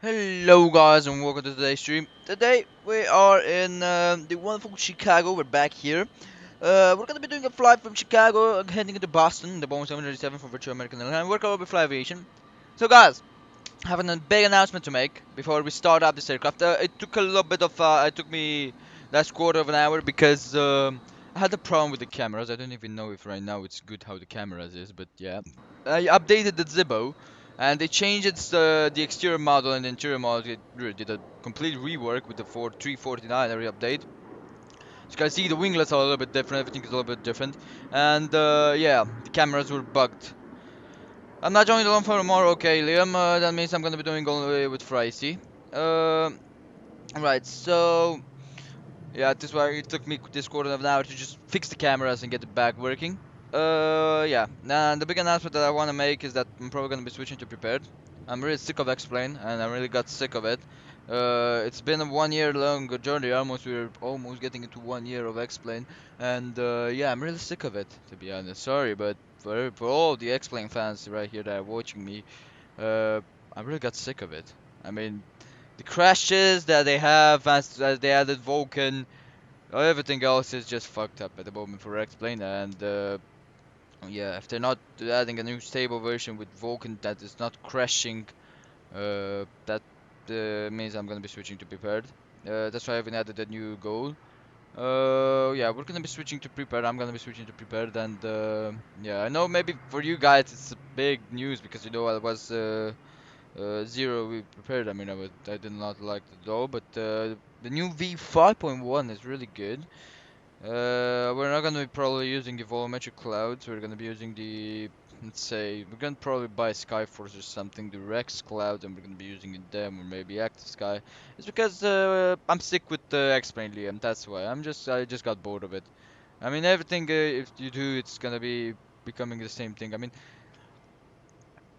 Hello guys and welcome to today's stream. Today we are in the wonderful Chicago. We're back here. We're gonna be doing a flight from Chicago heading into Boston, the Boeing 737 for virtual American Airlines. We're gonna be fly aviation. So guys, having a big announcement to make before we start up this aircraft. It took a little bit of it took me last quarter of an hour because I had a problem with the cameras. I don't even know if right now it's good how the cameras is, but yeah. I updated the Zibo, and they changed the exterior model and the interior model. It did a complete rework with the 349 every update. So you can see the winglets are a little bit different. Everything is a little bit different, and yeah, the cameras were bugged. I'm not joining alone for tomorrow. Okay, Liam. That means I'm gonna be doing all the way with Fricy. Right. So yeah, this why it took me this quarter of an hour to just fix the cameras and get it back working. Yeah. Now the big announcement that I want to make is that I'm probably gonna be switching to prepared. I'm really sick of Explain, and I really got sick of it. It's been a 1 year long journey. We're almost getting into 1 year of Explain, and yeah, I'm really sick of it, to be honest. Sorry, but for all the Explain fans right here that are watching me, uh, I really got sick of it. I mean, the crashes that they have as they added Vulkan, everything else is just fucked up at the moment for Explain, and yeah, if they're not adding a new stable version with Vulkan that is not crashing, that means I'm gonna be switching to prepared. That's why I haven't added a new goal. Yeah, we're gonna be switching to prepared. I'm gonna be switching to prepared, and yeah, I know maybe for you guys it's a big news because you know I was zero we prepared. I mean, I did not like it at all, but the new V5.1 is really good. We're not gonna be probably using the volumetric clouds. We're gonna be using the, let's say, we're gonna probably buy Skyforce or something, the Rex cloud, and we're gonna be using them or maybe Active Sky. It's because I'm sick with the Explain Liam. That's why. I just got bored of it. I mean, everything if you do, it's gonna be becoming the same thing. I mean,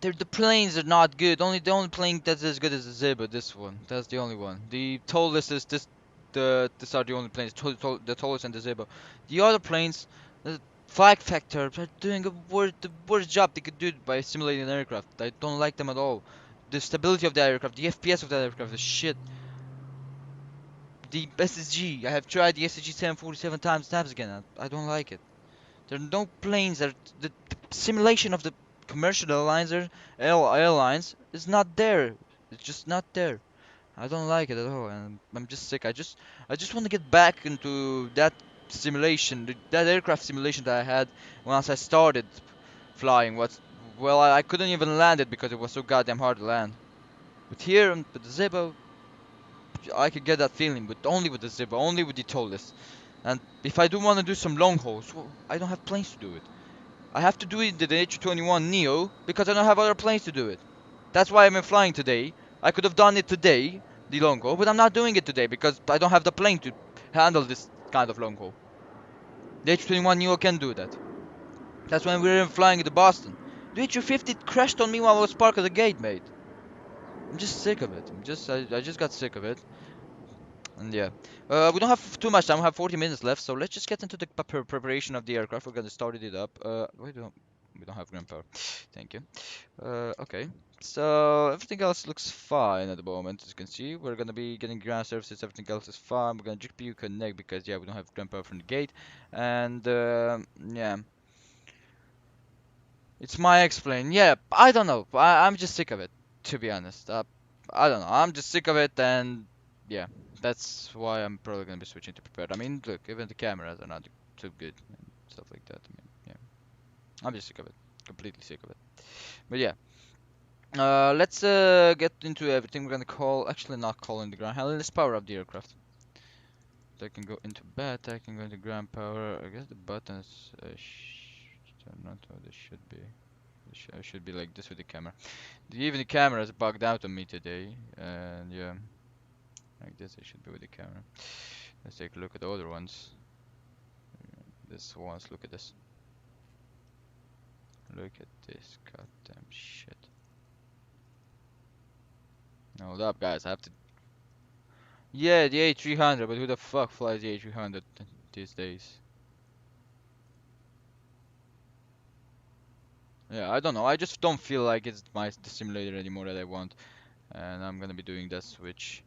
the planes are not good. The only plane that's as good as the Zibo. This one. That's the only one. The tallest is this. These are the only planes. The tallest and the Zibo. The other planes, the flag factor, are doing the worst job they could do by simulating an aircraft. I don't like them at all. The stability of the aircraft, the FPS of the aircraft is shit. The SSG, I have tried the SSG 747 times again. I don't like it. There are no planes that the simulation of the commercial airlines is not there. It's just not there. I don't like it at all, and I'm just sick. I just want to get back into that simulation, that aircraft simulation that I had once I started flying. Well, I couldn't even land it because it was so goddamn hard to land. But here, with the Zibo, I could get that feeling, but only with the Zibo, only with the tallest. And if I do want to do some long hauls, well, I don't have planes to do it. I have to do it in the H21 Neo because I don't have other planes to do it. That's why I'm flying today. I could have done it today, the long haul, but I'm not doing it today because I don't have the plane to handle this kind of long haul. The H21 Neo can do that. That's when we were flying to Boston. The H250 crashed on me while I was parked at the gate, mate. I'm just sick of it. I just got sick of it. And yeah, we don't have too much time. We have 40 minutes left, so let's just get into the preparation of the aircraft. We're gonna start it up. We don't have ground power. Thank you. Okay. So everything else looks fine at the moment. As you can see, we're gonna be getting ground services. Everything else is fine. We're gonna GPU connect because yeah, we don't have ground power from the gate, and yeah, it's my explain. Yeah, I don't know. I'm just sick of it, to be honest. I don't know. I'm just sick of it, and yeah, that's why I'm probably gonna be switching to prepared. I mean, look, even the cameras are not too good and stuff like that. I mean, yeah, I'm just sick of it. Completely sick of it. But yeah, let's get into everything. We're gonna call, actually not calling the ground handling. Let's power up the aircraft. So I can go into bat. I can go into ground power. I guess the buttons are not how they should be. I should be like this with the camera. Even the camera is bugged out on me today, and yeah, like this I should be with the camera. Let's take a look at the other ones. This ones, look at this. Look at this, goddamn shit. Hold up, guys, I have to. Yeah, the A300, but who the fuck flies the A300 these days? Yeah, I don't know. I just don't feel like it's the simulator anymore that I want. and I'm gonna be doing that switch,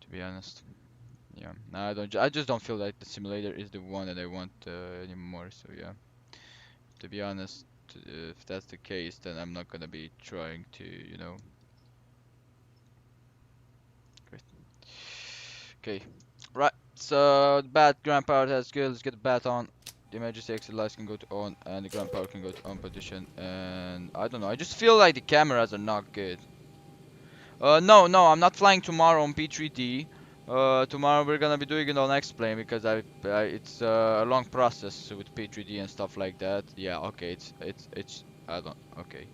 to be honest. Yeah, no, I just don't feel like the simulator is the one that I want anymore. So yeah, to be honest, if that's the case, then I'm not gonna be trying to, Great. Okay, right. So the bat ground power has good. Let's get the bat on. The emergency exit lights can go to on, and the ground power can go to on position. And I don't know. I just feel like the cameras are not good. No, I'm not flying tomorrow on P3D. Tomorrow we're gonna be doing it on X-Plane because it's a long process with P3D and stuff like that. Yeah, okay, it's I don't okay.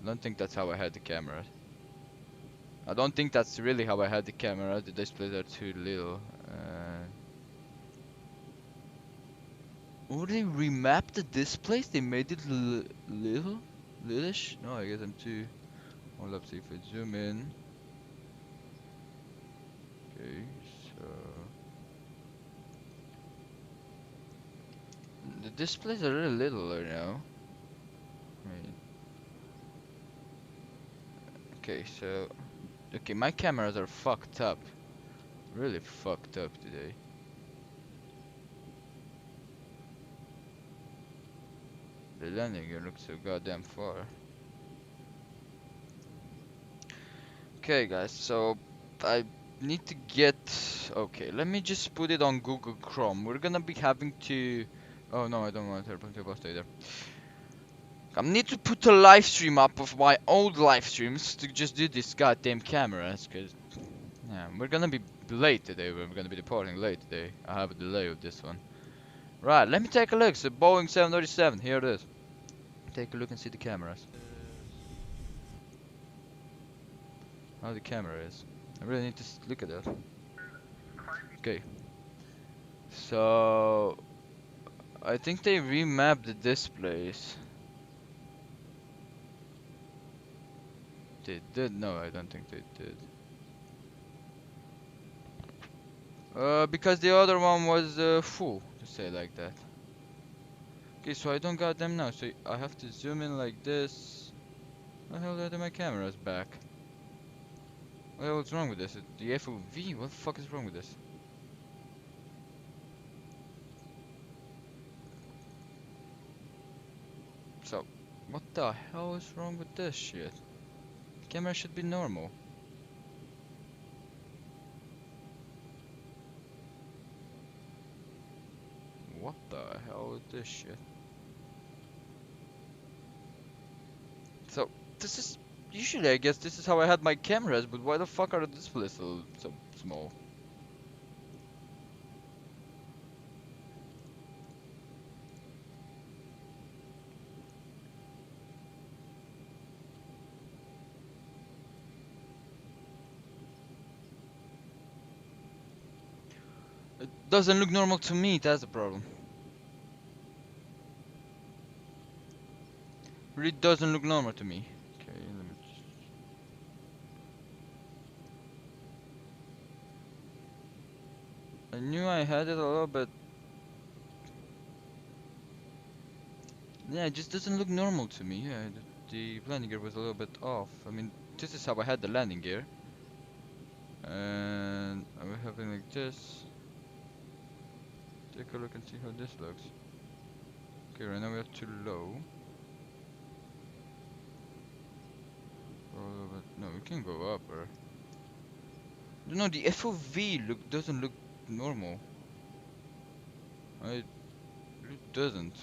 I don't think that's how I had the camera. I don't think that's really how I had the camera. The displays are too little. Oh, they remapped the displays? They made it little? Littleish? No, I guess I'm too. Hold up, see if I zoom in. Okay, so. The displays are really little right now. Right. Okay, so. Okay, my cameras are fucked up. Really fucked up today. The landing gear looks so goddamn far. Okay, guys, so I need to get. Okay, let me just put it on Google Chrome. We're gonna be having to. Oh no, I don't want to stay there. I need to put a live stream up of my old live streams to just do this goddamn cameras, cause yeah, we're gonna be late today. We're gonna be departing late today. I have a delay with this one. Right, let me take a look. So Boeing 737, here it is. Take a look and see the cameras. How the camera is. I really need to look at that. Okay. So I think they remapped the displays. They did? No, I don't think they did. Because the other one was full, to say like that. Okay, so I don't got them now, so I have to zoom in like this. What the hell did my cameras back? Well, what's wrong with this? The FOV? What the fuck is wrong with this? So, what the hell is wrong with this shit? Camera should be normal. What the hell is this shit? So, this is... Usually I guess this is how I had my cameras, but why the fuck are the displays so small? It doesn't look normal to me, that's the problem. Really doesn't look normal to me. Okay, let me just... I knew I had it a little bit. Yeah, it just doesn't look normal to me. Yeah, the landing gear was a little bit off. I mean, this is how I had the landing gear. And I'm having like this. Take a look and see how this looks. Okay, right now we are too low. Or a little bit. No, we can go up or... No, the FOV doesn't look normal. It doesn't.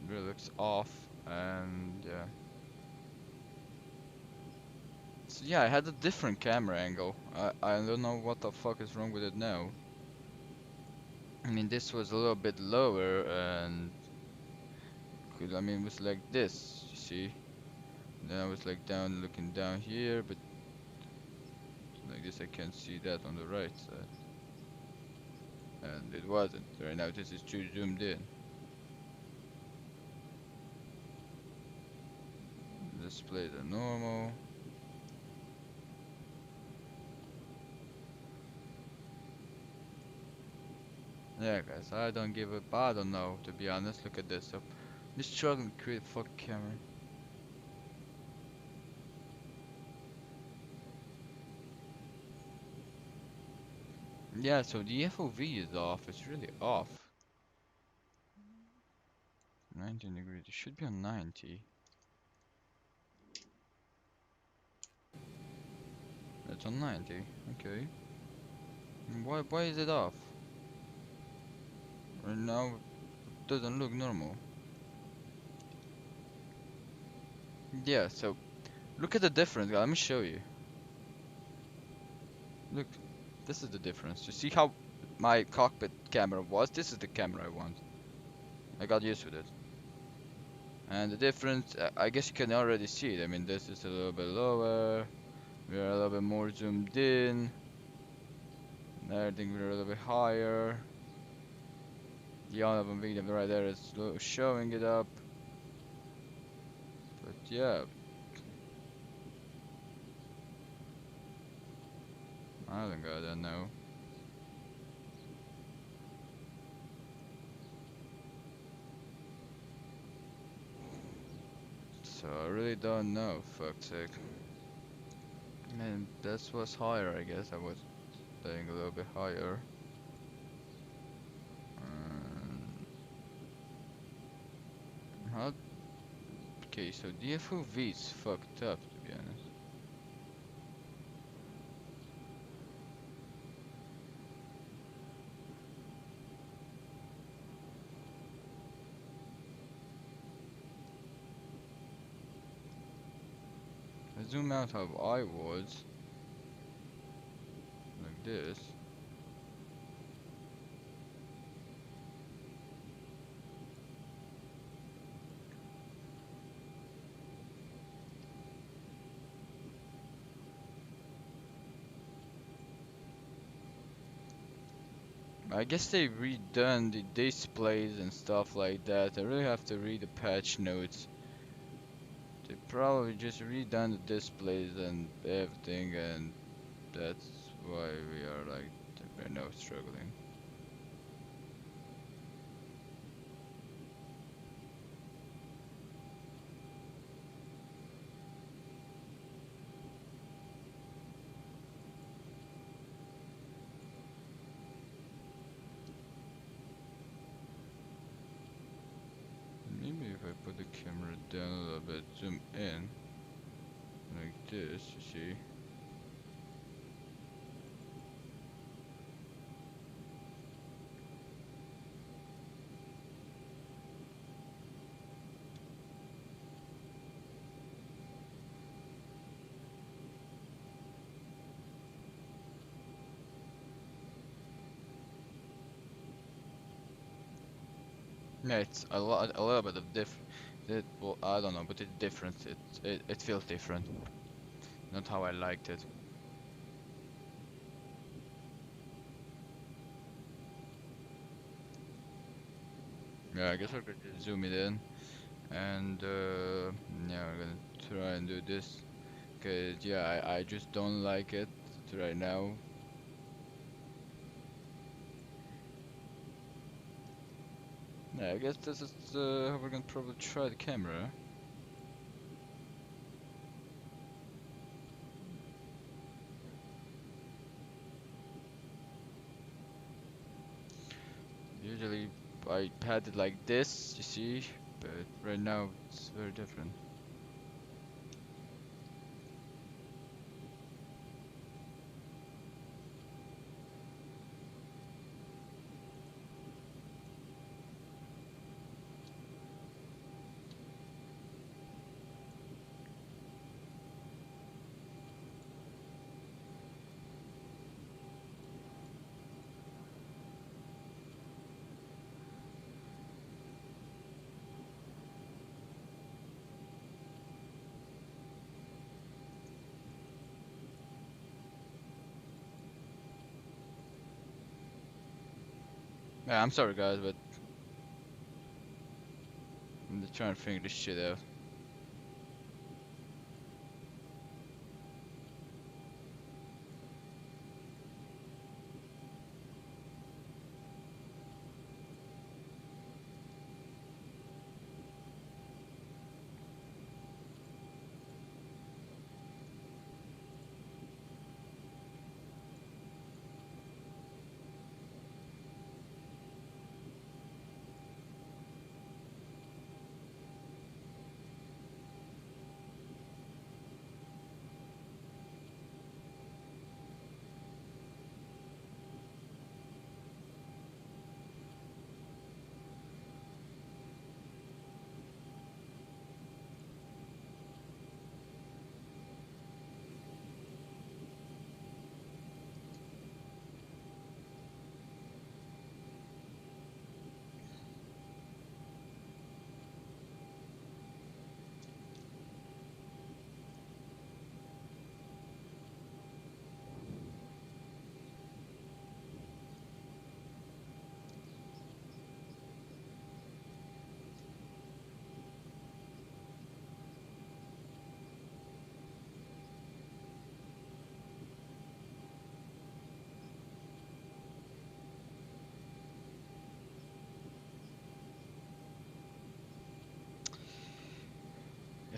It really looks off, and yeah. So yeah, I had a different camera angle. I don't know what the fuck is wrong with it now. I mean, this was a little bit lower, and I mean, it was like this, you see. Then I was like looking down here, but like this I can't see that on the right side. And it wasn't. Right now this is too zoomed in. Displays are normal. Yeah, guys, I don't give up. I don't know, to be honest. Look at this. So, just struggling to create a fucking camera. Yeah, so the FOV is off. It's really off. 19 degrees. It should be on 90. It's on 90. Okay. Why is it off? Right now, it doesn't look normal. Yeah, so look at the difference. Let me show you. Look, this is the difference. You see how my cockpit camera was? This is the camera I want. I got used with it. And the difference, I guess you can already see it. I mean, this is a little bit lower. We're a little bit more zoomed in. And everything we're a little bit higher. The other one video right there is showing it up. But yeah, I don't know. So I really don't know, fuck's sake. Man, that was higher, I guess. I was playing a little bit higher. How? Okay, so the FOV is fucked up, to be honest. I zoom out how I was, like this. I guess they redone the displays and stuff like that. I really have to read the patch notes. They probably just redone the displays and everything, and that's why we are like, we're now struggling. Maybe if I put the camera down a little bit, zoom in, like this, you see. Yeah, it's a little bit of well, I don't know, but it's different. It feels different. Not how I liked it. Yeah, I guess we're gonna just zoom it in, and yeah, we're gonna try and do this. Cause yeah, I just don't like it right now. Yeah, I guess this is how we're gonna probably try the camera. Usually I had it like this, you see, but right now it's very different. Yeah, I'm sorry guys, but I'm just trying to figure this shit out.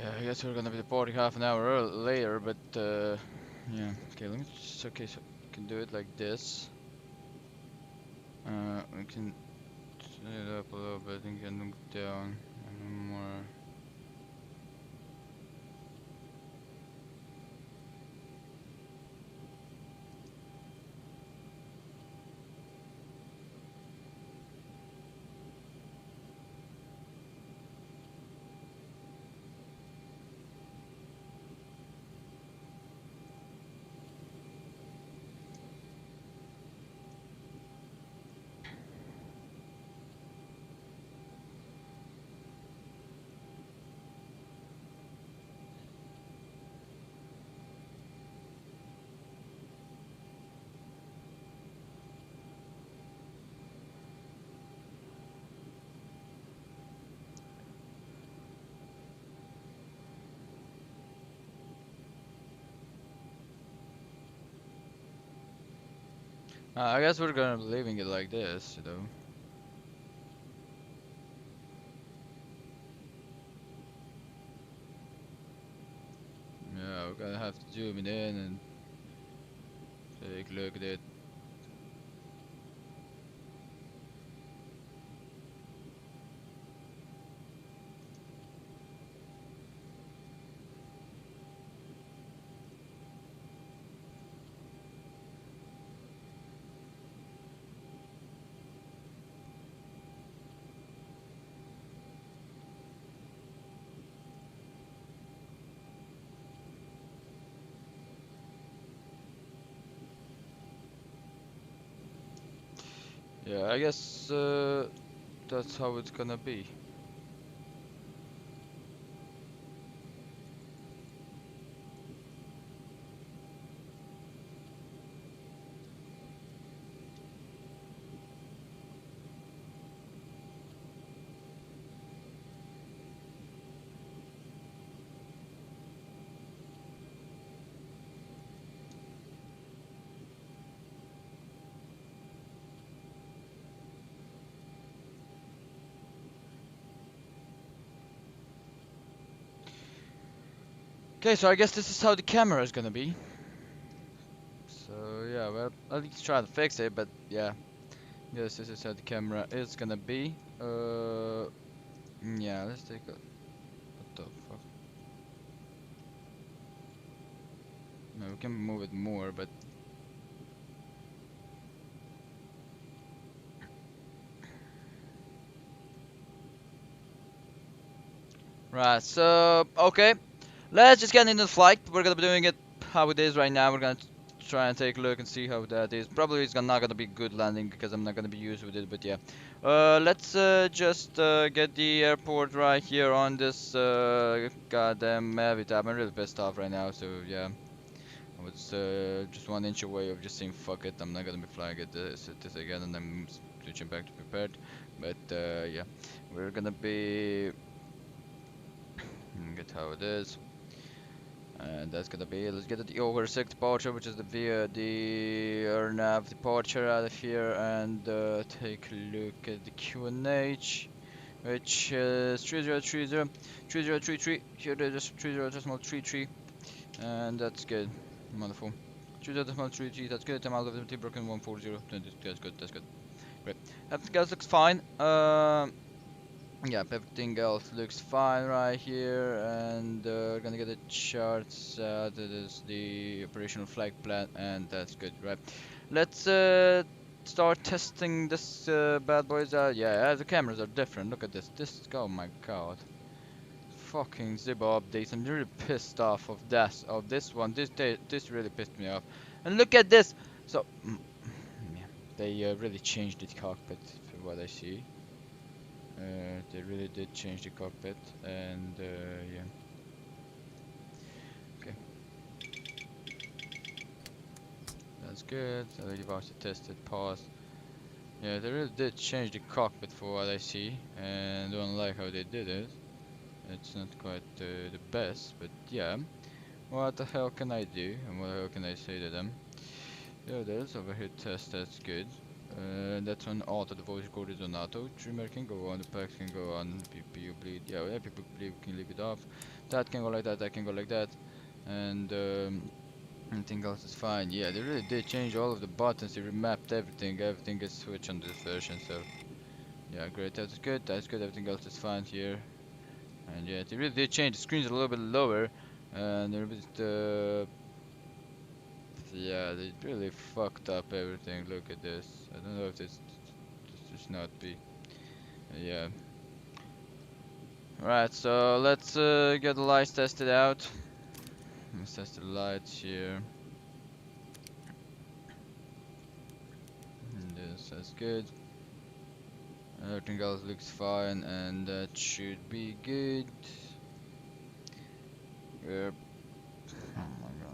Yeah, I guess we're gonna be departing half an hour later, but yeah. Okay, let me just, okay, so we can do it like this. We can set it up a little bit and can look down and more. I guess we're gonna be leaving it like this, you know. Yeah, we're gonna have to zoom it in and take a look at it. Yeah, I guess that's how it's gonna be. Okay, so I guess this is how the camera is gonna be. So yeah, well, I'll at least try to fix it, but yeah. Yes, this is how the camera is gonna be. Yeah, let's take a. What the fuck? No, we can move it more, but. Right, so, okay. Let's just get into the flight. We're gonna be doing it how it is right now. We're gonna try and take a look and see how that is. Probably it's not gonna be good landing because I'm not gonna be used with it, but yeah. Let's just get the airport right here on this goddamn Mavic. I'm really pissed off right now, so yeah. I was just 1 inch away of just saying fuck it. I'm not gonna be flying at this again, and I'm switching back to prepared. But yeah, we're gonna be get how it is. And that's gonna be, let's get the over 6 departure, which is the RNAV departure out of here, and take a look at the QNH, which is 3030, 3033, here it is 30.33, and that's good, wonderful. 30.33, that's good, I'm out of the broken 140, that's good, great. Everything else looks fine. Yeah, everything else looks fine right here, and we're gonna get the charts. That is the operational flight plan, and that's good, right? Let's start testing this bad boys out. Yeah, the cameras are different. Look at this. Oh my god, fucking Zibo updates. I'm really pissed off of this one. This really pissed me off. And look at this. So, yeah, they really changed the cockpit for what I see. They really did change the cockpit, and yeah. Okay, that's good. So you've also tested pause. Yeah, they really did change the cockpit for what I see, and don't like how they did it. It's not quite the best, but yeah. What the hell can I do, and what the hell can I say to them? There it is, overhead test, that's good. That's on auto. The voice recorder is on auto. Trimmer can go on. The packs can go on. PPU bleed. Yeah, people bleed. We can leave it off. That can go like that. That can go like that. And anything else is fine. Yeah, they really did change all of the buttons. They remapped everything. Everything gets switched on this version. So yeah, great. That's good. That's good. Everything else is fine here. And yeah, they really did change. The screen's a little bit lower. And they're a bit yeah, they really fucked up everything. Look at this. I don't know if this should not be. Yeah. Right, so let's get the lights tested out. Let's test the lights here. That's good. Everything else looks fine, and that should be good. Yep. Oh my god.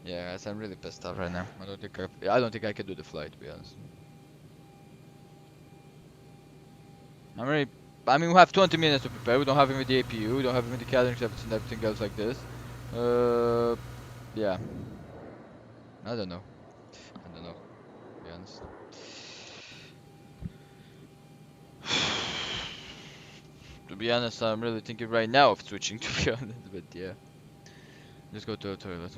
Yeah, guys, I'm really pissed off right now. I don't think I can do the flight, to be honest. I mean, we have 20 minutes to prepare. We don't have even the APU. We don't have even the catering service and everything else like this. Yeah. I don't know. I don't know, to be honest. To be honest, I'm really thinking right now of switching, to be honest. But yeah. Let's go to the toilet.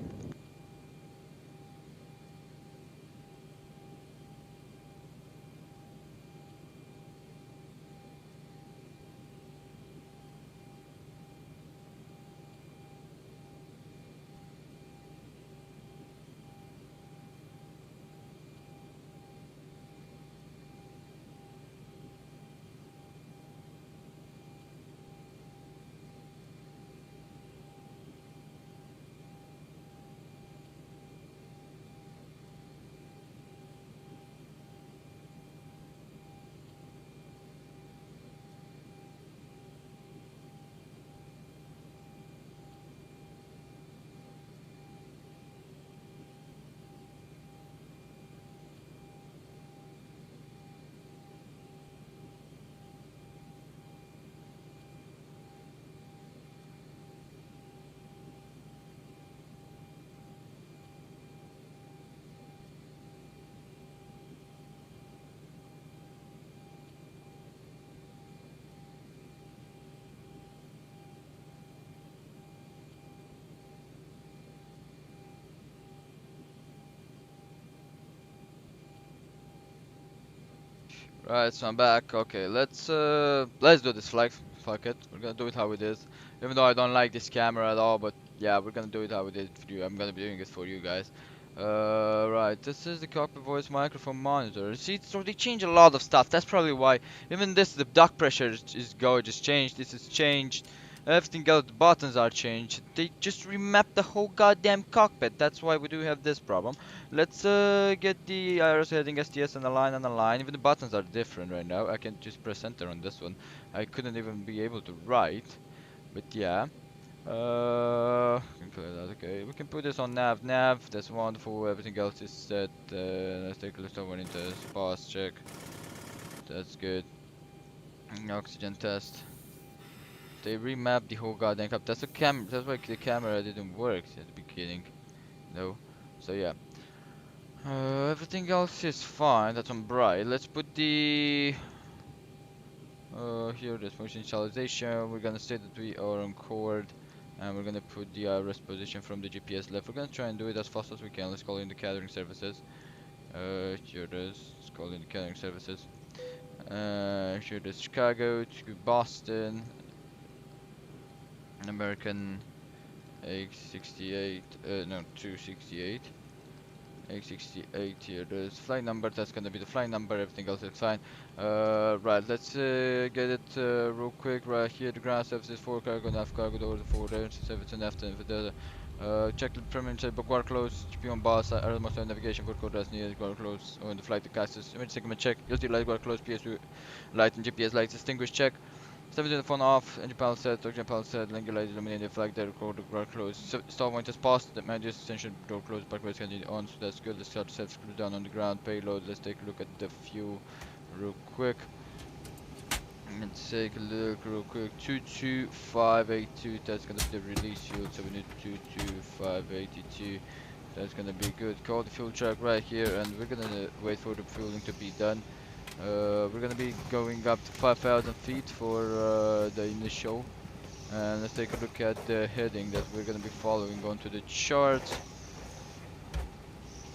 Right, so I'm back. Okay, let's do this flag. Fuck it. We're gonna do it how it is. Even though I don't like this camera at all, but yeah, we're gonna do it how it is for you. I'm gonna be doing it for you guys. Right, this is the cockpit voice microphone monitor. See, so they change a lot of stuff. That's probably why. Even this, the duct pressure is changed. This is changed. Everything else, the buttons are changed. They just remapped the whole goddamn cockpit. That's why we do have this problem. Let's get the IRS heading STS and align and align. Even the buttons are different right now. I can just press enter on this one. I couldn't even be able to write. But yeah. Can clear that. Okay, we can put this on nav. Nav, that's wonderful. Everything else is set. Let's take a look over into pause check. That's good. Oxygen test. They remapped the whole goddamn cup. That's That's why the camera didn't work at the beginning. No. So yeah. Everything else is fine. That's on bright. Let's put the here this function initialization. We're gonna say that we are on KORD, and we're gonna put the rest position from the GPS left. We're gonna try and do it as fast as we can. Let's call in the catering services. Here it is. Let's call in the catering services. Here it is Chicago to Boston. American 868. No, 268. 868 here. There's flight number. That's gonna be the flight number. Everything else is fine. Right. Let's get it real quick. Right here, the ground services for cargo, nav cargo, door for there, service and after the check the permanent book war close. GP on boss. Almost navigation for code as needed. Guard close. On the flight, the casters. Image segment check. Guilty light guard close. PSU light and GPS lights extinguished check. Step into the phone off, engine panel set, oxygen panel set, link light illuminated, flag there, record door closed. Start point is passed, the manager's attention, door closed, back race continue on, so that's good. Let's start set, screw down on the ground, payload. Let's take a look at the fuel real quick. Let's take a look real quick. 22582, that's gonna be the release fuel, so we need 22582. That's gonna be good. Call the fuel truck right here, and we're gonna wait for the fueling to be done. We're gonna be going up to 5,000 feet for the initial. And let's take a look at the heading that we're gonna be following onto the chart.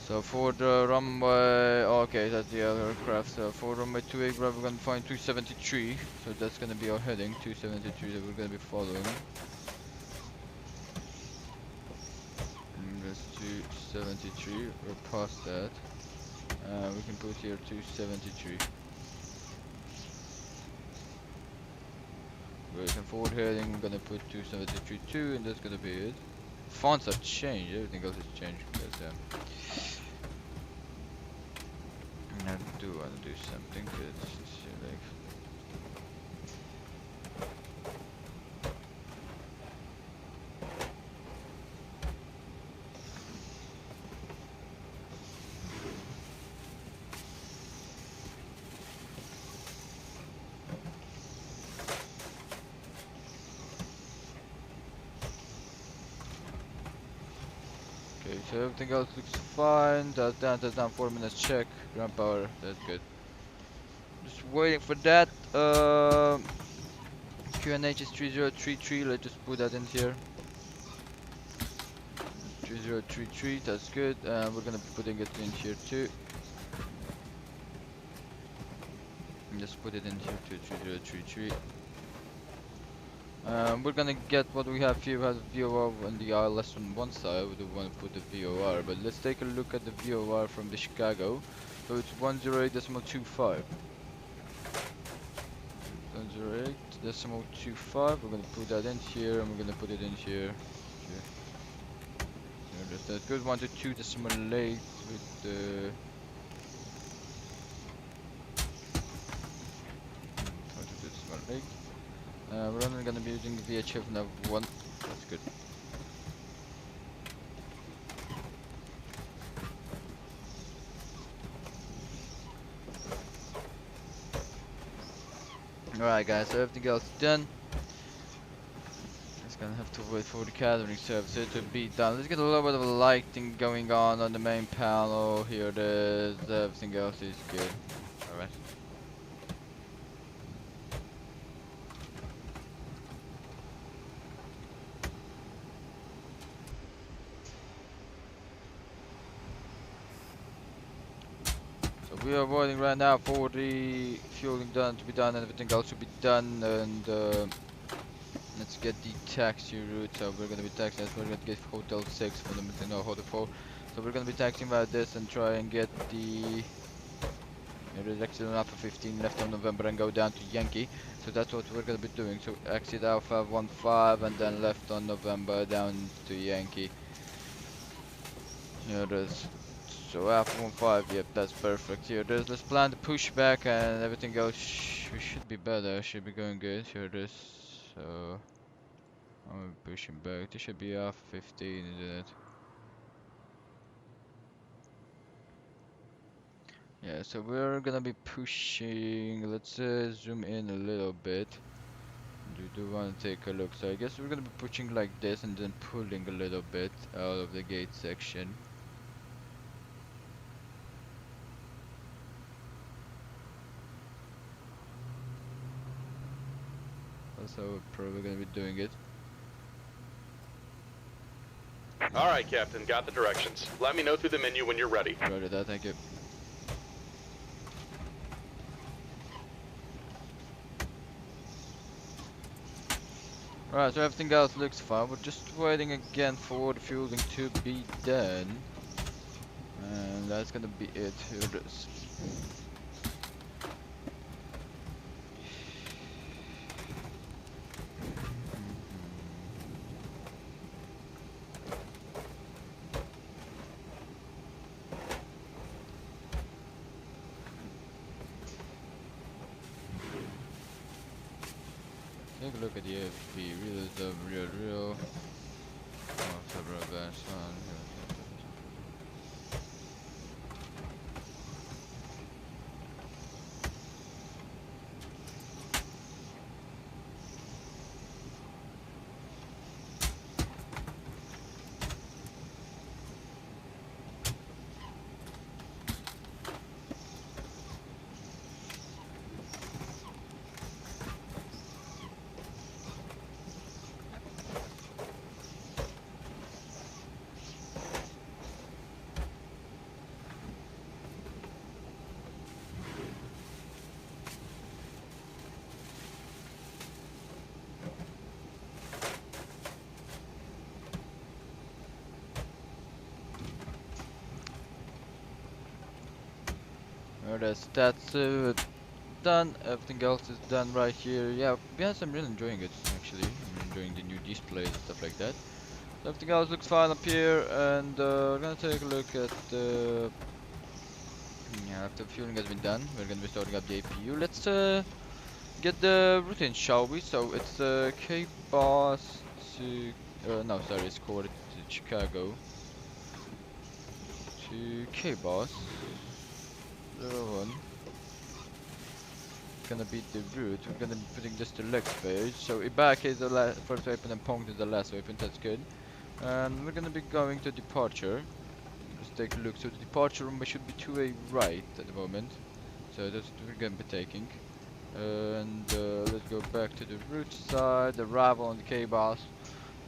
So for the runway, okay, that's the other aircraft. So for runway 28, we're gonna find 273. So that's gonna be our heading, 273 that we're gonna be following. And that's 273. We're past that. We can put here 273. With a forward heading, we're gonna put 273.2, and that's gonna be it. Fonts have changed, everything else has changed. But, I do want to do something good. Select. Okay, so everything else looks fine. That's down 4 minutes check. Ground power, that's good. Just waiting for that. QNH is 3033. Let's just put that in here. 3033, that's good. We're gonna be putting it in here too. And just put it in here too, 3033. We're gonna get what we have here. We have VOR on the ILS on one side. We don't want to put the VOR, but let's take a look at the VOR from the Chicago. So it's 108.25. 108.25. We're gonna put that in here, and we're gonna put it in here. Okay. So that's good. 122.8 with the. 122.8. We're only gonna be using VHF nav 1. That's good. Alright guys, so everything else is done. Just gonna have to wait for the catering services to be done. Let's get a little bit of lighting going on the main panel. Here it is. Everything else is good. Alright. We are waiting right now for the fueling done to be done and everything else to be done, and let's get the taxi route. So we're gonna be taxiing, we're gonna get Hotel 6 for them to know Hotel 4. So we're gonna be taxiing by this and try and get the exit on Alpha 15 left on November and go down to Yankee. So that's what we're gonna be doing. So exit Alpha 15 and then left on November down to Yankee. Here it is. So Alpha 15, yep, that's perfect. Here it is. Let's plan the pushback and everything else. We should be better. Should be going good. Here it is. So I'm pushing back. This should be Alpha 15, isn't it? Yeah. So we're gonna be pushing. Let's zoom in a little bit. You do want to take a look. So I guess we're gonna be pushing like this and then pulling a little bit out of the gate section. That's how we're probably gonna be doing it. Alright, Captain, got the directions. Let me know through the menu when you're ready. Roger that, thank you. Alright, so everything else looks fine. We're just waiting again for the fueling to be done. And that's gonna be it. Here it is. take a look at the AFP. Real. Oh, several advanced one. That's done. Everything else is done right here. Yeah, yes, I'm really enjoying it actually. I'm enjoying the new displays and stuff like that. So everything else looks fine up here, and we're gonna take a look at the. Yeah, after fueling has been done, we're gonna be starting up the APU. Let's get the routine, shall we? So it's KBOS to. No, sorry, it's called Chicago to KBOS 01. Gonna be the route. We're gonna be putting this to legs page. So Ibaka is the first weapon and Pong is the last weapon. That's good. And we're gonna be going to departure. Let's take a look. So the departure room should be to a right at the moment. So that's what we're gonna be taking. And let's go back to the route side. The arrival on the KBOS.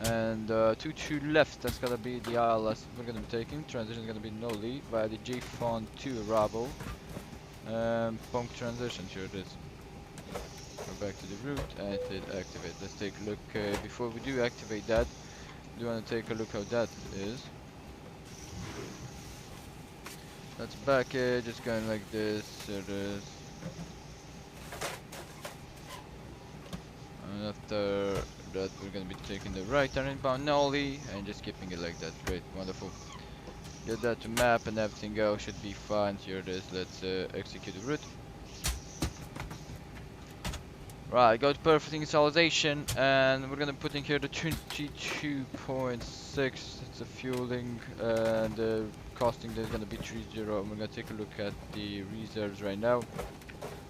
And to left. That's gonna be the ILS we're gonna be taking. Transition is gonna be Noli via the G font to arrival. And Pong transition. Here it is. Go back to the route and hit activate. Let's take a look. Before we do activate that, we do want to take a look how that is. That's back, just going like this. There it is. And after that, we're gonna be taking the right turn inbound nollie and just keeping it like that. Great, wonderful. Get that to map and everything else should be fine. Here it is. Let's execute the route. Right, go to perfect initialization, and we're gonna put in here the 22.6. It's the fueling, and the costing is gonna be 30. We're gonna take a look at the reserves right now.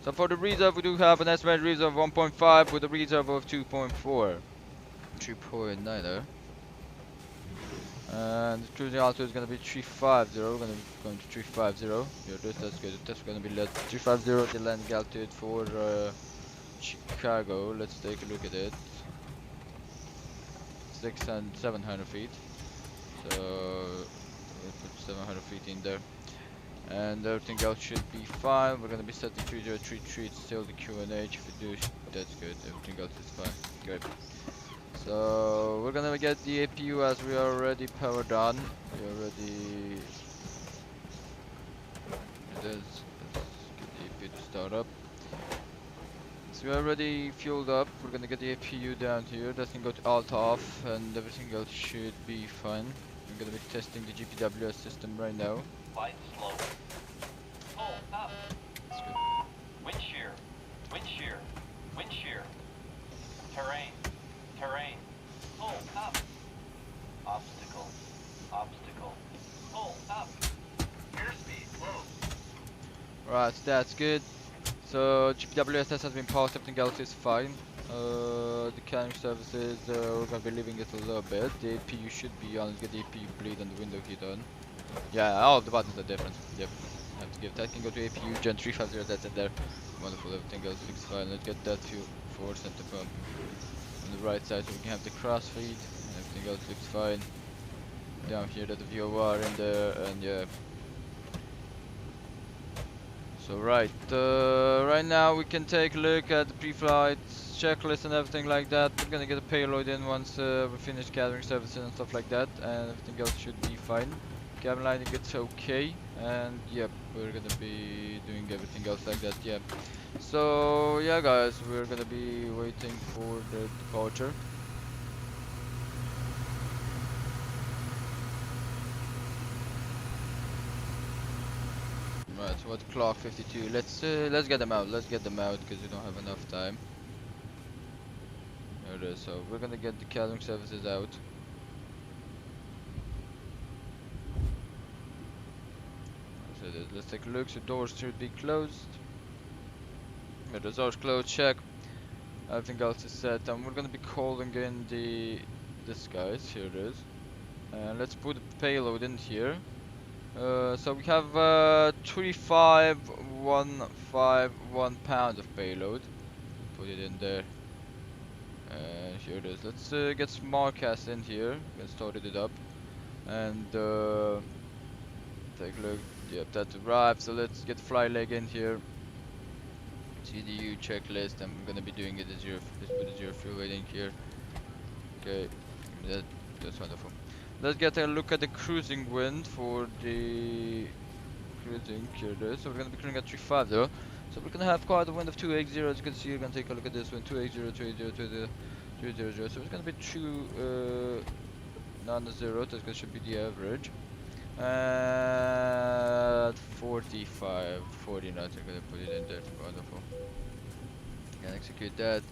So for the reserve, we do have an estimated reserve of 1.5 with a reserve of 2.4, 3.9 there. And the cruising altitude is gonna be 350. We're gonna be going to 350. Yeah, that's good. That's gonna be 350. The landing altitude for Chicago. Let's take a look at it. 600 and 700 feet. So we'll put 700 feet in there, and everything else should be fine. We're gonna be setting 3033. It's still the QNH. If we do, that's good. Everything else is fine. Good. So we're gonna get the APU as we are already powered on. We already. It is. Let's get the APU to start up. So we're already fueled up. We're gonna get the APU down here. That's gonna go to alt off, and everything else should be fine. I'm gonna be testing the GPWS system right now. Light slow. Pull up. That's good. Wind shear. Wind shear. Wind shear. Terrain. Terrain. Pull up. Obstacle. Obstacle. Pull up. Airspeed low. Right, that's good. So GPWS test has been passed, everything else is fine. The carrying services, we're gonna be leaving it a little bit. The APU should be on. Let's get the APU bleed and the window heat on. Yeah, all of the buttons are different. Yep, have to give that. Can go to APU Gen 350. That's in there. Wonderful. Everything else looks fine. Let's get that fuel for center pump on the right side so we can have the cross feed. Everything else looks fine. Down here, that the VOR in there, and yeah. So right now we can take a look at the pre-flight checklist and everything like that. We're gonna get a payload in once we finish gathering services and stuff like that, and everything else should be fine. Cabin lighting it's okay, and yep, we're gonna be doing everything else like that. Yep. So yeah, guys, we're gonna be waiting for the departure. Right, so what clock 52? Let's get them out. Let's get them out because we don't have enough time. it is. So we're gonna get the catering services out. So let's take a look. So doors should be closed. Yeah, the doors closed. Check. Everything else is set. And we're gonna be calling in this guys. Here it is. And let's put the payload in here. So we have 35151 pounds of payload. Put it in there. Here it is. Let's get SmartCast in here. Get started it up. And take a look. Yep, that's arrived. So let's get fly leg in here. CDU checklist. I'm gonna be doing it as zero. Let's put a zero fuel in here. Okay, that's wonderful. Let's get a look at the cruising wind for the cruising. Here it is. So we're gonna be cruising at 3.5 though. So we're gonna have quite a wind of 280. As you can see, you're gonna take a look at this one. 280, 280, 280. So it's gonna be 290. That should be the average. At 45, 40 knots. I'm gonna put it in there. Wonderful. Can execute that.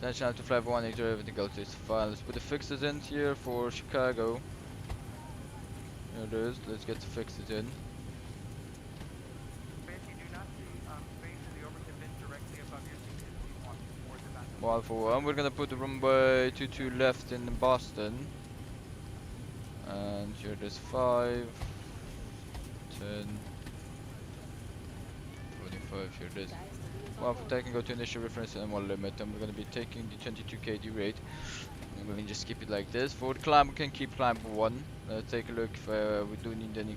Then channel to fly 180. Everything else is fine. Let's put the fixes in here for Chicago. Here it is. Let's get the fixes in. One for one. We're gonna put the runway 22 left in Boston. And here it is 5, 10, 25. Here it is. One for taking go to initial reference and one limit. And we're gonna be taking the 22 KD rate. And we can just keep it like this. For the climb, we can keep climb 1. Let's take a look if we do need any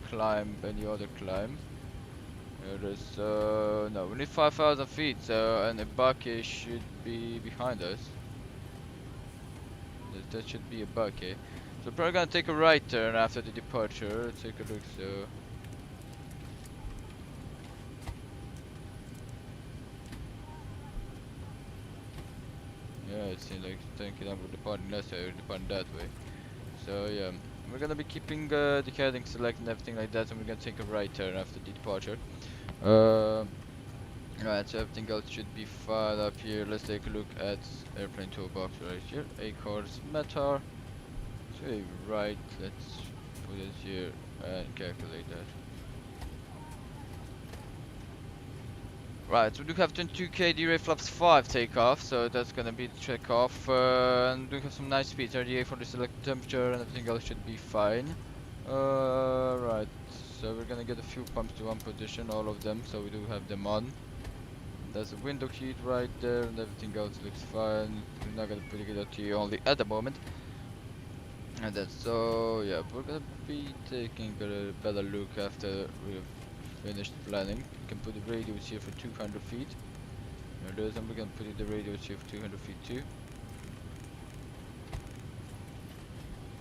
other climb. Here it is. No, we need 5,000 feet. So, and a bucket should be behind us. That should be a bucket. So we're probably gonna take a right turn after the departure. Let's take a look. So. Yeah, it seems like thinking we're departing that way, we're departing that way. So yeah, we're gonna be keeping the heading select and everything like that, and we're gonna take a right turn after the departure. Right, so everything else should be fine up here. Let's take a look at airplane toolbox right here. KORD's METAR. So right, let's put it here and calculate that. Right, so we do have 22k D-Ray flaps 5 takeoff, so that's gonna be the check off. And we have some nice speeds, RDA for the select temperature, and everything else should be fine. Right, so we're gonna get a fuel pumps to one position, all of them, so we do have them on. There's a window heat right there, and everything else looks fine. We're not gonna put it out here only at the moment. And that's so, yeah, we're gonna be taking a better look after we've finished planning. We can put the radios here for 200 feet. There it is, and we're gonna put the radios here for 200 feet too.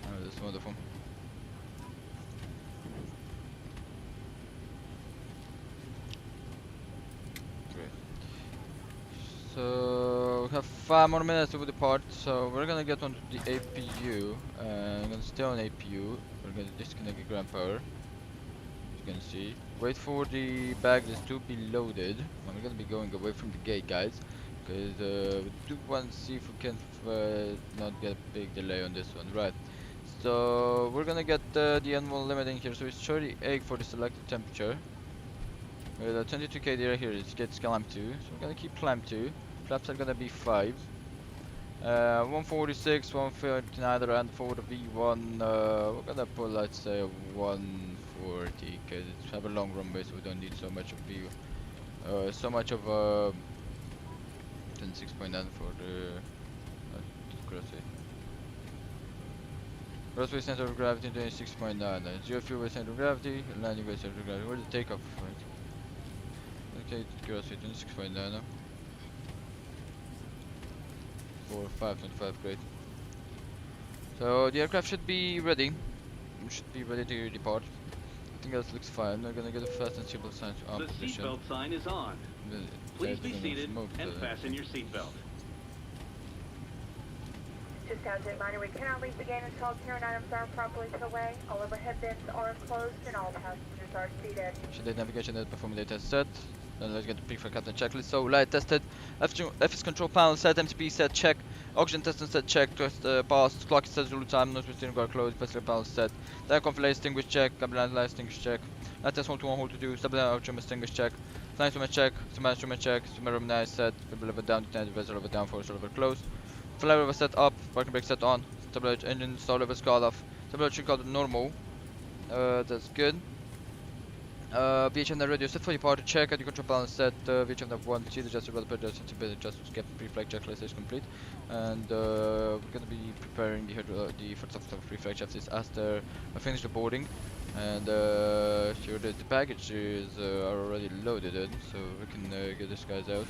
Oh, that's wonderful. Great. So we have 5 more minutes to depart, so we're gonna get onto the APU. I'm gonna stay on APU. We're gonna disconnect the ground power. As you can see. Wait for the baggage to be loaded. And we're gonna be going away from the gate, guys, because we do want to see if we can not get a big delay on this one. Right. So we're gonna get the N1 limit in here. So it's 38 for the selected temperature. With 22k right here, it gets climb 2. So we're gonna keep climb 2. Flaps are gonna be 5. 146, 159 and for the V1, we're gonna put, let's say, 140, because it's have a long runway, so we don't need so much of view. So much of 26.9 for the crossway. Crossway center of gravity 26.9. Zero fuel with center of gravity, landing with center of gravity. Where's the takeoff point? Okay, crossway 26.9. 525, great. So the aircraft should be ready. Should be ready to depart. Everything else looks fine. We're gonna get a fast and simple sign to arm position. The seatbelt sign is on. Please be seated and fasten your seatbelt. Just as a reminder, we cannot leave the gate until carrying items are properly put away. All overhead bins are closed and all passengers are seated. Should the navigation and perform the test set? Then let's get the pre-flight captain checklist. So light tested, FS control panel set, MCP set, check, Oxygen test and set check, test passed, clock set Zulu time, nose with steering guard closed, press panel set. Then conflict extinguish check, cabin light extinguish check. Light test hold to 1, hold to 2, stabilizer outrum extinguish check. Flying instrument check, swim instrument check, swim room nice set, fiber level down, detent, vessel level down, force level closed. Fly level set up, parking brake set on, stabilizer engine, stall level call off. Stabilizer should call it normal. That's good. VHM radio set for your power to check at your control panel set. VHM 1, see the adjusted weather pressure sensibility just get pre-flight checklist is complete. And we're gonna be preparing the first of the pre-flight checklist after I finish the boarding. And sure the package is already loaded in, so we can get these guys out.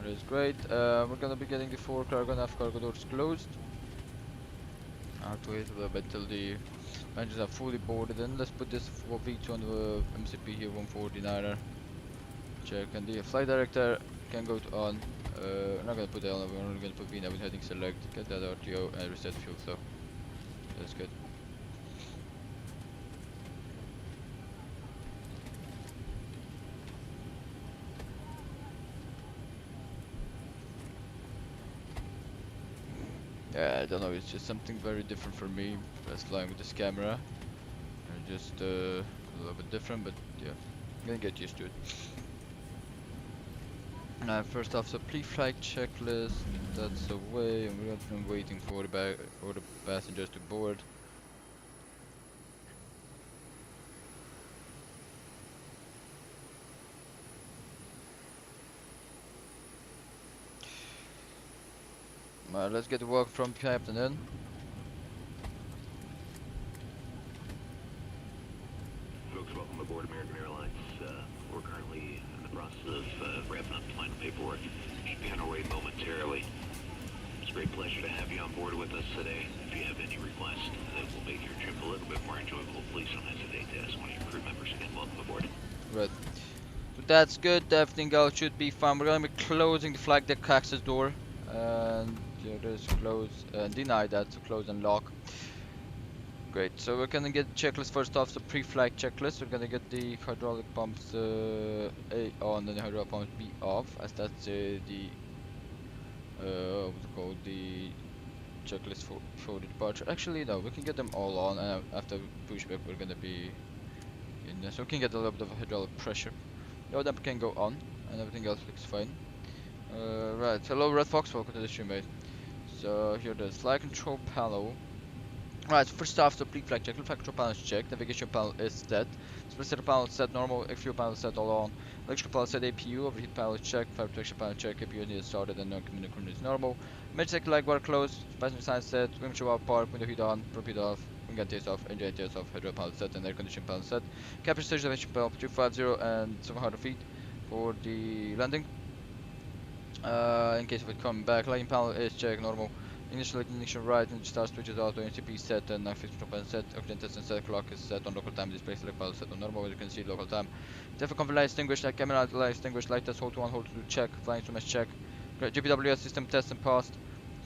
That is great. We're gonna be getting the 4 cargo and cargo doors closed. I have to wait a little bit till the engines are fully boarded in. Let's put this for V2 on the MCP here, 149er. Check, and the flight director can go to on. We're not gonna put that on, we're only gonna put V now with heading select, get that RTO and reset fuel flow. That's good. Yeah, I don't know, it's just something very different for me. Just flying with this camera. And just a little bit different, but yeah, I'm gonna get used to it. First off, so pre-flight checklist, that's away, and we're been waiting for the passengers to board. Let's get the work from captain in. Folks, welcome aboard American Airlines. We're currently in the process of wrapping up the final paperwork. Should be on our way momentarily. It's a great pleasure to have you on board with us today. If you have any requests that will make your trip a little bit more enjoyable, please don't hesitate to ask one of your crew members. Again, welcome aboard. Right. So that's good, everything else should be fine. We're gonna be closing the flight deck access door. And yeah, there's close and deny that, so close and lock. Great, so we're gonna get checklist first off, so pre-flight checklist. We're gonna get the hydraulic pumps A on and the hydraulic pumps B off, as that's what's it called, the checklist for the departure. Actually, no, we can get them all on, and after pushback, we're gonna be in there, so we can get a little bit of hydraulic pressure. All them can go on, and everything else looks fine. Right, hello Red Fox, welcome to the stream, mate. So here the flight control panel. Right, so first off, the pre-flight check. Flight control panel is checked. Navigation panel is set. Splitter panel is set normal. Fuel panel is set all on. Electrical panel is set APU. Overheat panel is checked. Fire protection panel checked. APU is started and non-communication is normal. Midsection light bar closed. Passenger sign set. Wind chill out park. Window heat on. Prop heat off. Wing taste off. Engine taste off. Hydraulic panel set and air conditioning panel set. Captain station elevation panel 250 and 700 feet for the landing. In case of it coming back, lighting panel is checked normal. Initial ignition right, and start switches auto, NCP set, and fixed panel set. Oxygen test and set clock is set on local time. Display select panel set on normal. As you can see, local time. Default comfort light extinguished. Like camera light extinguished. Light test hold to 1, hold to 2 check. Flying instruments check. Gb DDR4 system test and passed.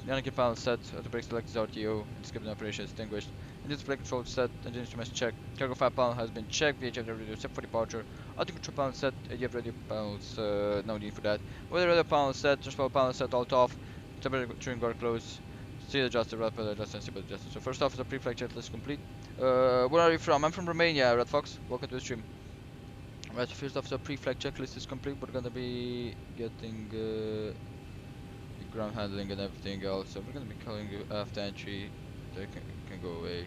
Yannick panel set. Auto brake select is RTO. Skipping operation extinguished. Engine display control set. Engine instruments check. Cargo fire panel has been checked. VHF radio set for departure. Auto control panel set. ADF radio panels. No need for that. Weather radio panel set. Transport panel set. Alt off. Temperature guard closed. See adjusted, red pedal adjusted, see adjusted. So first off is the pre-flight checklist complete. Where are you from? I'm from Romania, Red Fox. Welcome to the stream. Right, so first off the pre-flight checklist is complete. We're gonna be getting the ground handling and everything else. So we're gonna be calling you after entry. They can go away.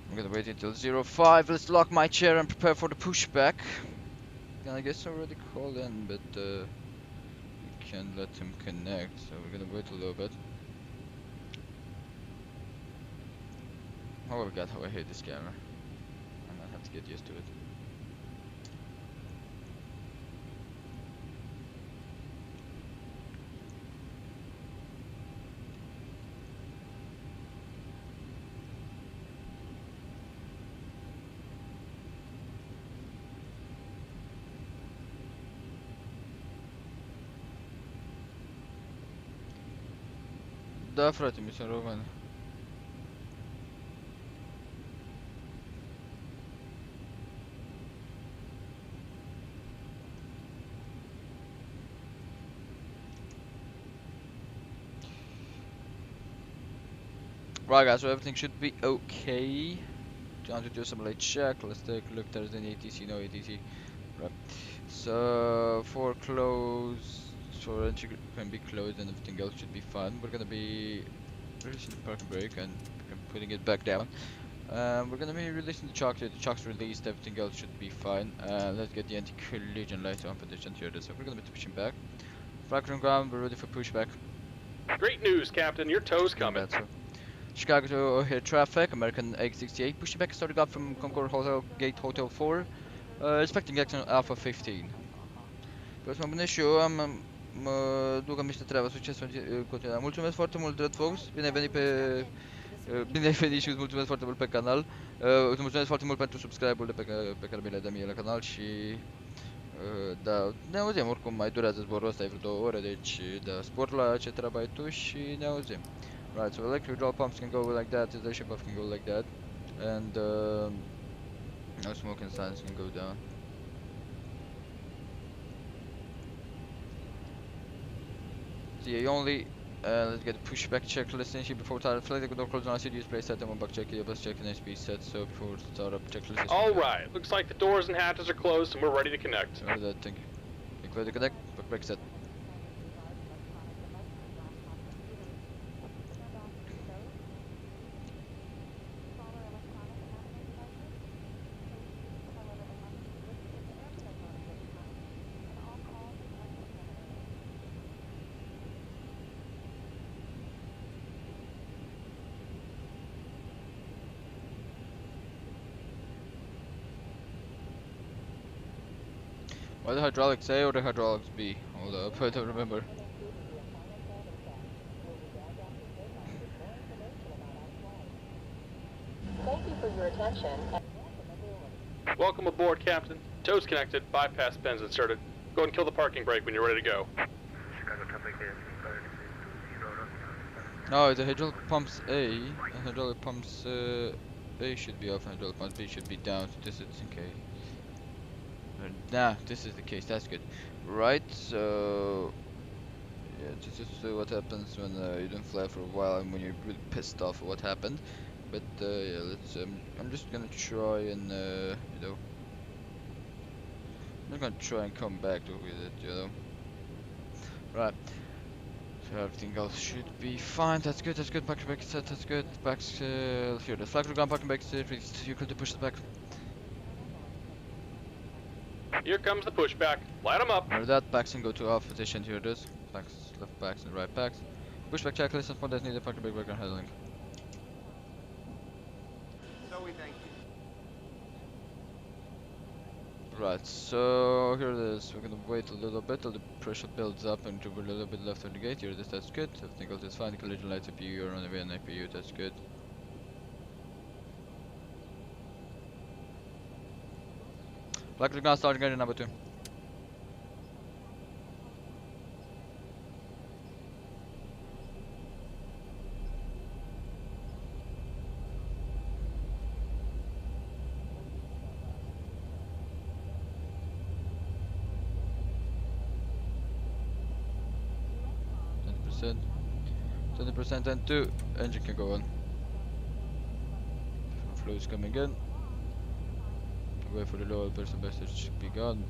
I'm gonna wait until 05. Let's lock my chair and prepare for the pushback. And I guess I already called in, but can't let him connect, so we're gonna wait a little bit. Oh my god, how I hate this camera. I might have to get used to it. Da, frate, mi sunt român. Right guys, so everything should be okay. Time to do some light check. Let's take a look. There's an ATC, no ATC. Right. So for close, for entry can be closed and everything else should be fine. We're gonna be releasing the parking brake and putting it back down. We're gonna be releasing the chock. The chock's released. Everything else should be fine. Let's get the anti-collision light on position here. So we're gonna be pushing back. Flag on ground. We're ready for pushback. Great news, Captain. Your tow's coming. So. Chicago to O'Hare traffic, American 868, pushing back starting up from Concord Hotel, Gate Hotel 4, expecting action Alpha 15. Plus am și eu, mă duc am niște treabă, succes în continuare. Mulțumesc foarte mult, Dread Fox, bine ai venit bine ai venit și îți mulțumesc foarte mult pe canal. Îți mulțumesc foarte mult pentru subscribe-urile pe care mi le dă mie la canal și da, ne auzim, oricum mai durează zborul ăsta, e vreo 2 ore, deci da, spor la ce treabă ai tu și ne auzim. Right, so electric withdrawal pumps can go like that, the ship can go like that, and no smoking signs can go down. So yeah, you only let's get a pushback checklist in here before start. Flight the door closed on CDS place set and one back check, yeah, bus check and SP set, so before startup checklist is Alright, looks like the doors and hatches are closed and we're ready to connect. What that thing? You clear to connect, back set. Why the hydraulics A or the hydraulics B? Hold up, I don't remember. Thank you for your attention. Welcome aboard, Captain. Tow's connected, bypass pins inserted. Go and kill the parking brake when you're ready to go. No, the hydraulic pumps A and hydraulic pumps A should be off and hydraulic pumps B should be down, so this is okay. Nah, this is the case, that's good. Right, so yeah, this is what happens when you don't fly for a while and when you're really pissed off at what happened. But yeah, let's I'm just gonna try and you know, I'm just gonna try and come back to with it, you know. Right. So everything else should be fine. That's good. That's good. Parking brake set. That's good. Backs here. The flag for ground parking brake set. You could push it back. Here comes the pushback. Light them up. Remember that. Backs and go to off position. Here it is. Backs, left backs and right backs. Pushback checklist. And for that needed parking brake and handling. So we thank you. Right. So here it is. We're gonna wait a little bit till the pressure builds up and we're a little bit left of the gate. Here it is. That's good. Everything else is fine. The collision lights APU. You're on the way on APU. That's good. Flag to ground. Starting engine number 2. %, 20% and 2, engine can go on. Flow is coming in. Wait for the lower person message should be gone.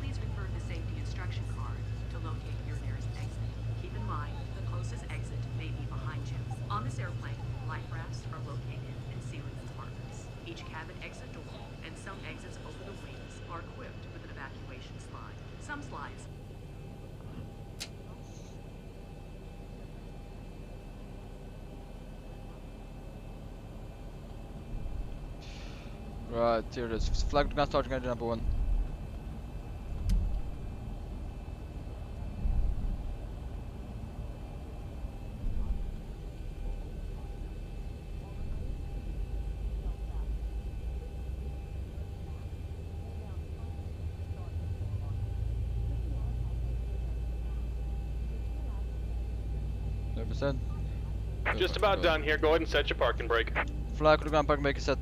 Please refer to the safety instruction card to locate your nearest exit. Keep in mind, the closest exit may be behind you. On this airplane, life rafts are located in ceiling compartments. Each cabin exit door and some exits over the wings are equipped with an evacuation slide. Some slides Right, here it is. Flag ground starting engine number 1. 100%. Just about done here. Go ahead and set your parking brake. Fly to the ground, parking brake is set.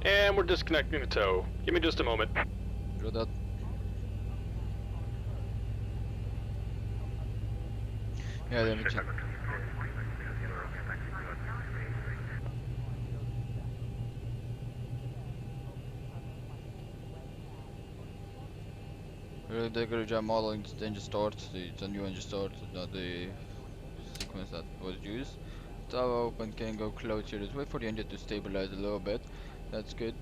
And we're disconnecting the tow. Give me just a moment. Do that. Yeah, then we check. Really did a good job modeling the engine start. It's a new engine start, not the sequence that was used. Tower open, can go close here. Just wait for the engine to stabilize a little bit. That's good.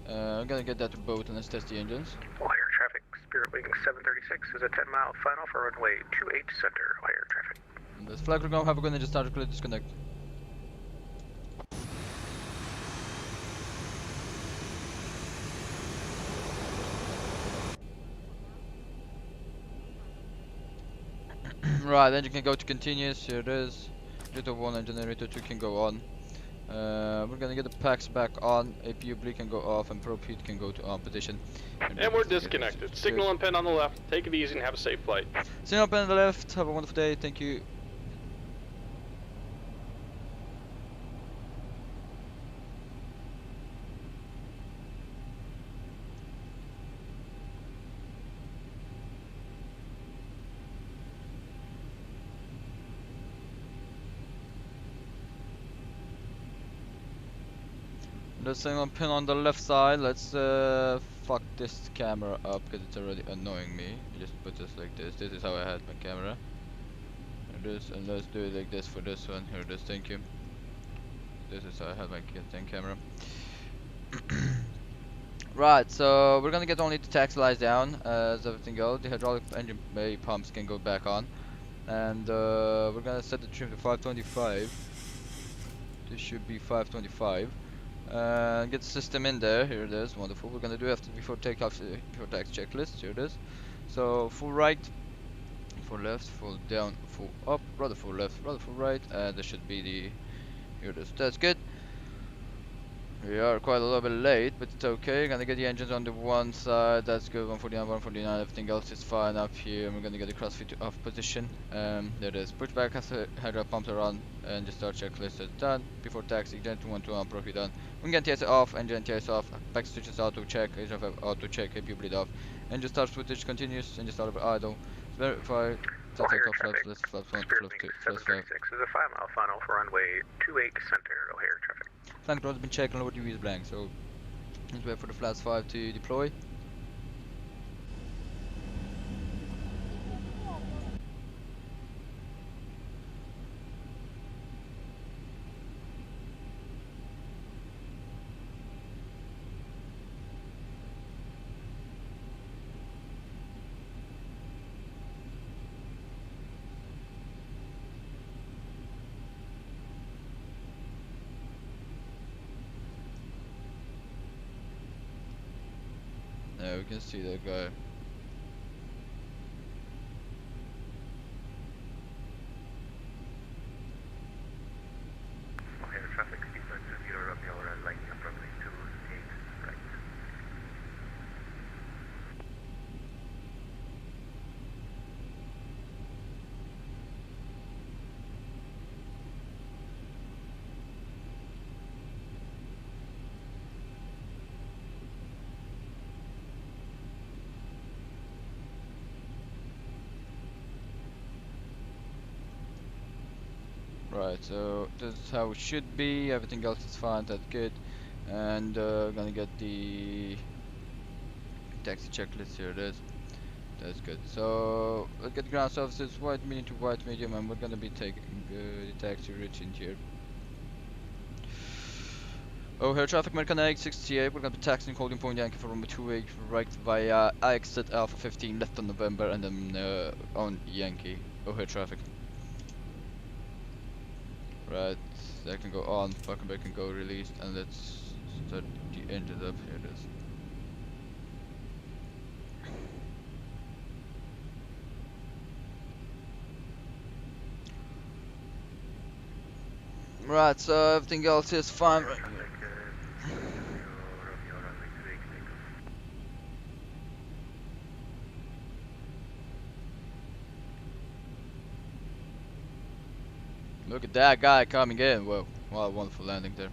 I'm gonna get that to boat and let's test the engines. All air traffic, Spirit Wing 736 is a 10-mile final for runway 28 center. All air traffic. And let's flag to ground, have a good engine start, clear disconnect. Right, engine can go to continuous, here it is. Generator 1 and generator 2 can go on. We're gonna get the packs back on, APU bleed can go off and probe heat can go to on position. And we're disconnected. Signal and pin on the left. Take it easy and have a safe flight. Signal pin on the left, have a wonderful day, thank you. The signal pin on the left side, let's fuck this camera up because it's already annoying me. Just put this like this. This is how I had my camera. Here it is, and let's do it like this for this one. Here it is, thank you. This is how I had my thing camera. Right, so we're gonna get only the taxi lights down as everything goes. The hydraulic engine bay pumps can go back on. And we're gonna set the trim to 525. This should be 525. Get the system in there. Here it is. Wonderful. We're gonna do after before takeoff, before tax checklist. Here it is. So full right, full left, full down, full up, rather full left, rather full right. There should be the. Here it is. That's good. We are quite a little bit late, but it's okay. Gonna get the engines on the one side. That's good. 149, 149. Everything else is fine up here. We're gonna get the crossfit to off position. There it is. Push back as the hydraulic pumps are on, and just start checklist is done. Before taxi, gen 212 on, profit done. We can TS off, engine TS off. Back switches auto check, auto check, APU bleed off. Engine start switch continuous, engine start over idle. Verify. Take off flaps, let's flap 1, flap 2, flap 5. 736 is a 5-mile final for runway 28 center. O'Hare traffic. Flank road has been checked and lower UV is blank, so let's wait for the flaps 5 to deploy. Yeah, we can see that guy. O'Hare traffic, speed limit 0 Romeo, line up runway 28 right. Right, so this is how it should be. Everything else is fine, that's good. And gonna get the taxi checklist. Here it is. That's good. So let's get the ground surfaces white, medium to white, medium, and we're gonna be taking the taxi route in here. O'Hare traffic, American Airlines 68. We're gonna be taxiing holding point Yankee for runway 28 right via exit Alpha 15 left on November and then on Yankee. O'Hare traffic. Right, that can go on, parking brake can go released, and let's start the engine up. Here it is. Right, so everything else is fine right here. Look at that guy coming in. Whoa, what a wonderful landing there.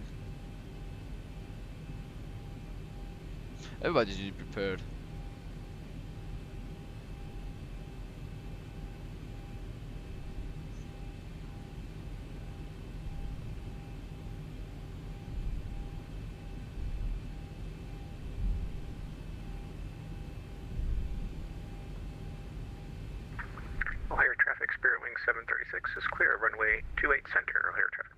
Everybody's usually prepared. O'Hare traffic, Spirit Wing 736 is clear. Runway 28 center, O'Hare traffic.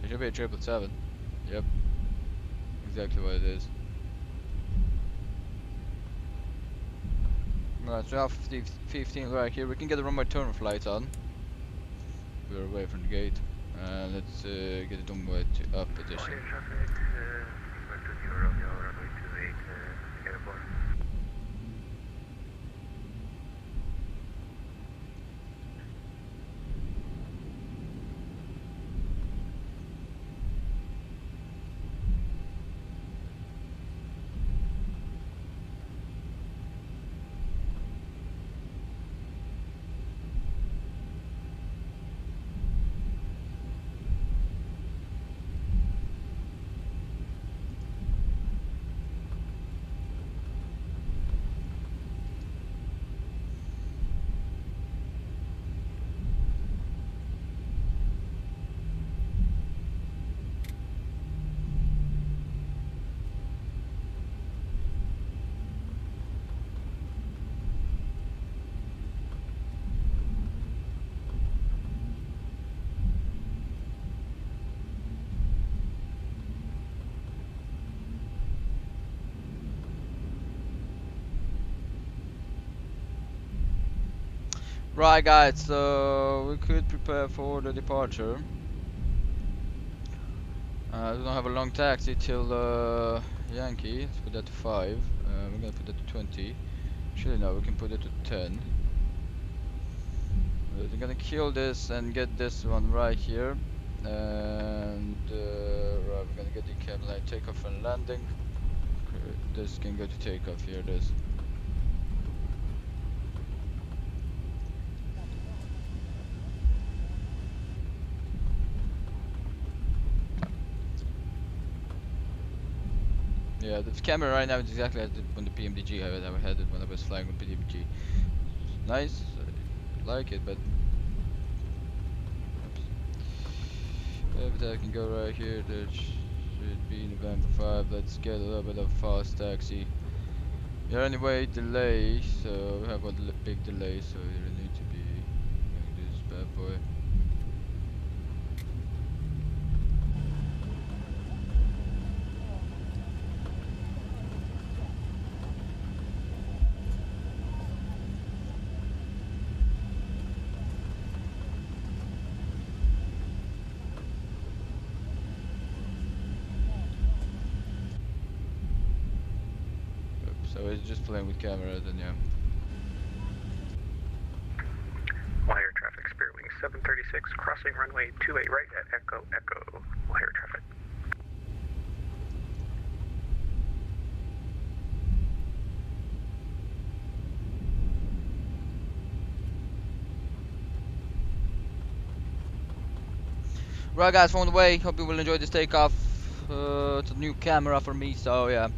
It should be a 777. Yep. Exactly what it is. Right, so now 15 right here. We can get the runway turn flight on. We're away from the gate. Let's get it on way to up position. Right guys, so we could prepare for the departure. We don't have a long taxi till Yankee. Let's put that to 5. We're gonna put that to 20. Actually no, we can put it to 10. We're gonna kill this and get this one right here. And right, we're gonna get the cab line takeoff and landing. This can go to takeoff here, this. Yeah, the camera right now is exactly as on the PMDG I had it when I was flying with PMDG. Nice, I like it, but oops. If that can go right here, there should be November 5. Let's get a little bit of fast taxi. Yeah, anyway, delay, so we have a big delay, so we really need to be doing this bad boy. So it's just playing with cameras and yeah. O'Hare traffic, Spirit Wing 736, crossing runway 28 right at Echo Echo. O'Hare traffic. Right guys, on the way, hope you will enjoy this takeoff. It's a new camera for me, so yeah.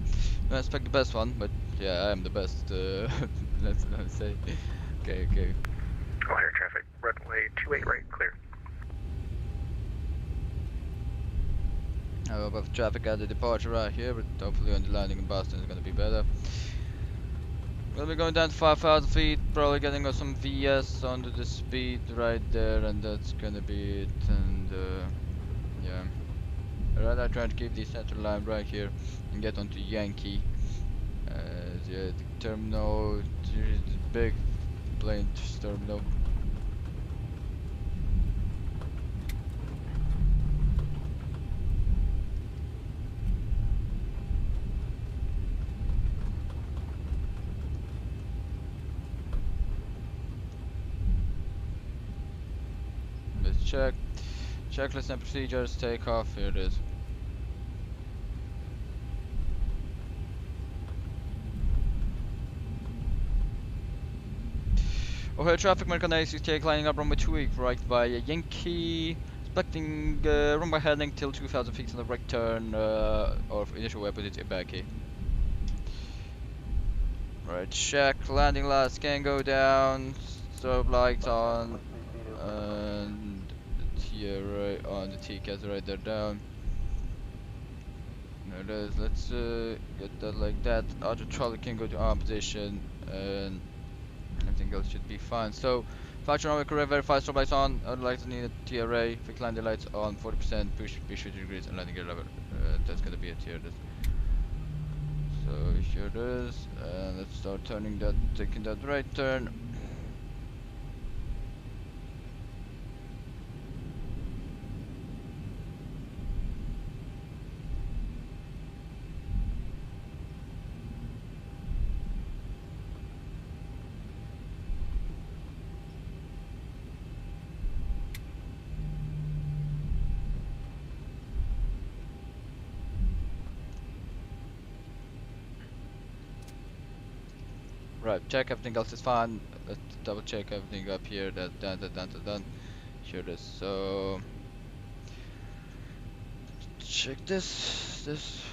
I expect the best one, but yeah, I am the best, let's say. Okay. O'Hare traffic, runway 28 right, clear. I have traffic at the departure right here, but hopefully on the landing in Boston is gonna be better. We'll be going down to 5,000 feet, probably getting us some VS under the speed right there, and that's gonna be it, and yeah. I'd rather try to keep the center line right here and get onto Yankee. The terminal, the big plane terminal. Let's check. Checklist and procedures, take off, here it is. O'Hare traffic, American Airlines take lining up runway 28 right via Yankee. Expecting runway heading till 2000 feet on the right turn, or initial opposite Ibaki. Right, check, landing lights can go down, strobe lights on, and here right on the TCAS right there down. There it is. Let's get that like that. Auto trolley can go to arm position, and everything else should be fine. So, factory runway correct, verify strobe lights on. Other lights needed. TRA, fix landing lights on 40%, push 50 degrees, and landing gear level. That's gonna be it here. So here it is, and let's start turning that, taking that right turn. Right, check everything else is fine. Let's double check everything up here. That's done. Here it is. So check this.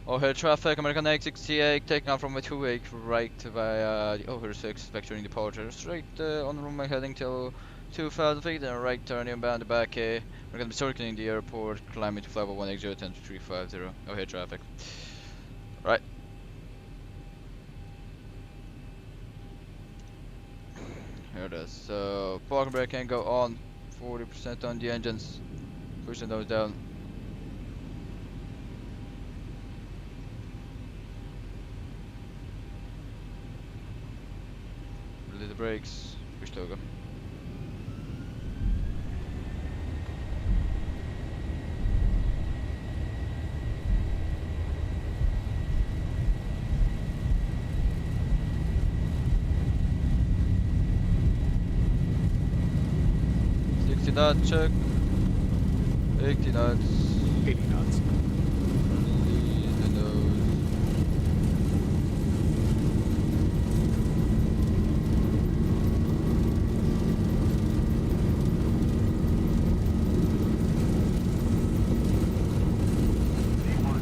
O'Hare traffic, American Airlines 68, taking off from runway 28 right via the O'Hare 6, vectoring departure straight on the runway heading till 2000 feet, and right turn inbound the back. We're gonna be circling the airport, climbing to flight 180 10350. O'Hare traffic. Right. Here it is. So parking brake can go on, 40% on the engines, pushing those down. Release the brakes, push toggle. Knot check. 80 knots. 80 knots. Release the nose.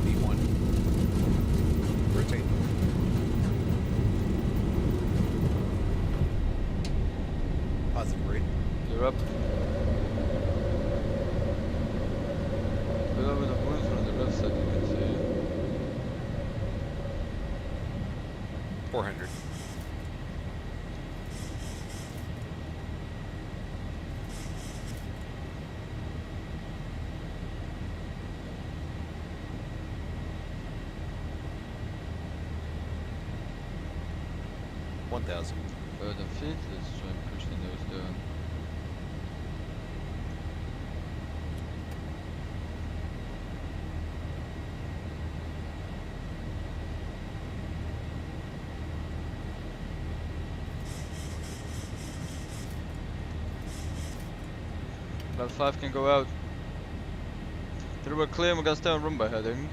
D1. Rotate. Positive rate. You're up. With the wind from the left side, you can see 400. $1,000. 1,000 feet. Let's try and push the nose down. About 5 can go out. Through a clear, we're gonna stay on rumba heading.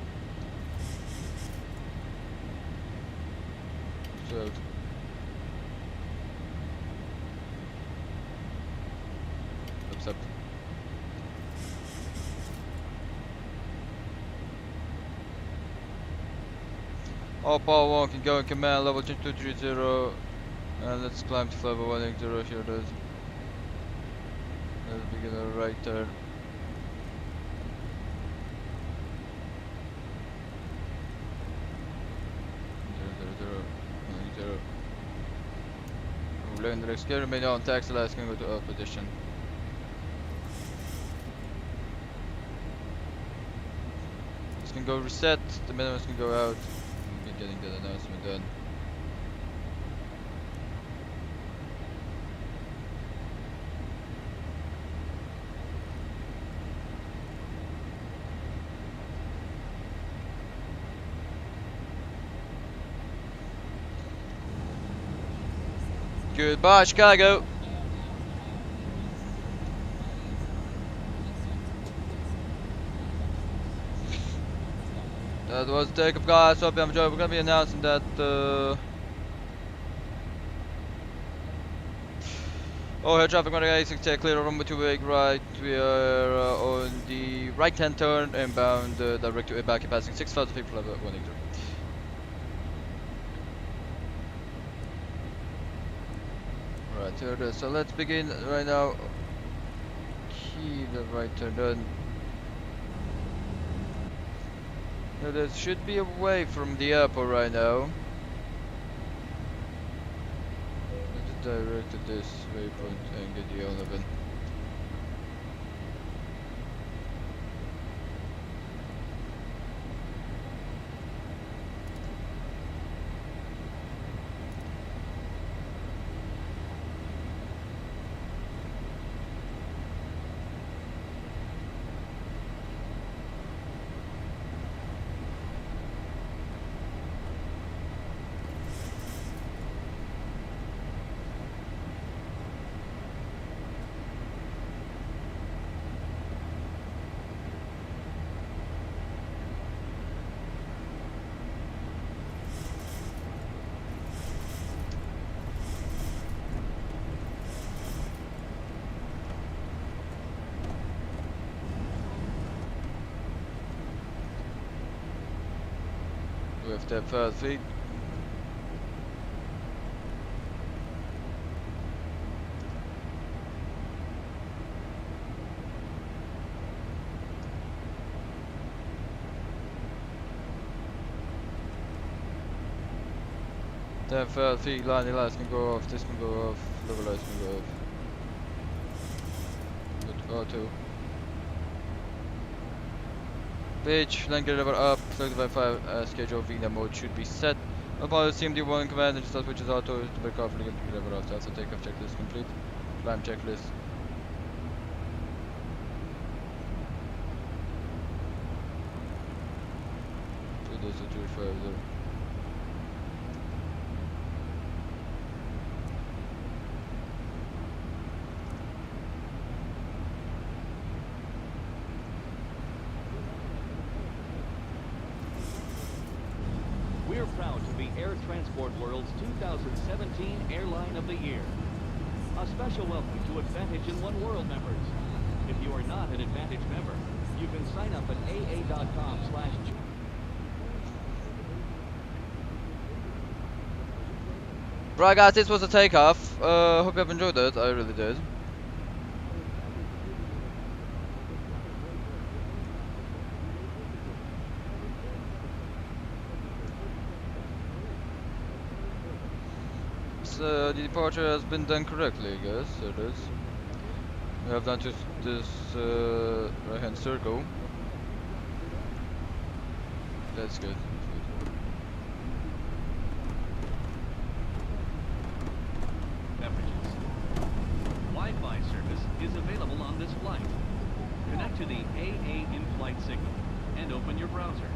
So up. All power 1 can go in command level 2230, and let's climb to level 180. Here it is. Let's begin a right turn. Land direct scare, remain on taxi lights can go to off position. minimums can go reset, the minimums can go out. We'll be getting that announcement done. Goodbye, Chicago. That was the takeoff, guys. Hope you enjoyed. We're gonna be announcing that. Oh, here traffic 186, take clear of runway 2 right. We are on the right-hand turn, inbound, direct to Ibaki, passing 6,000 feet, level 180. Right, here it is. So let's begin right now. Keep the right turn done. Now this should be away from the airport right now. Let's direct to this waypoint and get the 11. With the first feet. The first feet, landing lights can go off, this can go off, level lights can go off. Good, auto. Pitch, landing lever up, 35.5 schedule VNA mode should be set. Upon the CMD1 command, and just switches auto to back off, landing lever off. After takeoff checklist complete. Climb checklist. To this to 250. We're proud to be Air Transport World's 2017 Airline of the Year. A special welcome to Advantage in One World members. If you are not an Advantage member, you can sign up at aa.com/. Right guys, this was a takeoff. Hope you have enjoyed it. I really did. The departure has been done correctly, I guess. It is. We have done just this right-hand circle. That's good. Beverages. Wi-Fi service is available on this flight. Connect to the AA in-flight signal and open your browser.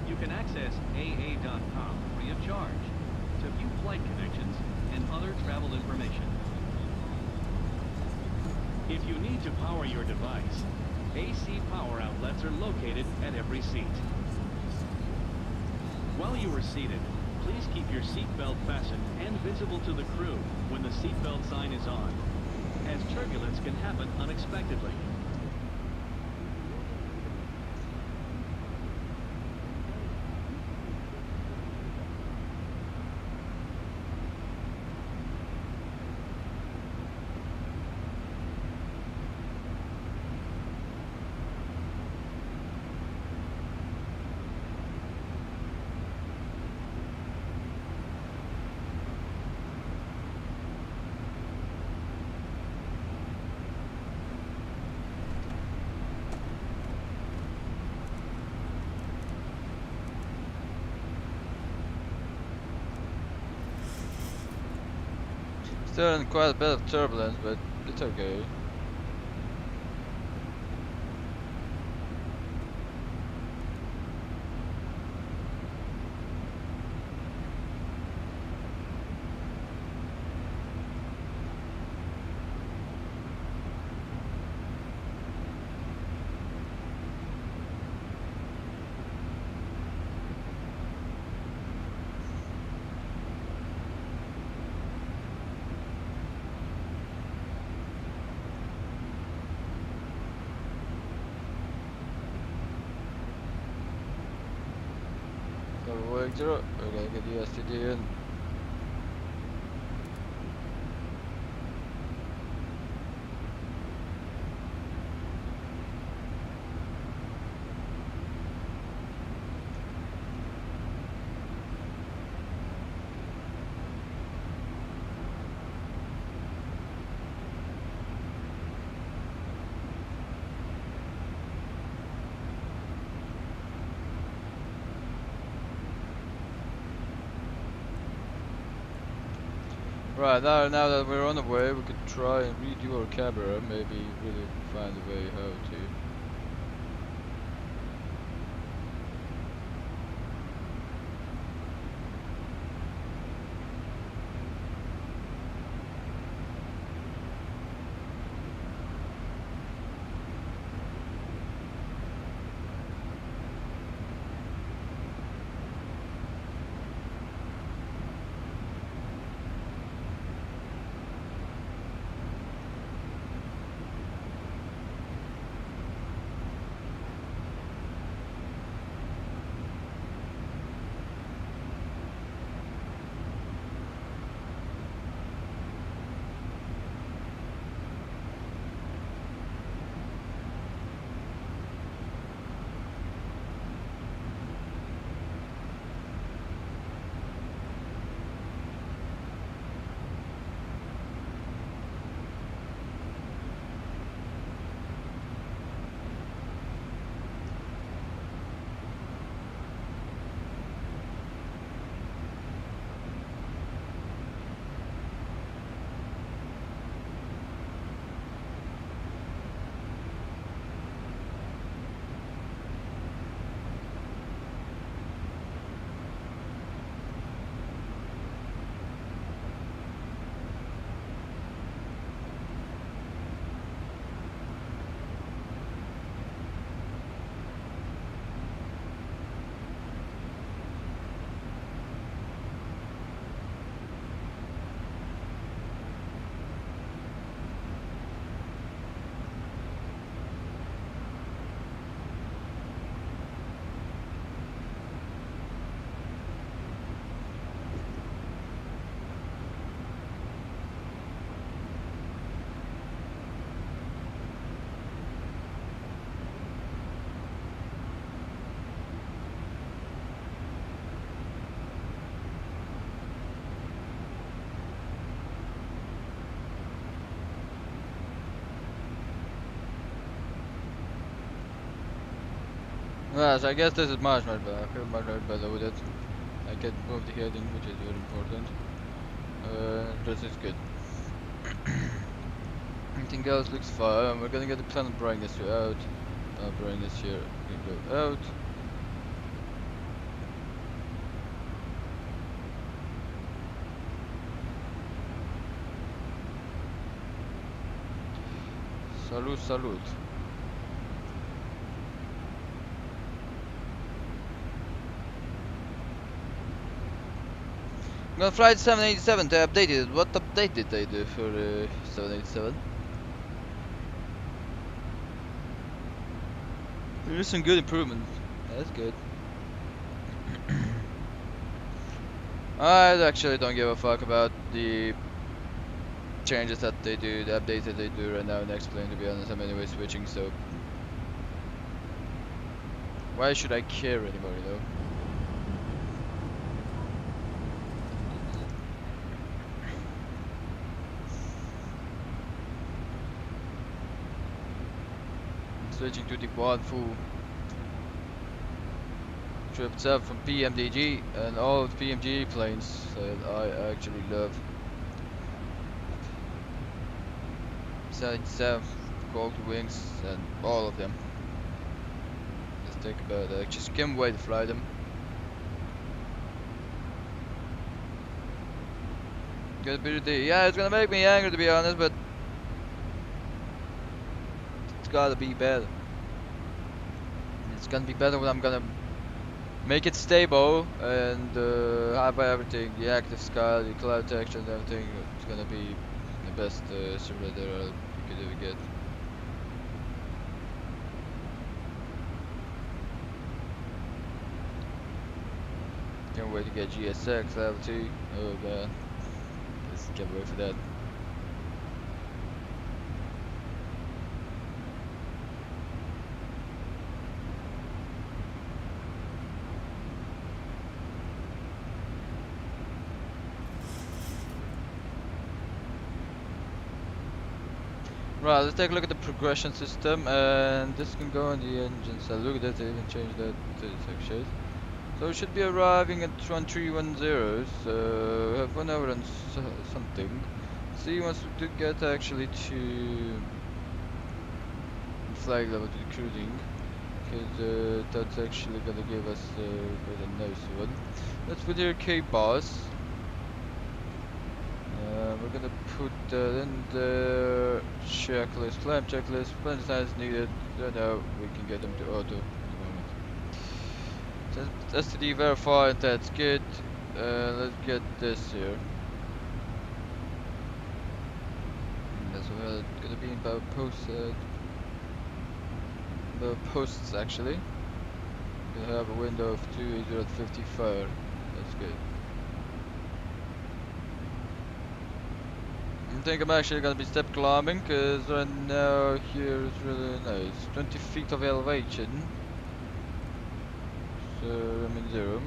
You can access aa.com free of charge to view flight connections and other travel information. If you need to power your device, AC power outlets are located at every seat. While you are seated, please keep your seatbelt fastened and visible to the crew when the seatbelt sign is on, as turbulence can happen unexpectedly. Still in quite a bit of turbulence, but it's okay. We're gonna get the STD in. Right, now that we're on the way, we could try and redo our camera, maybe really find a way how to. Well, so I guess this is much better. I feel much better with it. I can move the heading, which is very important. This is good. Everything else looks fine. We're gonna get the planet brightness to out. Brightness here can go out. Salute, salute. I'm gonna fly the 787 to update it. What update did they do for the 787? There is some good improvement. That's good. I actually don't give a fuck about the changes that they do, the updates that they do right now in X-Plane, to be honest. I'm anyway switching, so why should I care anymore, you know? Switching to the quad full 777 from PMDG and all of the PMG planes that I actually love. B737 gold wings and all of them. Let's think about that. Just can't wait to fly them. Gonna be yeah, it's gonna make me angry to be honest, but it's gotta be better. It's gonna be better when I'm gonna make it stable and have everything, the active sky, the cloud texture and everything. It's gonna be the best simulator you could ever get. Can't wait to get GSX level 2. Oh man, just can't wait for that. Right, let's take a look at the progression system, and this can go on the engine. So look at that, they even changed that to section. So we should be arriving at 1310. So we have 1 hour and something. See, once we do get actually to flag level to the cruising, because that's actually gonna give us quite a nice one. Let's put here KBOS. We're gonna put that in the checklist, climb checklist, when is needed. No, we can get them to auto at the moment. So STD verified, that's good. Let's get this here. That's gonna be about posts actually. Gonna have a window of 2,855. That's good. I think I'm actually gonna be step climbing, because right now here is really nice. 20 feet of elevation. So I'm in 0.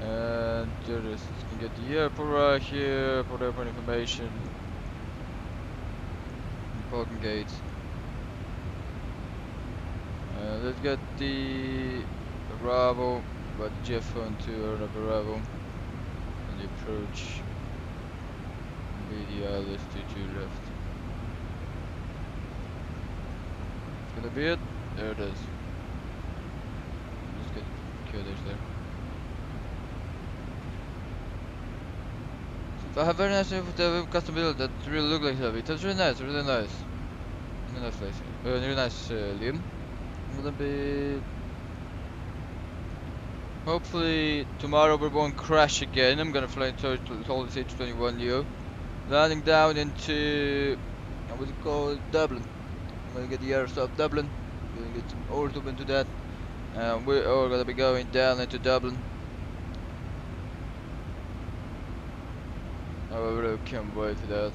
And there is, you can get the airport right here, airport information. And parking gates. Let's get the arrival, but the jet phone to arrival. The approach VDI list to left. It's gonna be it. There it is. Just get coders there. So I have very nice with the custom build that really look like heavy. That's really nice, really nice. Really nice place. Really nice, Liam. I'm gonna be. Hopefully tomorrow we won't crash again. I'm gonna fly to this H21 Leo, landing down into what do you call it, Dublin. I'm gonna get the airstop Dublin. We're gonna get some orthob into that, and we're all gonna be going down into Dublin. I really can't wait for that.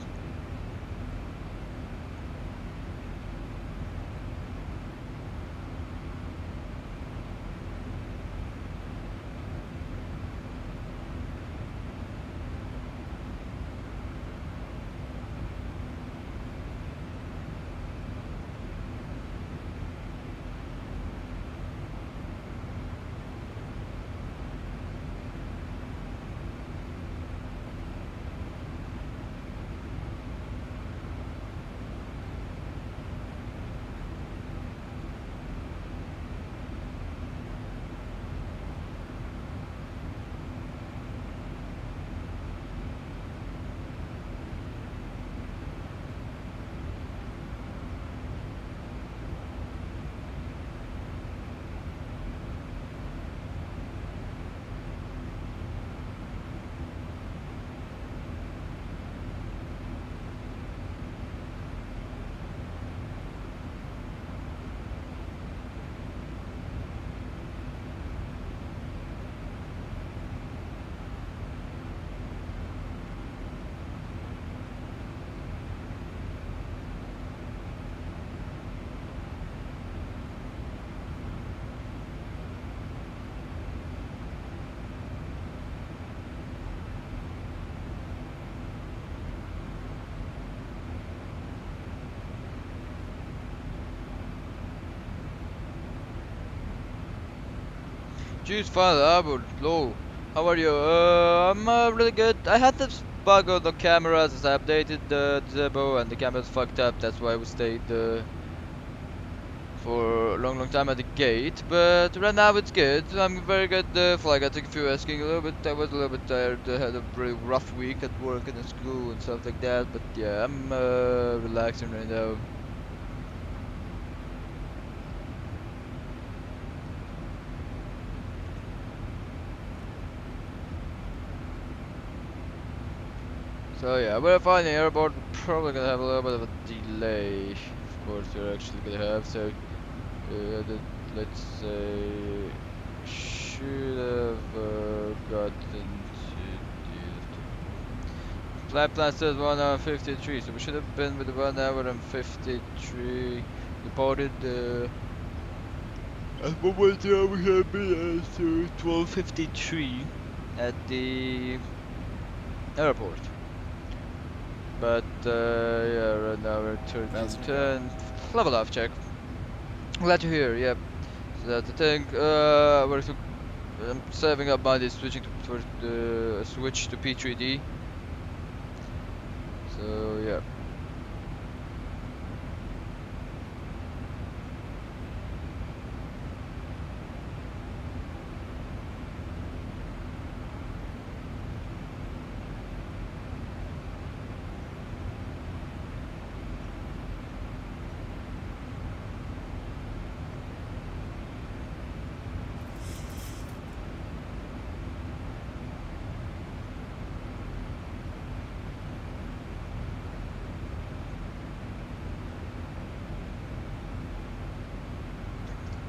Jeez, father, Albert, lol. How are you? I'm really good. I had this bug on the cameras as I updated the Zibo and the camera's fucked up. That's why we stayed for a long time at the gate. But right now it's good. I'm very good flight. I took a few asking a little bit. I was a little bit tired. I had a really rough week at work and at school and stuff like that. But yeah, I'm relaxing right now. So yeah, we're finding airport. We're probably gonna have a little bit of a delay. Of course, we're actually gonna have. So let's say should have gotten to the flight plan says 1 hour 53, so we should have been with 1 hour and 53. Departed. At 1 hour we have been at 12:53 at the airport. But yeah, right now we're 10. Level off check. Glad to hear. Yep. So that's the thing. I'm saving up money, switching for the switch to P3D. So yeah.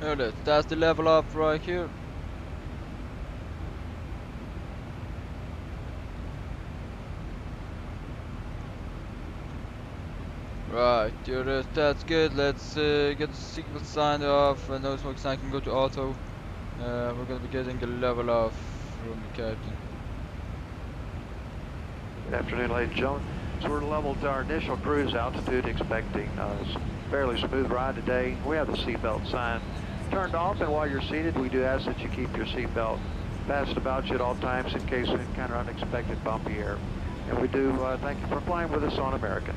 There it is. That's the level up right here. Right, there it is. That's good. Let's get the sequence signed off. No smoke sign can go to auto. We're gonna be getting a level off from the captain. Good afternoon, ladies and gentlemen. So we're level to our initial cruise altitude, expecting a fairly smooth ride today. We have the seatbelt sign turned off, and while you're seated, we do ask that you keep your seatbelt fastened about you at all times in case we encounter unexpected bumpy air. And we do thank you for flying with us on American.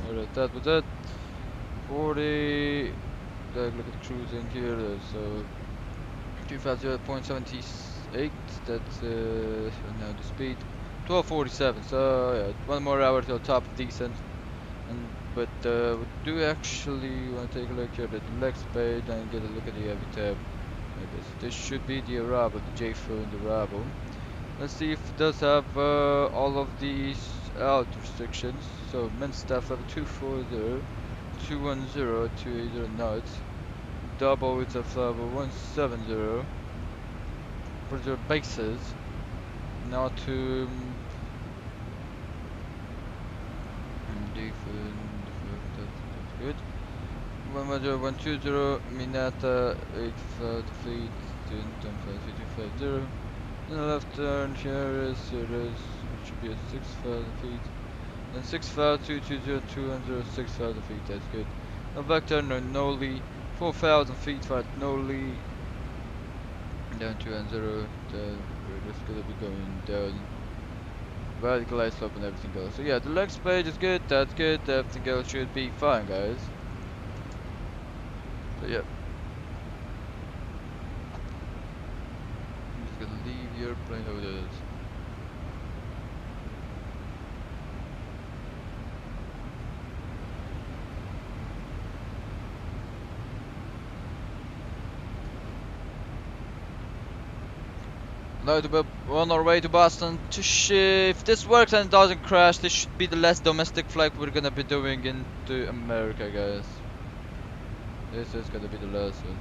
Alright, that was it. 40. Look at the cruising here. So 250.78. That's now the speed. 12:47. So yeah, 1 more hour till top of decent. But we do actually want to take a look here at the next page and get a look at the heavy tab. This should be the arrival, the J-phone, the arrival. Let's see if it does have all of these out restrictions. So min staff level 240, 210, 280 knots. Double it's at level 170. For the bases, now to that's good. 120 Minata 85 feet 250. Then the left turn here is it should be at 6,000 feet. Then 6,220 200 6,000 feet. That's good. Now back turn no nollie 4,000 feet for nollie. Down 210. We're just gonna be going down. Vertical ice slope and everything else. So yeah, the next page is good, that's good, everything else should be fine, guys. So yeah. I'm just gonna leave the airplane how it is. Now we're on our way to Boston. If this works and it doesn't crash, this should be the last domestic flight we're gonna be doing into America, guys. This is gonna be the last one.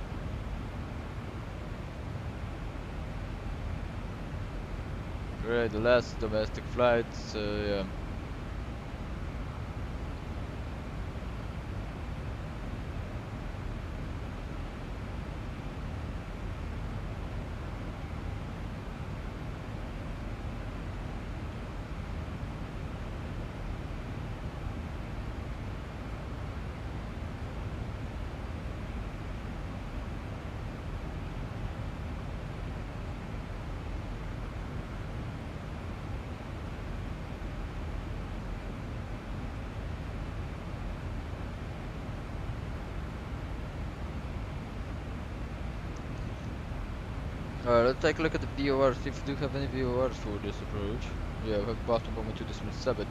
Great, the last domestic flight, so yeah. Let's take a look at the VORs, see if we do have any VORs for this approach. Yeah, we have Boston Bomber 2.7.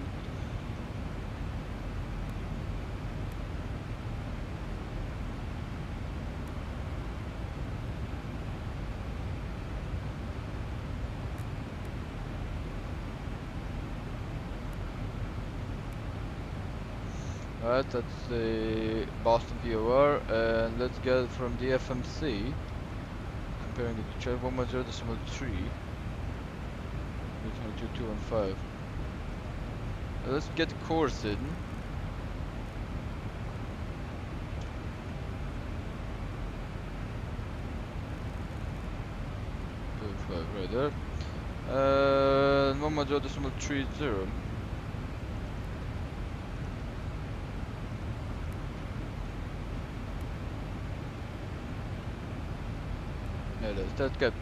Alright, that's the Boston VOR, and let's get it from the FMC, comparing it to 1.0.3, 2.15. Let's get the course in. Right there. 1.0.30. Yeah, that's good.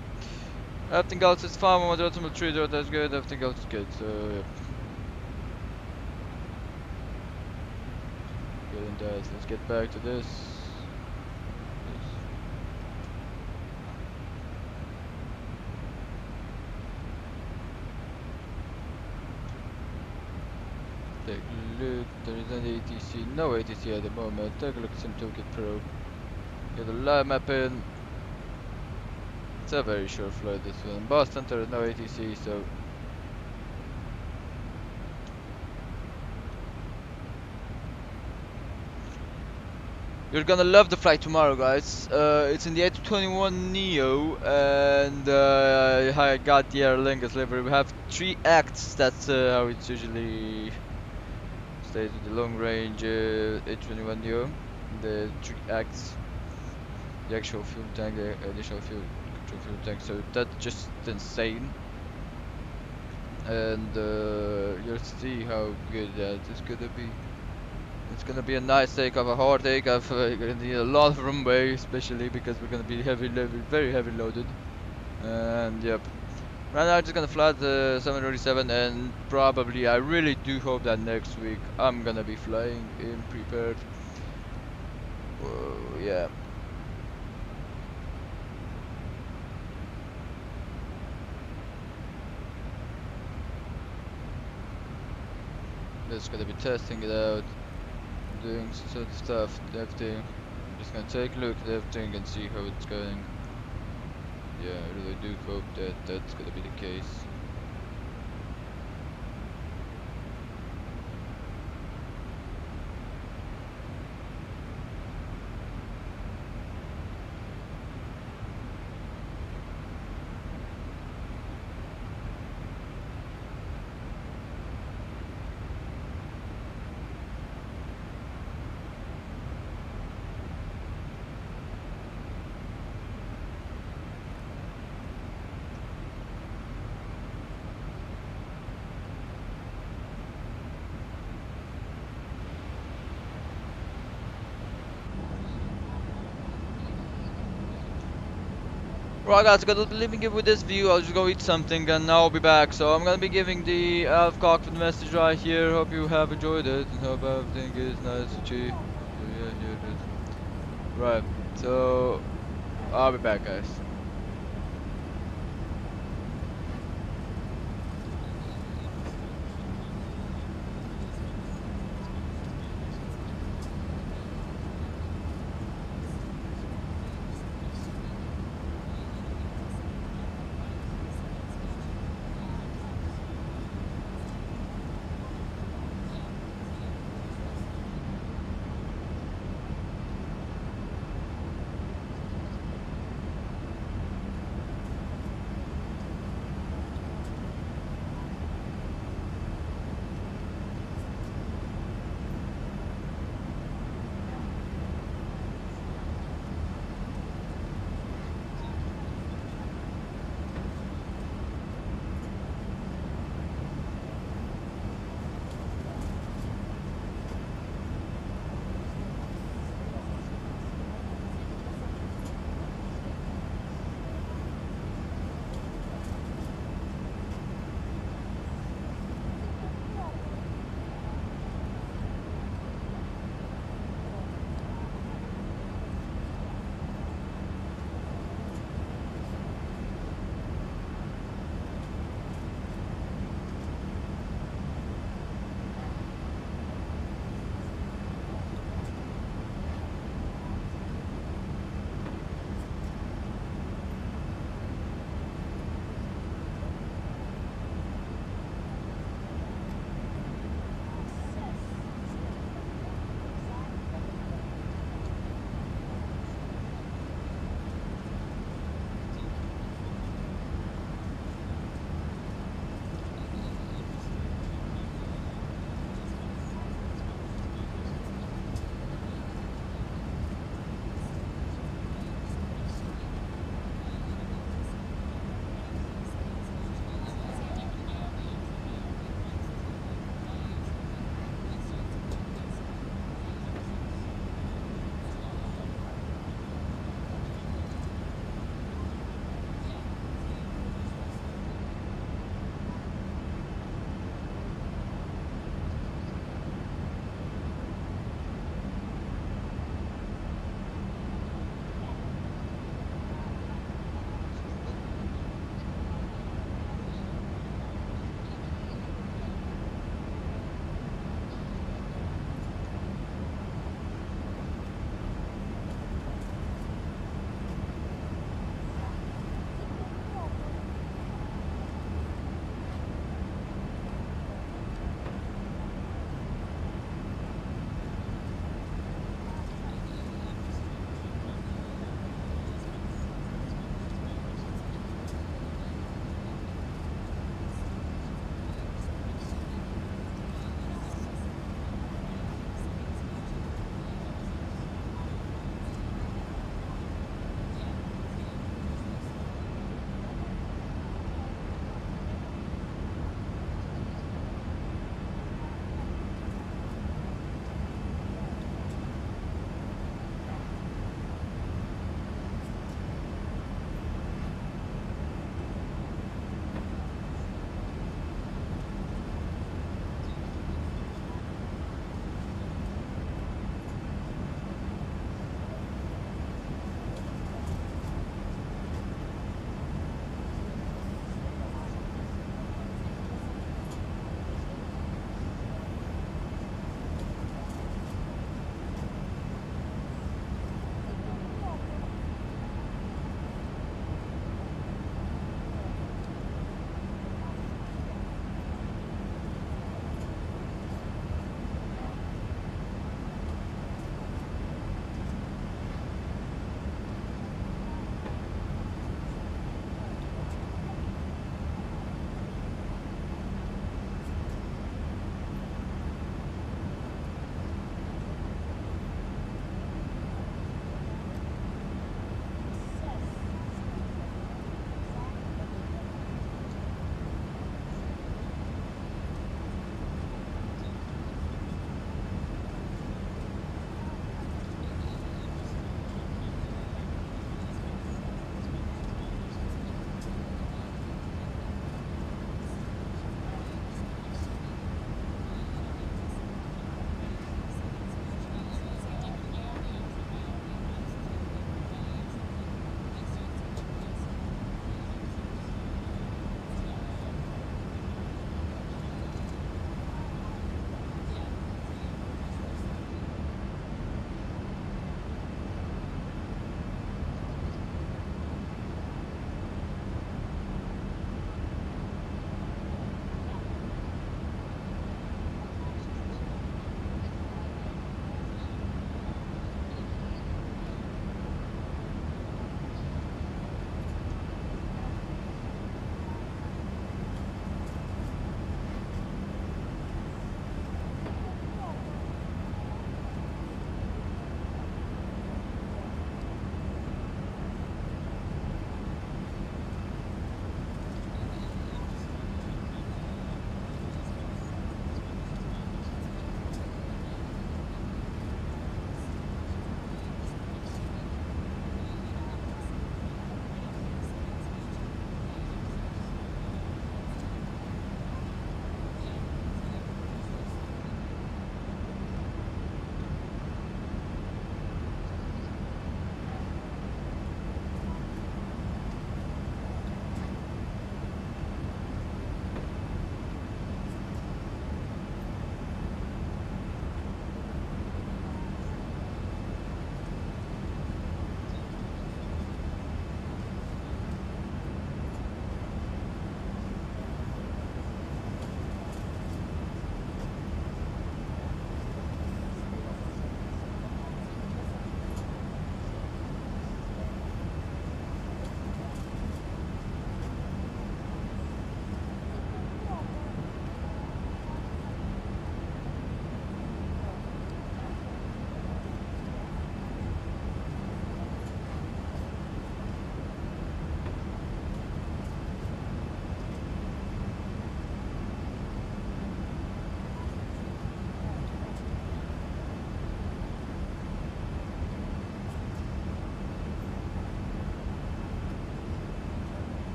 Everything else is fine. 1.0.30, that's good. Everything else is good. So yeah. Good and that. Let's get back to this. Take a look, there is an ATC, no ATC at the moment. Take a look at some Toolkit Pro. Get a live map in. It's a very short flight this one. Boston, there is no ATC, so you're gonna love the flight tomorrow, guys. It's in the A221 Neo, and I got the Aer Lingus livery. We have 3 acts, that's how it's usually stays with the long range A221 Neo. The 3 acts, the actual fuel tank, the additional fuel tank, so that's just insane. And you'll see how good that is gonna be. It's gonna be a nice takeoff, a hard takeoff. You're gonna need a lot of runway, especially because we're gonna be very heavy loaded. And yep, right now I'm just gonna fly the 737, and probably, I really do hope that next week I'm gonna be flying in prepared. Whoa, yeah. Just gonna be testing it out, doing some stuff, everything. Just gonna take a look at everything and see how it's going. Yeah, I really do hope that that's gonna be the case. Right guys, I'm gonna be leaving you with this view. I'll just go eat something and I'll be back. So I'm gonna be giving the Alf cockpit message right here. Hope you have enjoyed it and hope everything is nice and cheap. Yeah, it is. Right, so I'll be back, guys.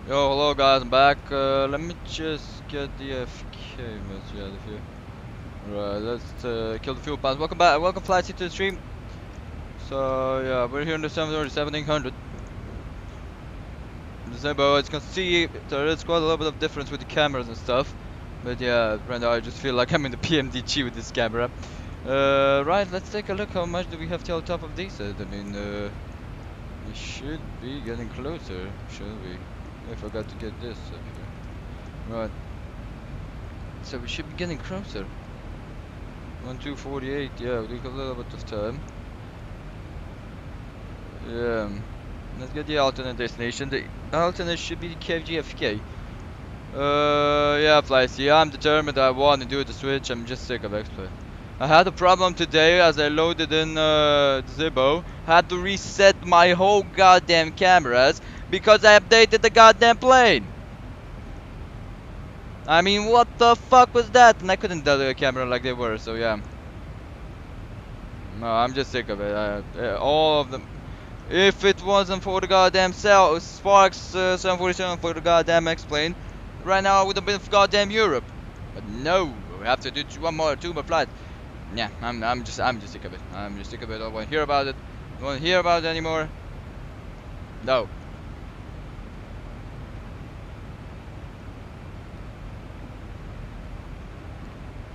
Yo, hello guys, I'm back. Let me just get the FK message out of here. Right, let's kill the fuel pumps. Welcome back, welcome flight to the stream. So yeah, we're here in the 1700. The Zibo, as you can see, there is quite a little bit of difference with the cameras and stuff. But yeah, right now I just feel like I'm in the PMDG with this camera. Right, let's take a look. How much do we have till top of these? I mean, we should be getting closer, should we? I forgot to get this up here. Right. So we should be getting closer. 1248, yeah, we got a little bit of time. Yeah. Let's get the alternate destination. The alternate should be the KGFK. Yeah, flights. Yeah, I'm determined. I want to do the switch. I'm just sick of exploit. I had a problem today as I loaded in Zibo. Had to reset my whole goddamn cameras because I updated the goddamn plane. I mean, what the fuck was that? And I couldn't tell the camera like they were, so yeah. No, I'm just sick of it. All of them. If it wasn't for the goddamn Sparks 747 for the goddamn X-plane, right now I would have been for goddamn Europe. But no, we have to do two more flights. Yeah, I'm just sick of it. I'm just sick of it. I don't want to hear about it. I don't want to hear about it anymore. No.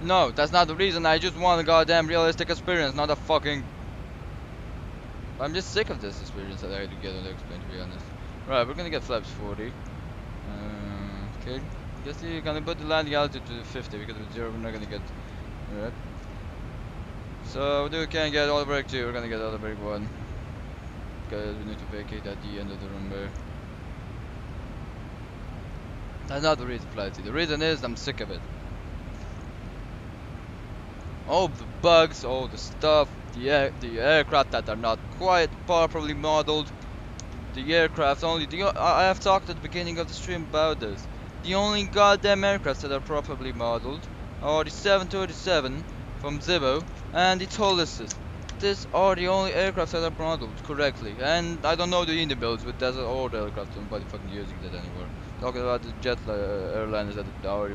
No, that's not the reason. I just want a goddamn realistic experience, not a fucking... I'm just sick of this experience that I had to get on the X-plane, to be honest. Right, we're gonna get flaps 40. Okay. Guess you're gonna put the landing altitude to 50 because with 0 we're not gonna get... Alright. So we can get all break 2, we're gonna get all break 1. Because we need to vacate at the end of the runway. That's not the reason, flight. The reason is I'm sick of it. All the bugs, all the stuff, the aircraft that are not quite properly modeled, the aircraft only, I have talked at the beginning of the stream about this. The only goddamn aircrafts that are properly modeled are the 737 from Zibo and the Tolises. These are the only aircraft that are modeled correctly, and I don't know the indie builds with desert or the aircraft, nobody fucking using that anymore. Talking about the jet airliners that are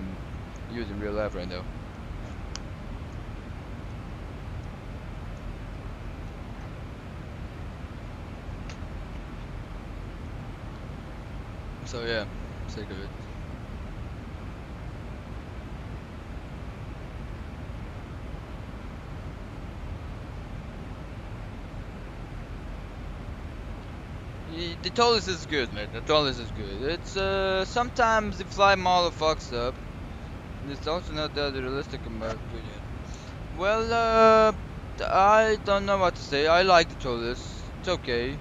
using real life right now. So yeah, sick of it. The Tollis is good, man. The Tollis is good. It's sometimes the fly model fucks up. It's also not that realistic in my opinion. Well, I don't know what to say. I like the Tollis. It's okay.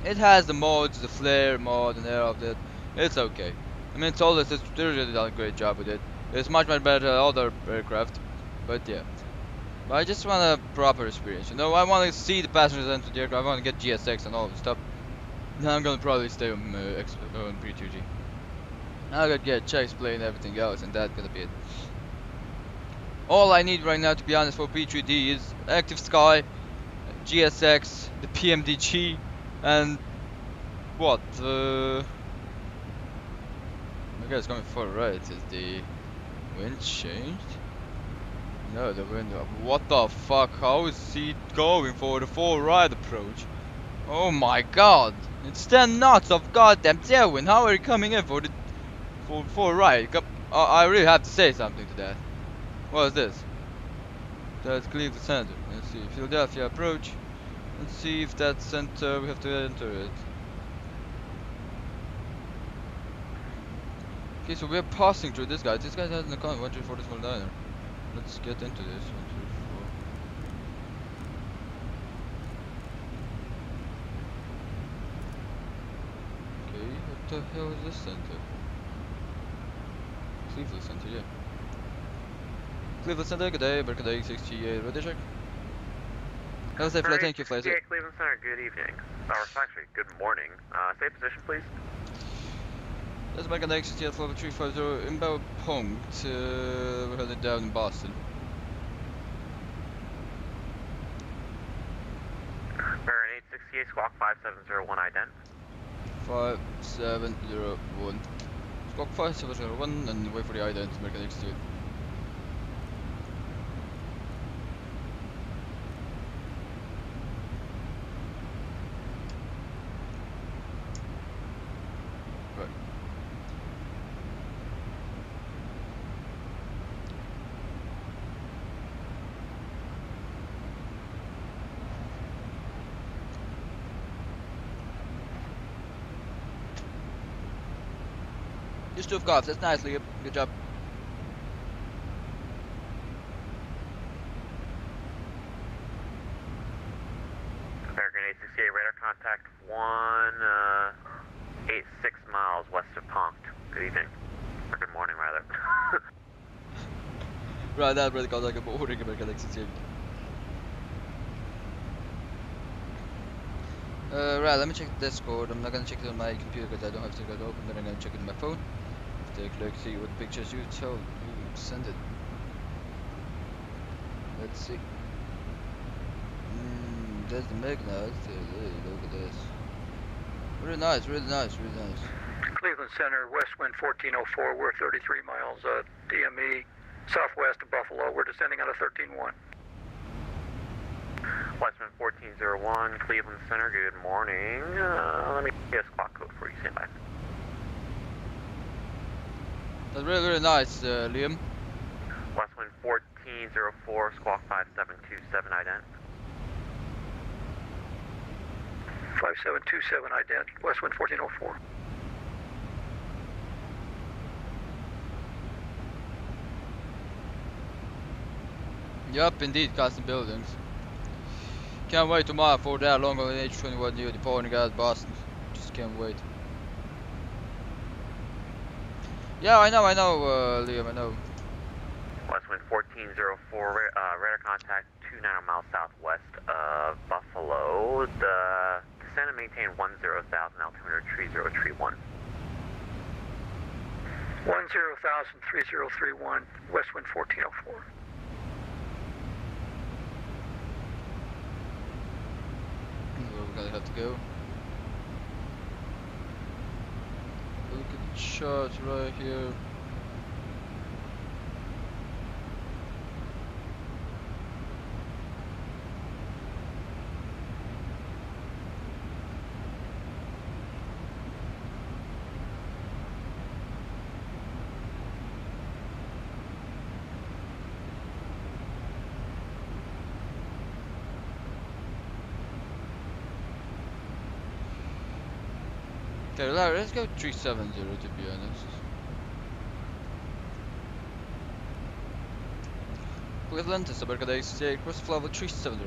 It has the mods, the flare mod and all of that. It's okay. I mean, Tollis has really done a great job with it. It's much better than other aircraft. But yeah. But I just want a proper experience, you know. I want to see the passengers enter the aircraft. I want to get GSX and all the stuff. Now I'm gonna probably stay on P2G. Now I gotta get checks, plane, and everything else, and that's gonna be it. All I need right now, to be honest, for P3D is active sky, GSX, the PMDG, and what? I guess coming far right. Is the wind changed? No, the wind. What the fuck? How is he going for the full right approach? Oh my god! It's 10 knots of goddamn tailwind. How are you coming in for the full right? I really have to say something to that. What is this? That's Cleveland Center. Let's see. Philadelphia approach. Let's see if that's center. We have to enter it. Okay, so we're passing through this guy. This guy has an account 13449er. Let's get into this. 1, 2, 4. Okay, what the hell is this center? Cleveland Center, yeah. Cleveland Center, good day, American Airlines 68, ready check? Have a safe flight, thank you, flight. Yeah, Cleveland Center, good evening. Or actually, good morning. Stay position, please. That's American Airlines 68, flight 350, inbound punct. We're headed down in Boston. American 868, squawk 5701 ident. 5701. Squawk 5701 and wait for the ident, American X2. Right. Just 2 golf, that's nice, Liam. Good job. American 868 radar contact 186 miles west of Ponct. Good evening. Or good morning, rather. Right, that really got like a boring American X2. Right, let me check the Discord. I'm not gonna check it on my computer because I don't have to get open, but I'm gonna check it on my phone. Take a look, see what pictures you send it. Let's see. That's the Magnite. Look at this. Really nice, really nice, really nice. Cleveland Center, west wind 1404. We're 33 miles DME, southwest of Buffalo. We're descending out of 13-1. Westman 1401, Cleveland Center, good morning. Let me get a squawk code for you, stand by. That's really, really nice, Liam. Westwind 1404, squawk 5727, ident. 5727 ident, westwind 1404. Yup, indeed, custom buildings. Can't wait tomorrow for that long on H21 new departing out of Boston. Just can't wait. Yeah, I know, Liam, I know. Westwind 1404, radar contact 29 miles southwest of Buffalo. The descend and maintain 10,000, altimeter 3031. 10,000, 3031, westwind 1404. Where we're gonna have to go. Look at the charts right here. Okay, let's go 370 to be honest. Cleveland is American Airlines, cross flight 370.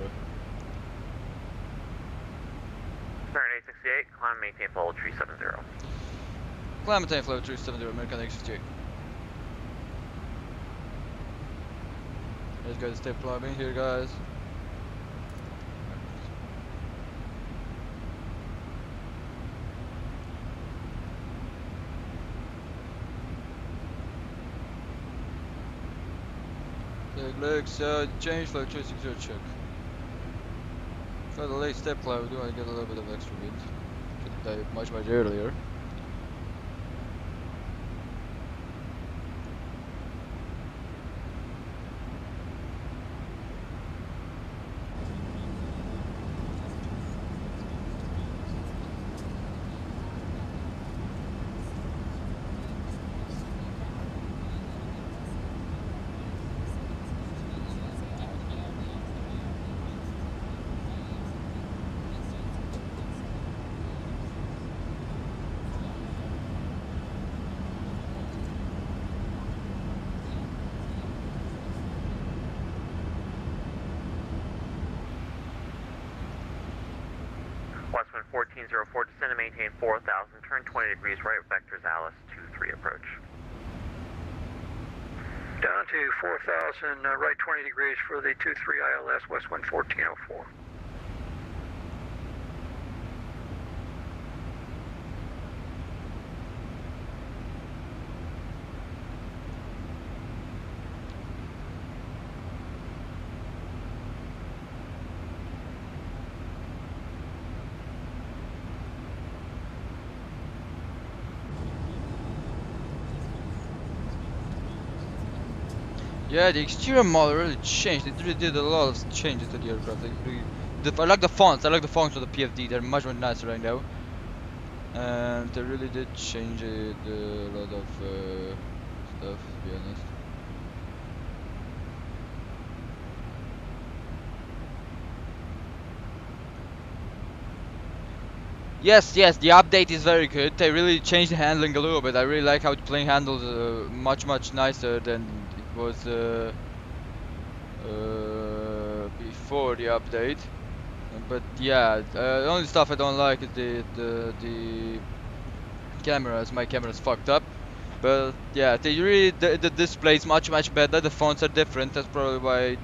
American 868, climb maintain flow 370. Climb maintain flow 370, American Airlines. Let's go to step climbing here, guys. Take legs, change flow 360 check. For the late step climb, do I get a little bit of extra wind? Could have died much earlier. Westwind 1404, descend and maintain 4,000, turn 20 degrees right, vectors Alice 23 approach. Down to 4,000, right 20 degrees for the 23 ILS, westwind 1404. Yeah, the exterior model really changed. It really did a lot of changes to the aircraft. Like, I like the fonts. I like the fonts of the PFD. They're much more nicer right now. And they really did change it, a lot of stuff, to be honest. Yes, the update is very good. They really changed the handling a little bit. I really like how the plane handles much nicer than it was before the update. But yeah, the only stuff I don't like is the cameras. My camera's fucked up. But yeah, they really the display is much better. The fonts are different. That's probably why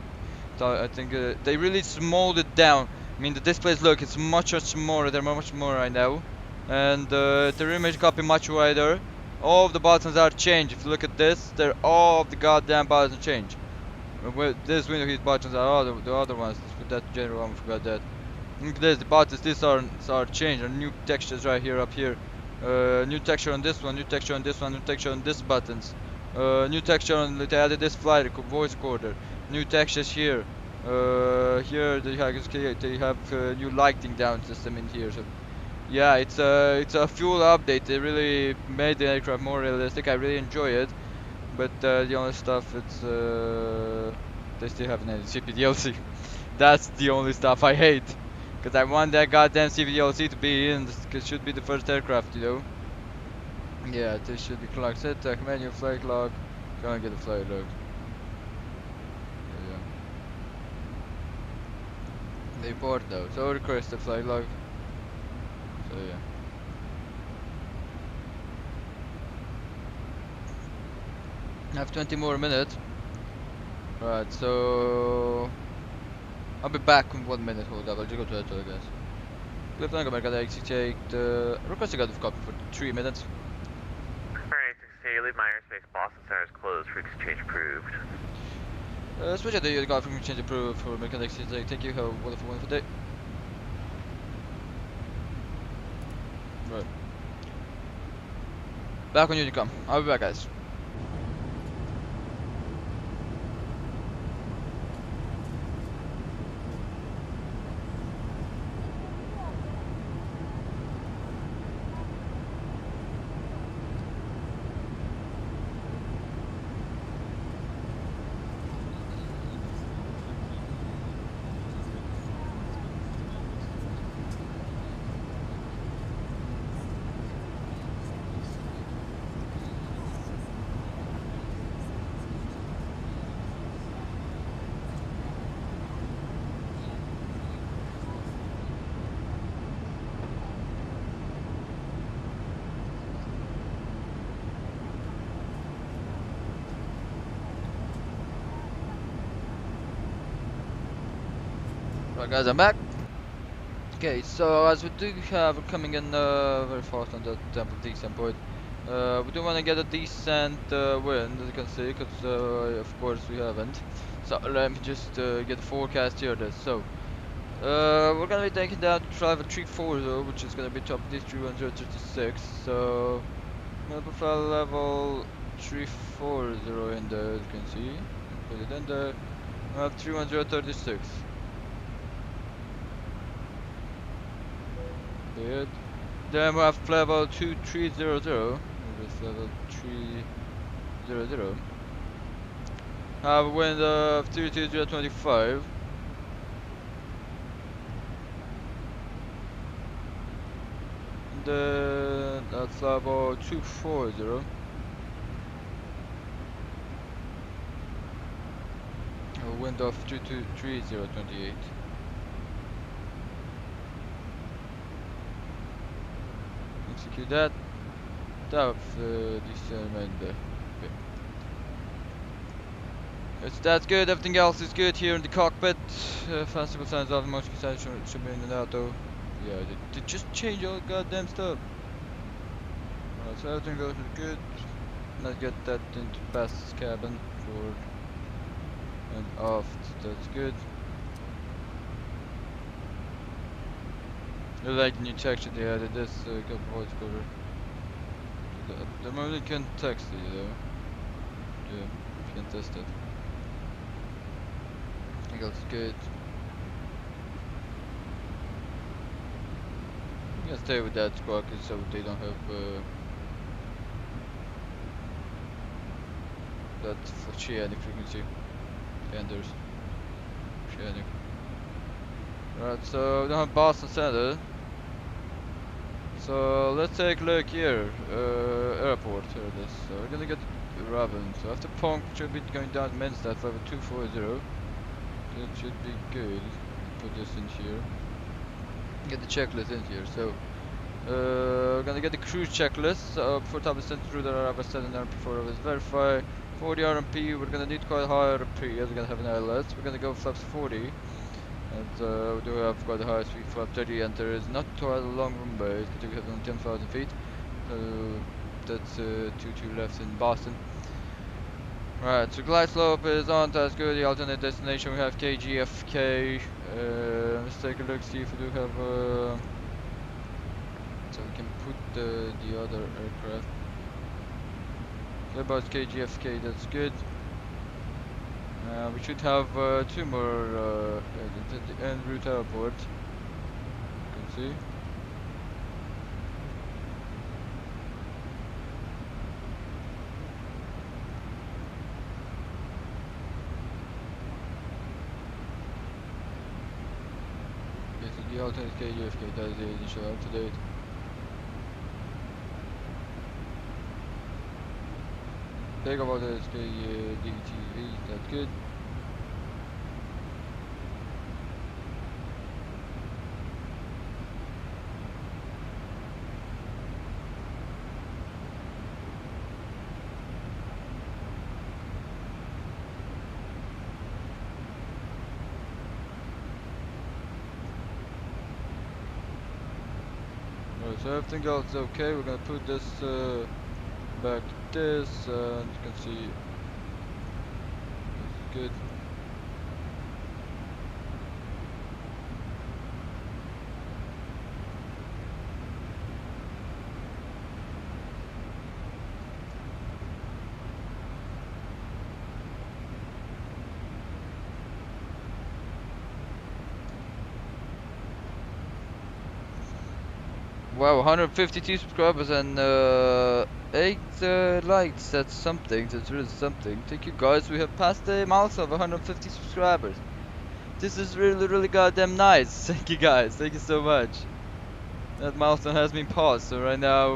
I think they really smalled it down. I mean, the displays, look, it's much smaller. They're much more right now, and the image copy much wider. All of the buttons are changed. If you look at this, they're all of the goddamn buttons changed. With this window heat buttons are all the other ones. With that general one, forgot that. Look at this, the buttons. These are changed. Are new textures right here, up here. New texture on this one. New texture on this one. New texture on this buttons. New texture on. They added this flight voice recorder. New textures here. Here they have new lighting down system in here. So yeah, it's a fuel update. They really made the aircraft more realistic. I really enjoy it. But the only stuff it's they still haven't added CPDLC. That's the only stuff I hate. Cause I want that goddamn CPDLC to be in. Cause it should be the first aircraft, you know. Yeah, this should be clock set tech menu flight log. Go and get the flight log. Yeah. The report though. So request the flight log. So yeah. I have 20 more minutes. Right, so I'll be back in 1 minute. Hold up, I'll just go to that, I guess. Lieutenant American Airlines 68, requesting out of copy for 3 minutes. Alright, 68, leave my airspace, Boston Center is closed for exchange approved. Switch out the guy from exchange approved for American Airlines 68. Thank you, have a wonderful day. Right. Back on Unicom. I'll be back, guys. Right guys, I'm back. Okay, so as we do have, we're coming in very fast on the temp of descent point. We do want to get a decent wind, as you can see, because of course we haven't. So let me just get the forecast here. So we're gonna be taking down to travel 340, which is gonna be top of this 31036. So I'm gonna profile level 340 in there, as you can see. Put it in there. We have 336. Good. Then we have level 2300. This level 300. Have a wind of 32025. And then that's level 240. A wind of 33028. Execute that. That's descent there. Okay. That's good. Everything else is good here in the cockpit. Faster signs off. Motion signs should be in the auto. Yeah, they just change all the goddamn stuff. Alright, so everything goes good. Let's get that into past cabin forward and aft. That's good. I like the new texture they added. This got voice cover. The moment you can text it, you know. Yeah, you can test it. everything else is good. I'm gonna stay with that squawk so they don't have that oceanic frequency. Anders. Oceanic. Right, so we don't have Boston Center. So let's take a look here. Airport, here it is. So we're gonna get Raven. So after Punk should be going down to Menstad for 240. That should be good. Put this in here. Get the checklist in here. So we're gonna get the cruise checklist. So before top is sent through the RF set and before it is verify 40 RMP. We're gonna need quite high RMP as we're gonna have an ILS. We're gonna go flaps 40. And we do have quite a high speed flap 30 and there is not quite a long runway. It's going to have on 10,000 feet. So that's 2-2 left in Boston. Right, so glide slope is on, that's good. The alternate destination we have KGFK. Let's take a look, see if we do have so we can put the other aircraft. About KGFK, that's good. We should have 2 more at the en route airport. You can see. Okay, so the alternate KGFK, that is the initial up to date. Take about the DTV, that's good. Right, so everything else is okay. We're gonna put this back to this, and you can see it's good. Wow, 152 subscribers and 8 likes. That's something. That's really something. Thank you guys. We have passed the milestone of 150 subscribers. This is really goddamn nice. Thank you guys. Thank you so much. That milestone has been passed. So right now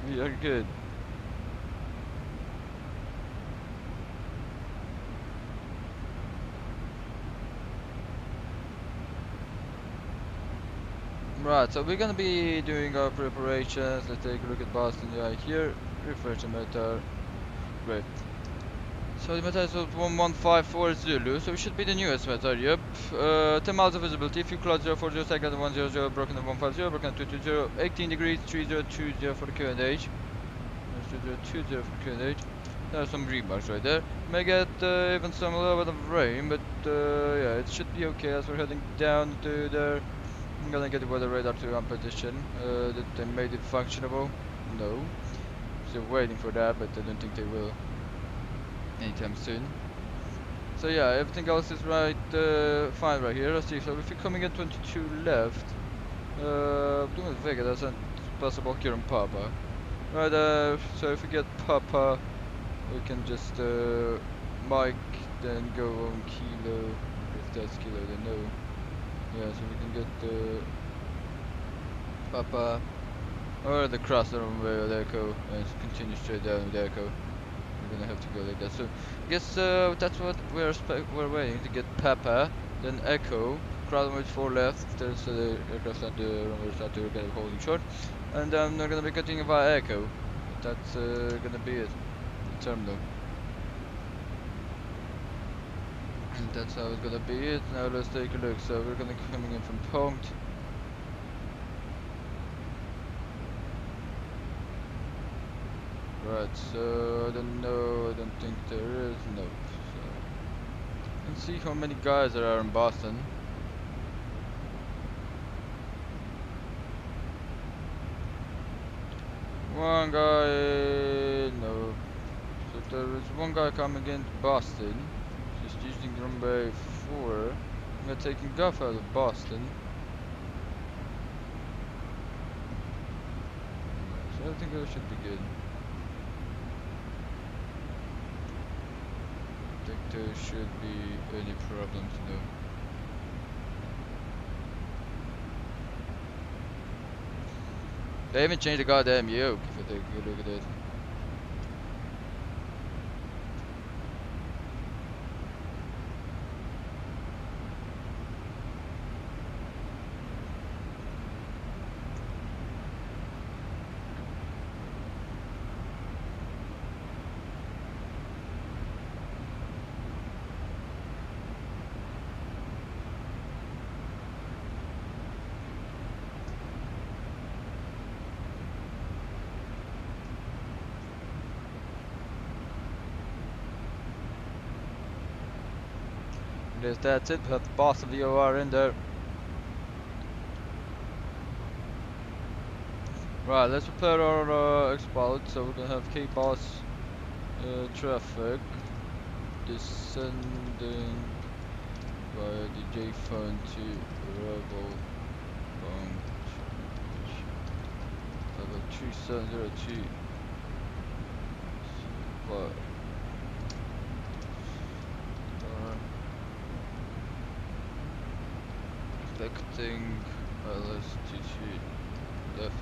we are good. Right, so we're gonna be doing our preparations. Let's take a look at Boston right here. Refresh the METAR. Great. So the METAR is 1154 Zulu, so it should be the newest METAR, yep. 10 miles of visibility, few clouds 040, second 100, broken at 150, broken at 220, 18 degrees, 3020 for the QNH. 3020 for the QNH. There are some green bars right there. May get even some little bit of rain, but yeah, it should be okay as we're heading down to there. I'm gonna get the weather radar to on position. That they made it functionable? No. Still waiting for that, but I don't think they will anytime soon. So yeah, everything else is right, fine right here. Let's see. So if you're coming in 22 left, doing Vega, that's not possible here on Papa. Right, so if we get Papa, we can just Mike, then go on Kilo. If that's Kilo, then no. Yeah, so we can get the Papa or the cross runway with Echo and continue straight down with Echo. We're gonna have to go like that. So I guess that's what we're waiting to get Papa, then Echo, cross runway 4 left. There's the aircraft at the runway start to get holding short, and then we're gonna be continuing via Echo. That's gonna be it. The terminal. And that's how it's gonna be it. Now let's take a look. So we're gonna be coming in from Punkt. Right, so I don't know, I don't think there is, no. So let's see how many guys there are in Boston. One guy, no. So there is one guy coming into Boston. Just using runway before. We're taking off out of Boston. So I think that should be good. I think there should be any problems, no. They haven't changed the goddamn yoke, if you take a good look at it. Yes, that's it. We have the boss of the OR in there. Right, let's prepare our exploit. So we're gonna have KBOS traffic descending via the J phone to level 3702. What? Expecting LSTG left.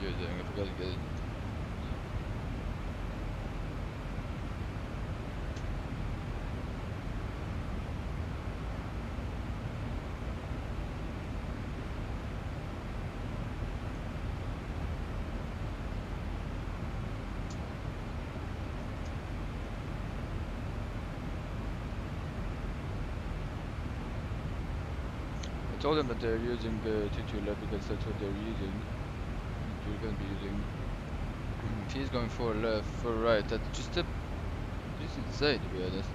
You're doing, I forgot to get it. I told them that they're using T2 because that's what they're using. We're going to be using. If he's going for left, for right, that's just insane, to be honest.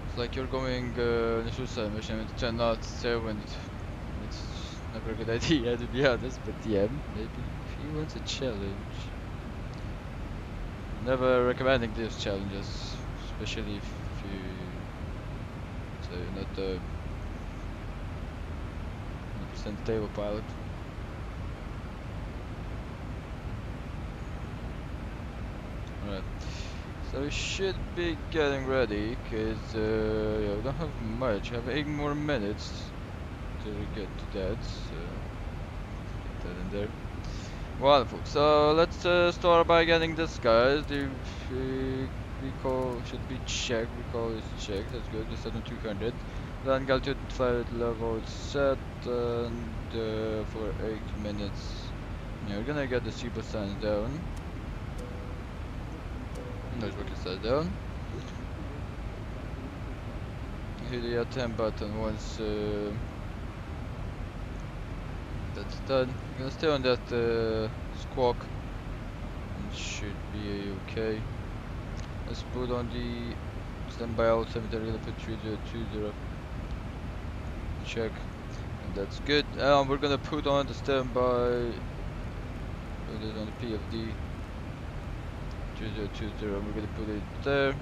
It's like you're going in a suicide mission with 10 knots there when it's never a good idea, to be honest. But yeah, maybe if he wants a challenge. Never recommending these challenges, especially if you say you're not a 100% stable pilot. Right, so we should be getting ready, cause yeah, we don't have much. We have 8 more minutes till we get to that, so get that in there. Wonderful. So let's start by getting this, guys. The recall should be checked. Recall is checked. That's good. It's set on 200. Then go to flight level set, and for 8 minutes. Yeah, we're gonna get the Zibo signs down. Noise work is down. Hit the attempt button once that's done. I'm gonna stay on that squawk and should be okay. Let's put on the standby altimeter. We're gonna put 3020. Check, and that's good. We're gonna put on the standby. Put it on the PFD. 3020, we're gonna put it there.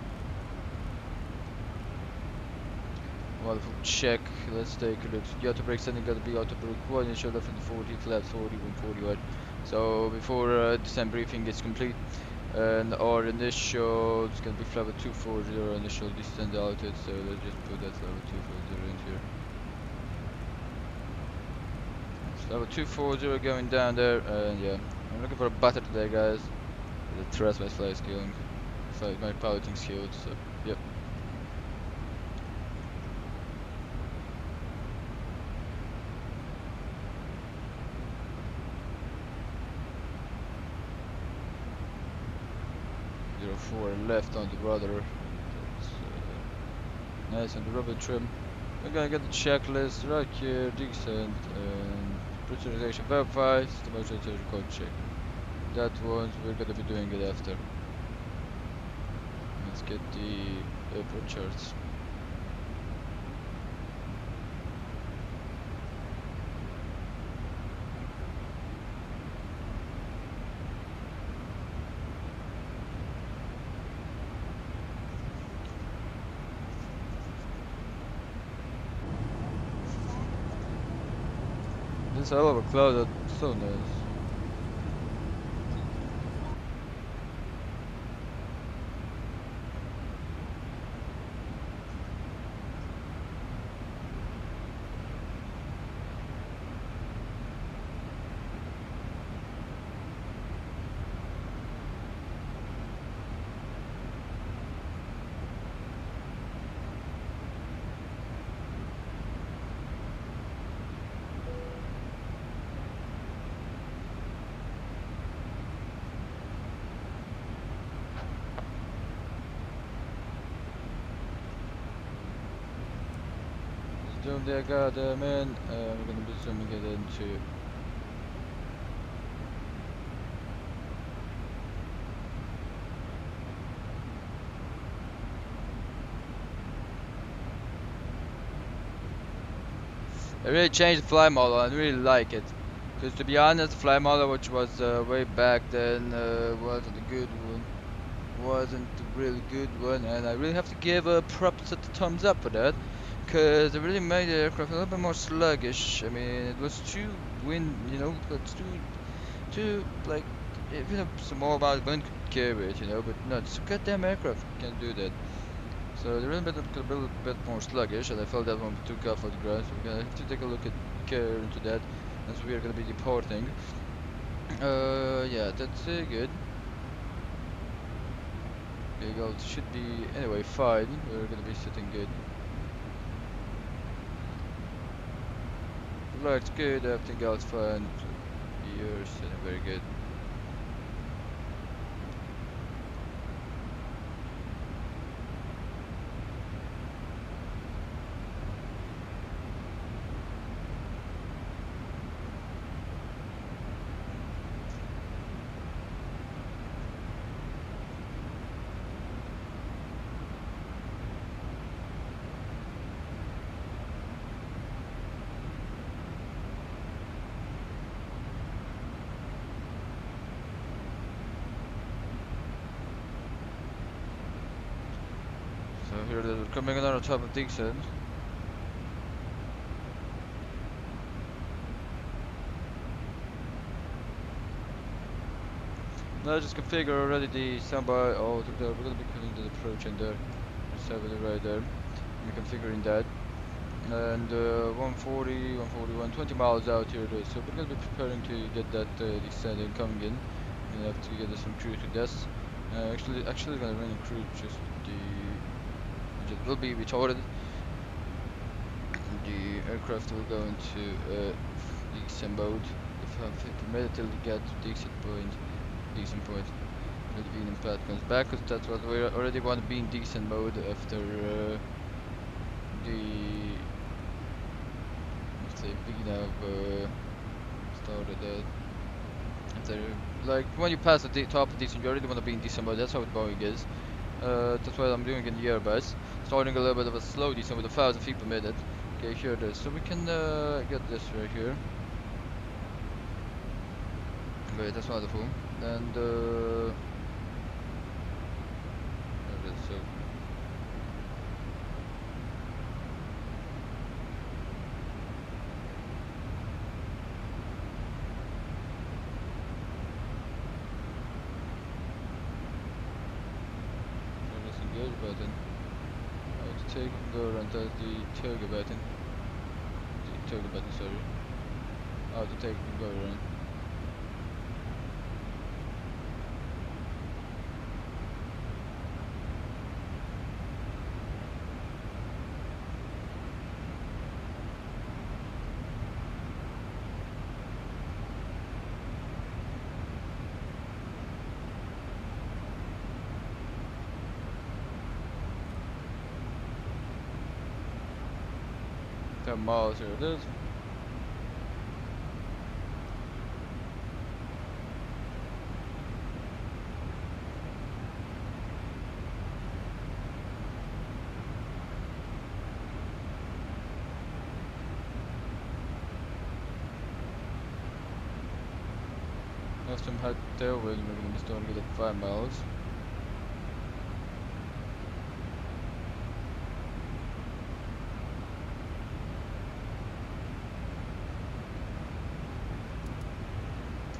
Wonderful, check. Let's take a look. The auto brake setting gotta be auto brake 1, initial left and 40, flat 40, 141. So before descent briefing is complete, and our initial is gonna be level 240, initial descent altitude. So let's just put that level 240 in here. So level 240 going down there, and yeah, I'm looking for a butter today, guys. The trust my flight skilling, my piloting skills. So yep. 4 left on the rudder. That's nice on the rubber trim. We're gonna get the checklist right here, descent and pressurization verify, system actuator code check. That one, we're gonna be doing it after. Let's get the airport charts. This hell of a cloud, that's so nice. Zoom there, goddamn man. We're gonna be zooming it into. I really changed the fly model. I really like it. Because to be honest, the fly model, which was way back then, wasn't a good one. Wasn't a really good one, and I really have to give a props at the thumbs up for that. Because it really made the aircraft a little bit more sluggish. I mean, it was too wind, you know, it's too like, you know, some more about wind could carry it, you know, but no, it's a goddamn aircraft can do that. So the really bit a little bit more sluggish, and I felt that one took off of the ground. So we're gonna have to take a look at care into that, as we are gonna be deporting. Yeah, that's good. Eagle should be anyway fine. We're gonna be sitting good. Looks good, everything else fine. You're sitting very good. So here they're coming in on top of Dixon. Now just configure already the standby. Oh, we're gonna be putting the approach in there. Just have it right there. We're configuring that. And 140, 141, 20 miles out here. So we're gonna be preparing to get that descending coming in. We're gonna have to get some crew to this. Actually gonna run a crew just it will be retarded. The aircraft will go into descent mode. If permitted till we get to descent point. Let the beginning path comes back, because that's what we already want to be in descent mode after if the beginning of started that. After, like when you pass the top of descent, you already want to be in descent mode. That's how it going is. That's what I'm doing in the Airbus. Starting a little bit of a slow descent with 1,000 feet per minute. Okay, here it is. So we can get this right here. Great, that's wonderful. And there it is. So engage button. To take and go around the toggle button. The toggle button, sorry. To take and go around. 10 miles, here it is. Have some high tailwind, we're gonna be starting at 5 miles.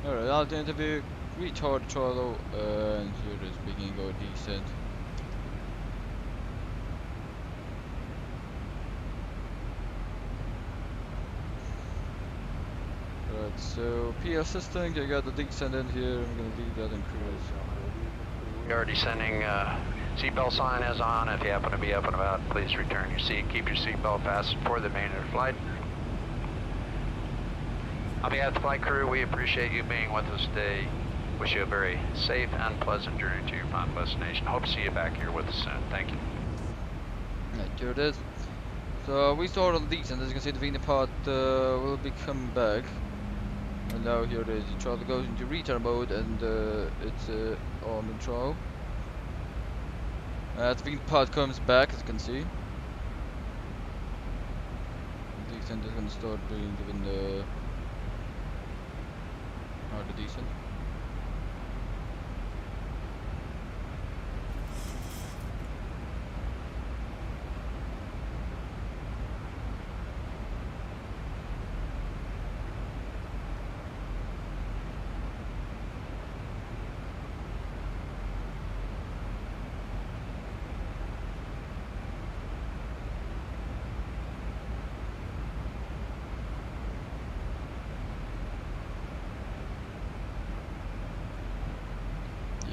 Alright, alternative retard throttle, and here it is, beginning go decent. Right, so PL system, I got the descent in here, I'm gonna leave that in cruise. We are descending, seatbelt sign is on. If you happen to be up and about, please return your seat. Keep your seatbelt fastened for the remainder of the flight. On behalf of the flight crew, we appreciate you being with us today. Wish you a very safe and pleasant journey to your final destination. Hope to see you back here with us soon. Thank you. Right, here it is. So we started decent, as you can see the Vina part will be coming back. And now here it is, the throttle goes into retard mode and it's on the throttle. The Vina part comes back, as you can see. The descent is going to start being given the descent.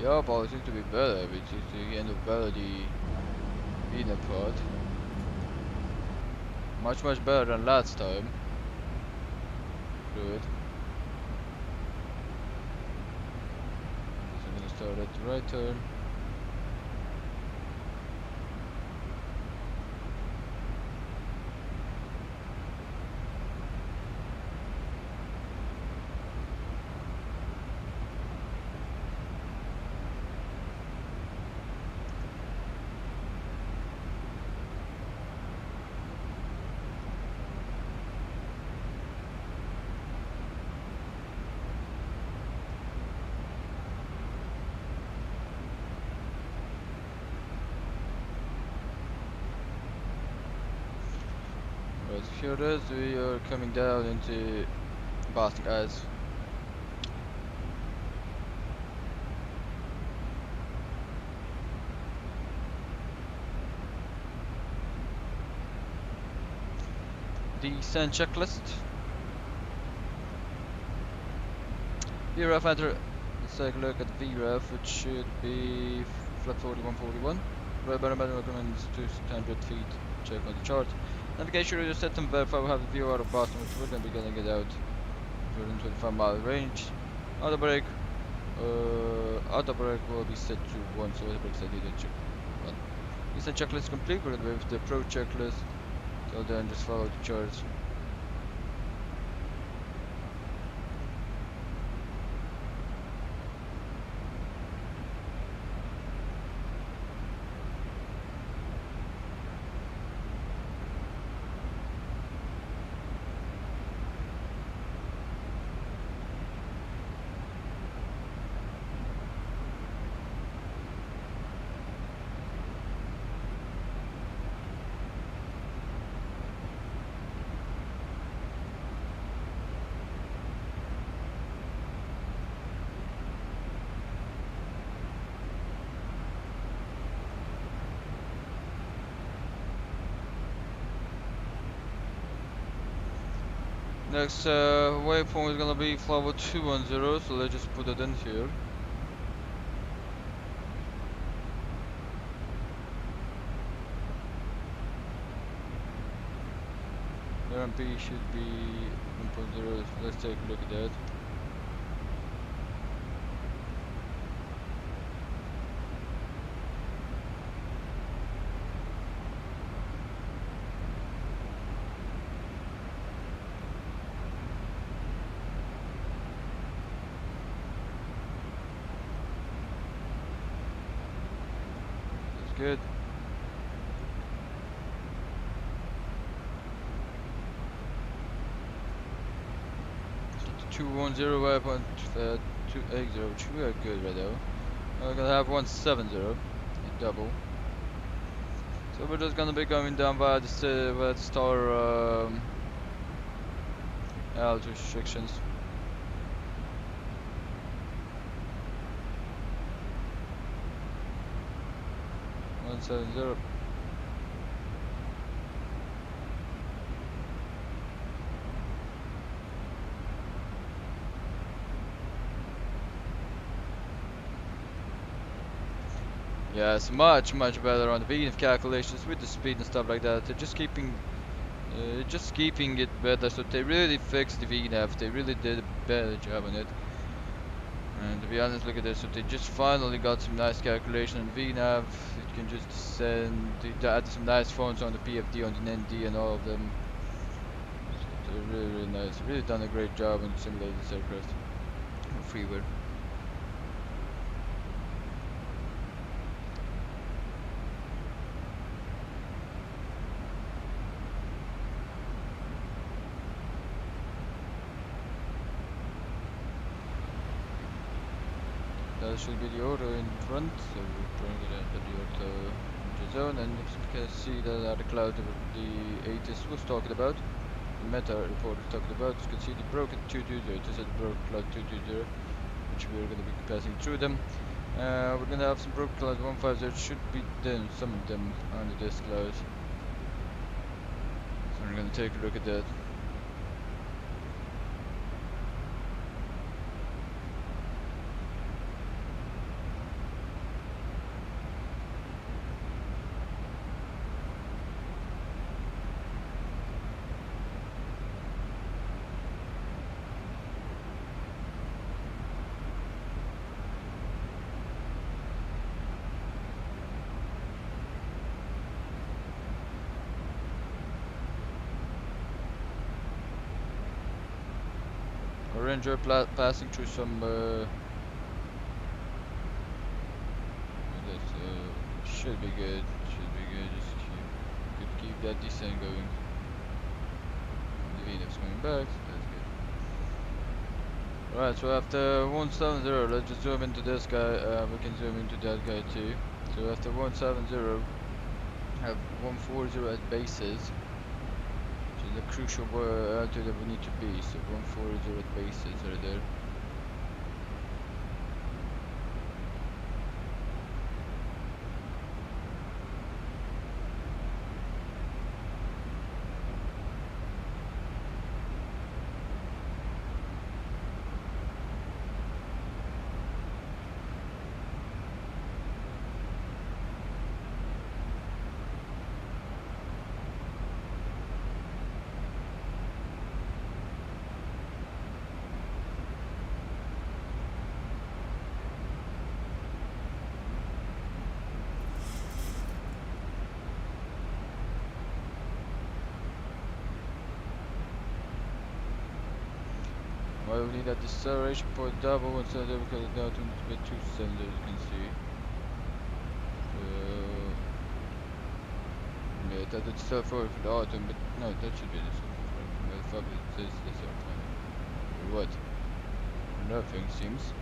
Yeah, but it seems to be better, which is the end of better the inner part. Much better than last time. Good. So I'm gonna start at the right turn. Right, here it is, we are coming down into Boston, guys. Descent checklist. VREF enter. Let's take a look at VREF, which should be flat 4141. Right barometer recommends 200 feet. Check on the chart. Navigation radio set and verify we have a view out of Boston, which we're going to be getting it out within 25-mile range. Auto brake will be set to 1, so auto brake set to check 1. Descent checklist complete. We're going to move to the pro checklist. So then just follow the charts. Next waypoint is gonna be flower 210, so let's just put it in here. RMP should be 1.0, so let's take a look at that. good. 210 5.280, which we are good right now. We're gonna have 170, a double. So we're just gonna be going down via the star altitude restrictions. One 170. Yeah, it's much better on the VNF calculations with the speed and stuff like that. They're just keeping it better. So they really fixed the VNF. They really did a better job on it. And to be honest, look at this. So they just finally got some nice calculation on VNAV. It can just send. They added some nice phones on the PFD, on the ND, and all of them. So they're really nice. Really done a great job on simulating this aircraft. Freeware. That should be the auto in front, so we're trying to enter the auto zone, and you can see that are the clouds that the ATIS was talking about, the meta report was talking about. You can see the broken 220, this is the broken cloud 220, which we're going to be passing through them. We're going to have some broken cloud 150, should be them, some of them under this cloud. So we're going to take a look at that. Ranger passing through some should be good, just keep that descent going. The VNF's coming back, so that's good. Alright, so after 170, let's just zoom into this guy. We can zoom into that guy too. So after 170, have 140 at bases. The crucial altitude that we need to be, so 140 at bases right there. Well, we need a deceleration point double instead of because now to be 270, as you can see. Yeah, that it's still for the autumn, but no, that should be this one. Well, fuck it, this airplane. What? Nothing seems.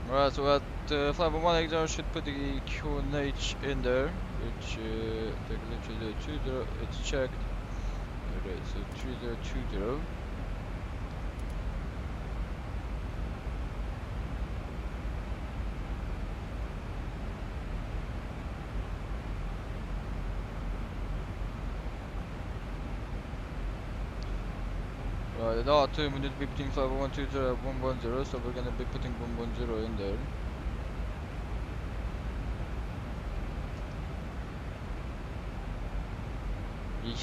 Alright, so at flight 180 should put the QNH in there, which take a look at the 20, it's checked. Alright, so 3020. Right, at R2 we need to be between flight 120 and 110, so we're gonna be putting 110 in there.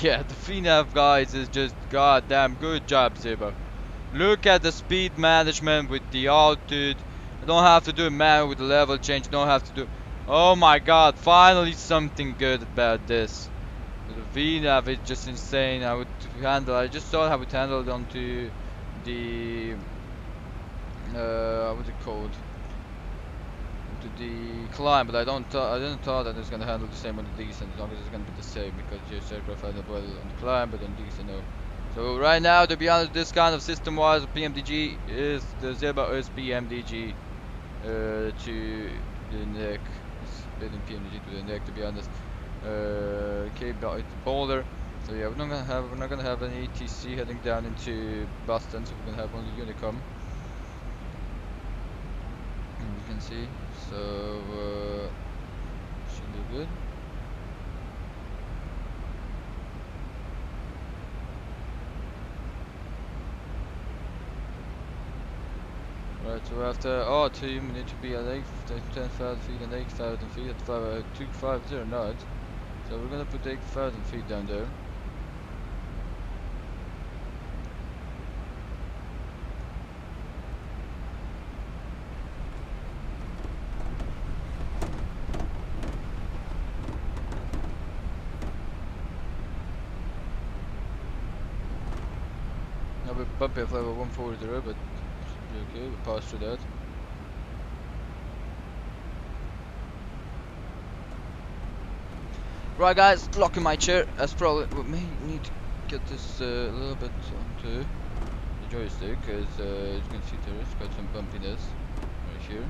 Yeah, the VNAV guys is just goddamn good job, Zibo. Look at the speed management with the altitude. You don't have to do it manual with the level change. You don't have to do. Oh my god, finally something good about this. The VNAV is just insane. I just saw how it handled onto the what's it called? To the climb, but I didn't thought that it's gonna handle the same on the descent, as long as it's gonna be the same, because your aircraft handled well on the climb, but on descent no. So right now, to be honest, this kind of system-wise, PMDG is the Zibo is PMDG to the neck. It's building PMDG to the neck, to be honest. KBOS Boulder. So yeah, we're not gonna have any ETC heading down into Boston, so we're gonna have only Unicom. You can see, so should be good. Right, so after our team, we need to be at 10,000 feet and 8,000 feet at 250 knots. So we're gonna put 8,000 feet down there. Now we're bumpy at level 140, but should be okay, we'll pass through that. Right guys, locking my chair. As probably we may need to get this a little bit onto the joystick, because as you can see there's got some bumpiness right here.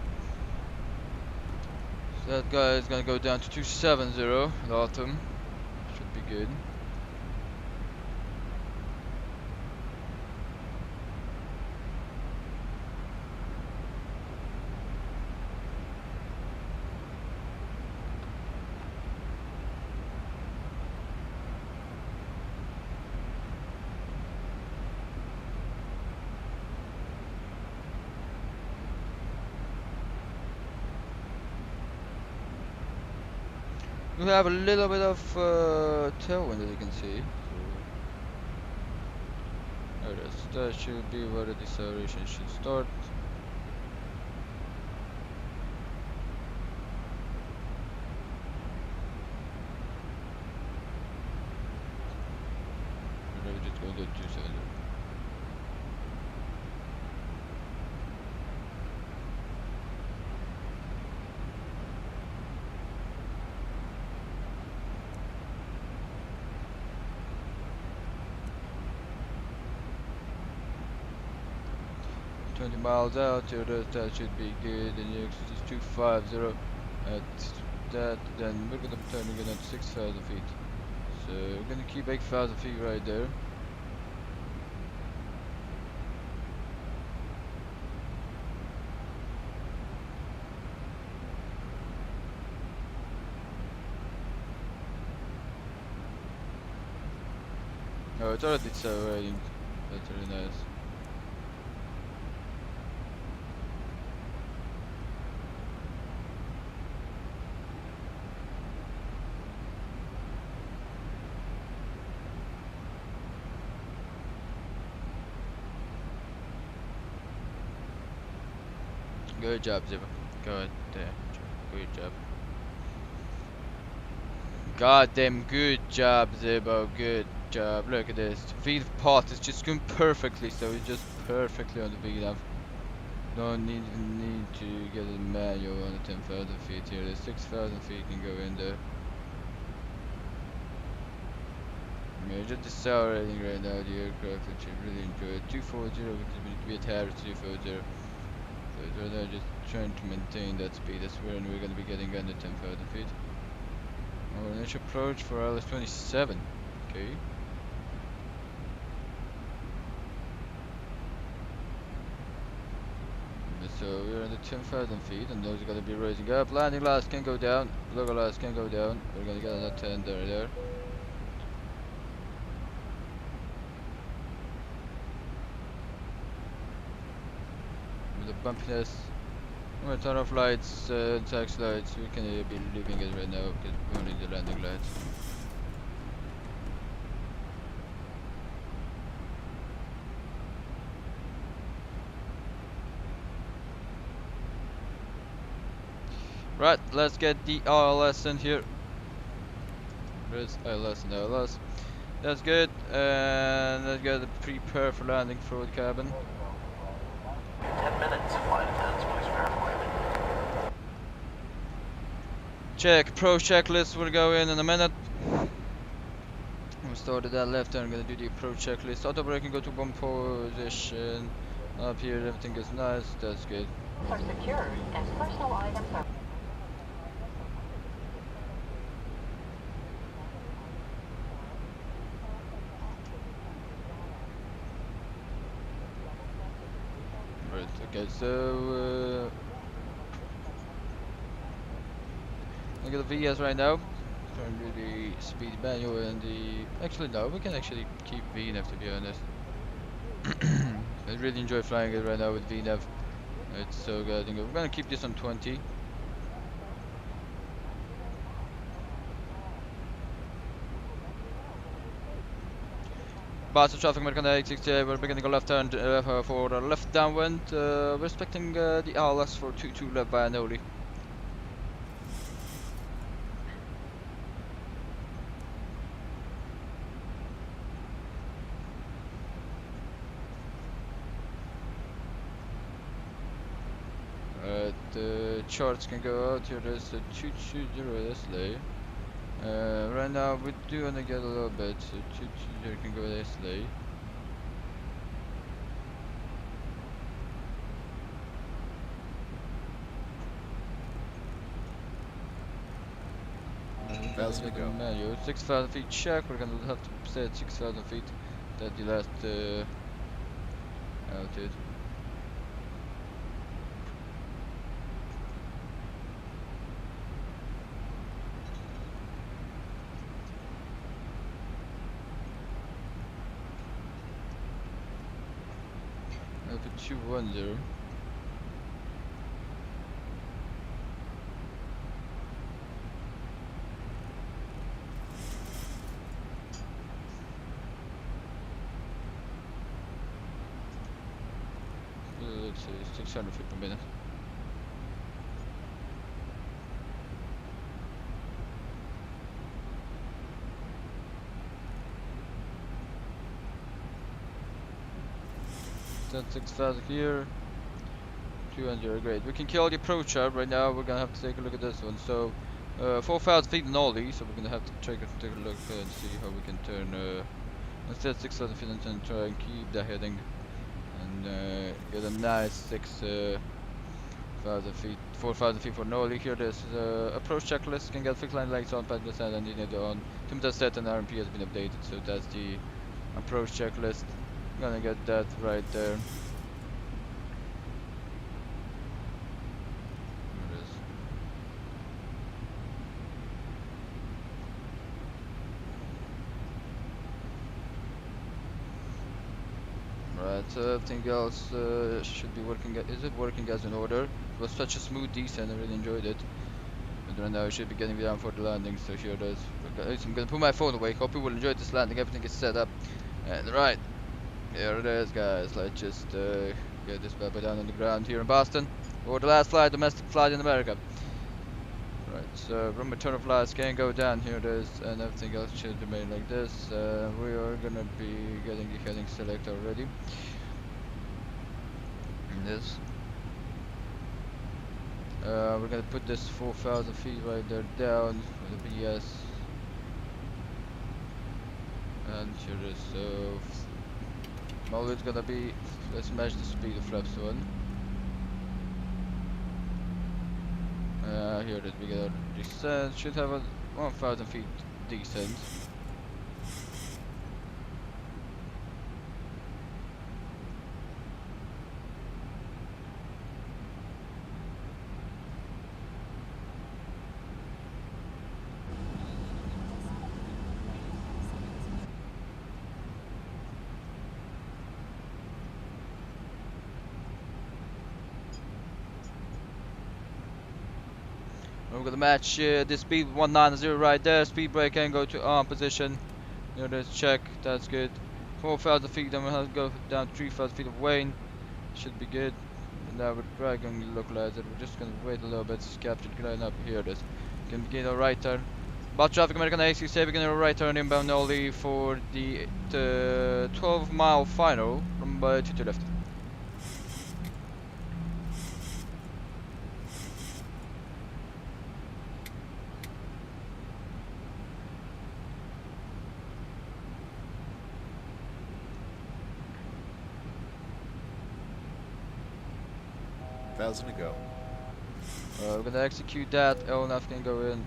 So that guy is gonna go down to 270, Autumn. Should be good. We have a little bit of tailwind, as you can see. So, there it is. That should be where the deceleration should start. Maybe just go to 270. Miles out here, that should be good, and you just 250 at that, then we're gonna be turning it at 6,000 feet. So we're gonna keep 8,000 feet right there. Oh, it's already decelerating. That's really nice. Good job, Zibo. Good job. Goddamn good job, Zibo. Good job. Look at this. The feed path is just going perfectly, so it's just perfectly on the big enough. Don't need to get a manual on the 10,000 feet here. The 6,000 feet can go in there. We're just decelerating right now the aircraft, which I really enjoy. 240, which is to be attached to 240. So right now just trying to maintain that speed. That's where we're going to be getting under 10,000 feet. Our initial approach for LS 27. Okay. So we're under 10,000 feet, and those are going to be raising up. Landing lights can go down. Logo lights can go down. We're going to get another 10 there. Bumpiness. I'm gonna turn off lights, taxi lights. We can be leaving it right now because we're only the landing lights. Right, let's get the ILS in here. There's ILS and ILS. That's good. And let's get it prepared for landing through the cabin. 10 minutes, flight attendants, please verify me. Check, pro checklist will go in a minute. We started that left turn, I'm gonna do the pro checklist. Auto braking, go to one position. Up here, everything is nice, that's good. Are secured and personal items are... Right, okay, so I got the VS right now. Trying to do the speed manual and the... Actually no, we can actually keep VNAV to be honest. I really enjoy flying it right now with VNAV. It's so good. I think we're gonna keep this on 20. Boston traffic, American 868, we're beginning a left turn for the left downwind. We're expecting the ILS for 22 left by Anoli. The charts can go out here. There's a 220 SLA. Right now we do wanna get a little bit, so 220 can go with SLA. Manual 6,000 feet check. We're gonna have to stay at 6,000 feet. That's the last altitude. I'll put 210. Let's say 600 feet per minute. That's 6,000 here. 200, great. We can kill the approach chart right now. We're gonna have to take a look at this one. So, 4,000 feet in ollie. So we're gonna have to take a look and see how we can turn. Instead 6,000 feet and try and keep the heading and get a nice 6,000 feet, 4,000 feet for nollie. Here there's approach checklist. Can get fixed line legs on, pad descent and unit on. Temperature set and RMP has been updated. So that's the approach checklist. Gonna get that right there. There it is. Right, so everything else should be working. Is it working as in order? It was such a smooth descent, I really enjoyed it. And right now I should be getting down for the landing, so here it is. I'm gonna put my phone away. Hope you will enjoy this landing. Everything is set up. And right. Here it is, guys. Let's just get this baby down on the ground here in Boston. For the last flight, domestic flight in America. Right, so from return of flights can go down. Here it is, and everything else should remain like this. We are gonna be getting the heading select already. And this. We're gonna put this 4,000 feet right there down with the BS. And here it is. So. Always gonna be, let's match the speed of flaps 1. Here it is, we get our descent, should have a 1,000 feet descent. We're gonna match this speed 190 right there. Speed brake can go to arm position. There it is, check, that's good. 4,000 feet, then we'll have to go down 3,000 feet of wane. Should be good. And now we're dragging the localizer. We're just gonna wait a little bit. It's captured glide up here. This can begin a right turn. Bot traffic American A6 begin a right turn inbound only for the 12-mile final from 2 to left. Thousand to go. We're gonna execute that. LNAV can go in.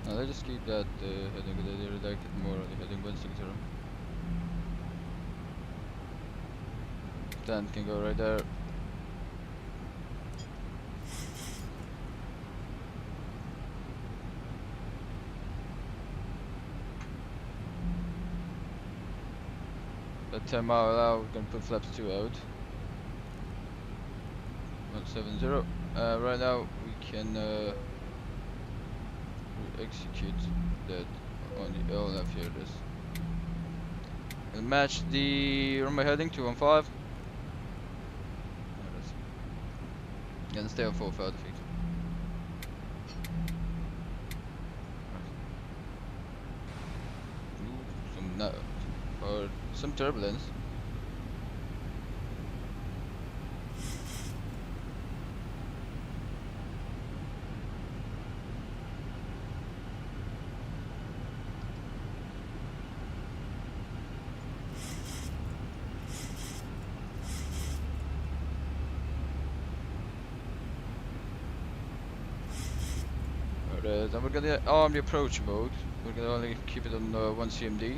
No, let's just keep that heading. They redirected more on the heading 160. 10 can go right there. At 10 mile out, we're gonna put flaps 2 out. 170. Right now we can execute that on the LNAV here. This and match the runway heading 215. And stay on 4,000 feet. Some turbulence. Then we're gonna arm the approach mode. We're gonna only keep it on 1 CMD.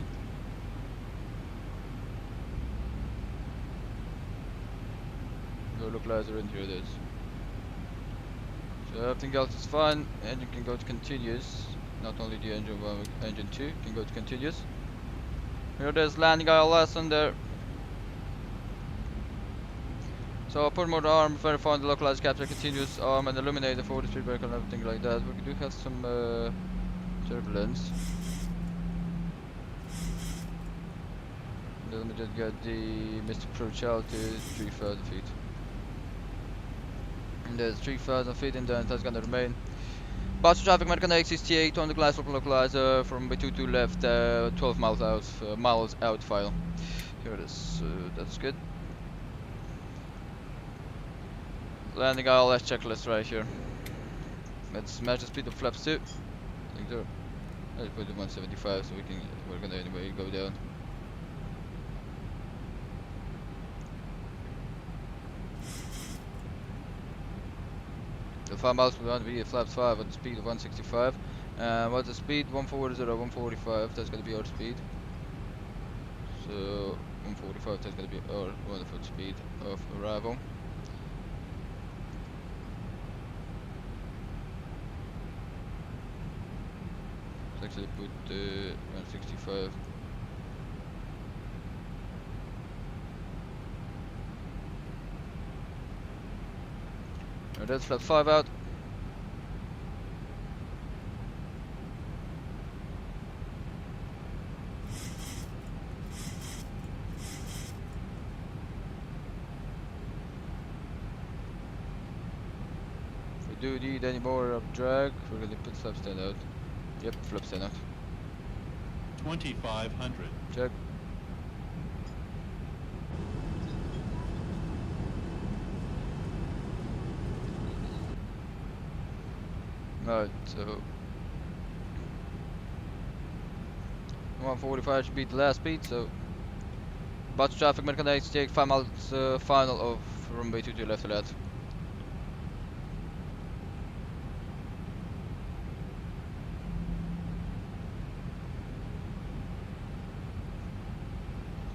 No localizer in here it is. So everything else is fine. Engine can go to continuous. Not only the engine 1, engine 2 can go to continuous. Here there's landing ILS on there. So port mode arm, verify the localized capture continuous arm and illuminate the forward speed breaker and everything like that. We do have some turbulence. Then we just get the missed approach altitude 3,000 feet. And there's 3,000 feet in there and that's gonna remain. Boston traffic American A68 on the glass localizer from B2 to left 12 miles out file. Here it is, that's good. Landing ILS checklist right here. Let's match the speed of flaps 2. Let's put it 175 so we're gonna anyway go down. The 5 miles per hour be at flaps 5 at the speed of 165. What's the speed? 140, 145. That's gonna be our speed. So 145. That's gonna be our wonderful speed of arrival. Actually put 165. That's flat 5 out. If we do need any more of drag, we're gonna put flaps 10 out. Yep, flaps 10 out. 2,500. Check. Alright, so 145 should be the last speed, so Boston traffic American A6 take 5 miles final of runway 2 to left of that.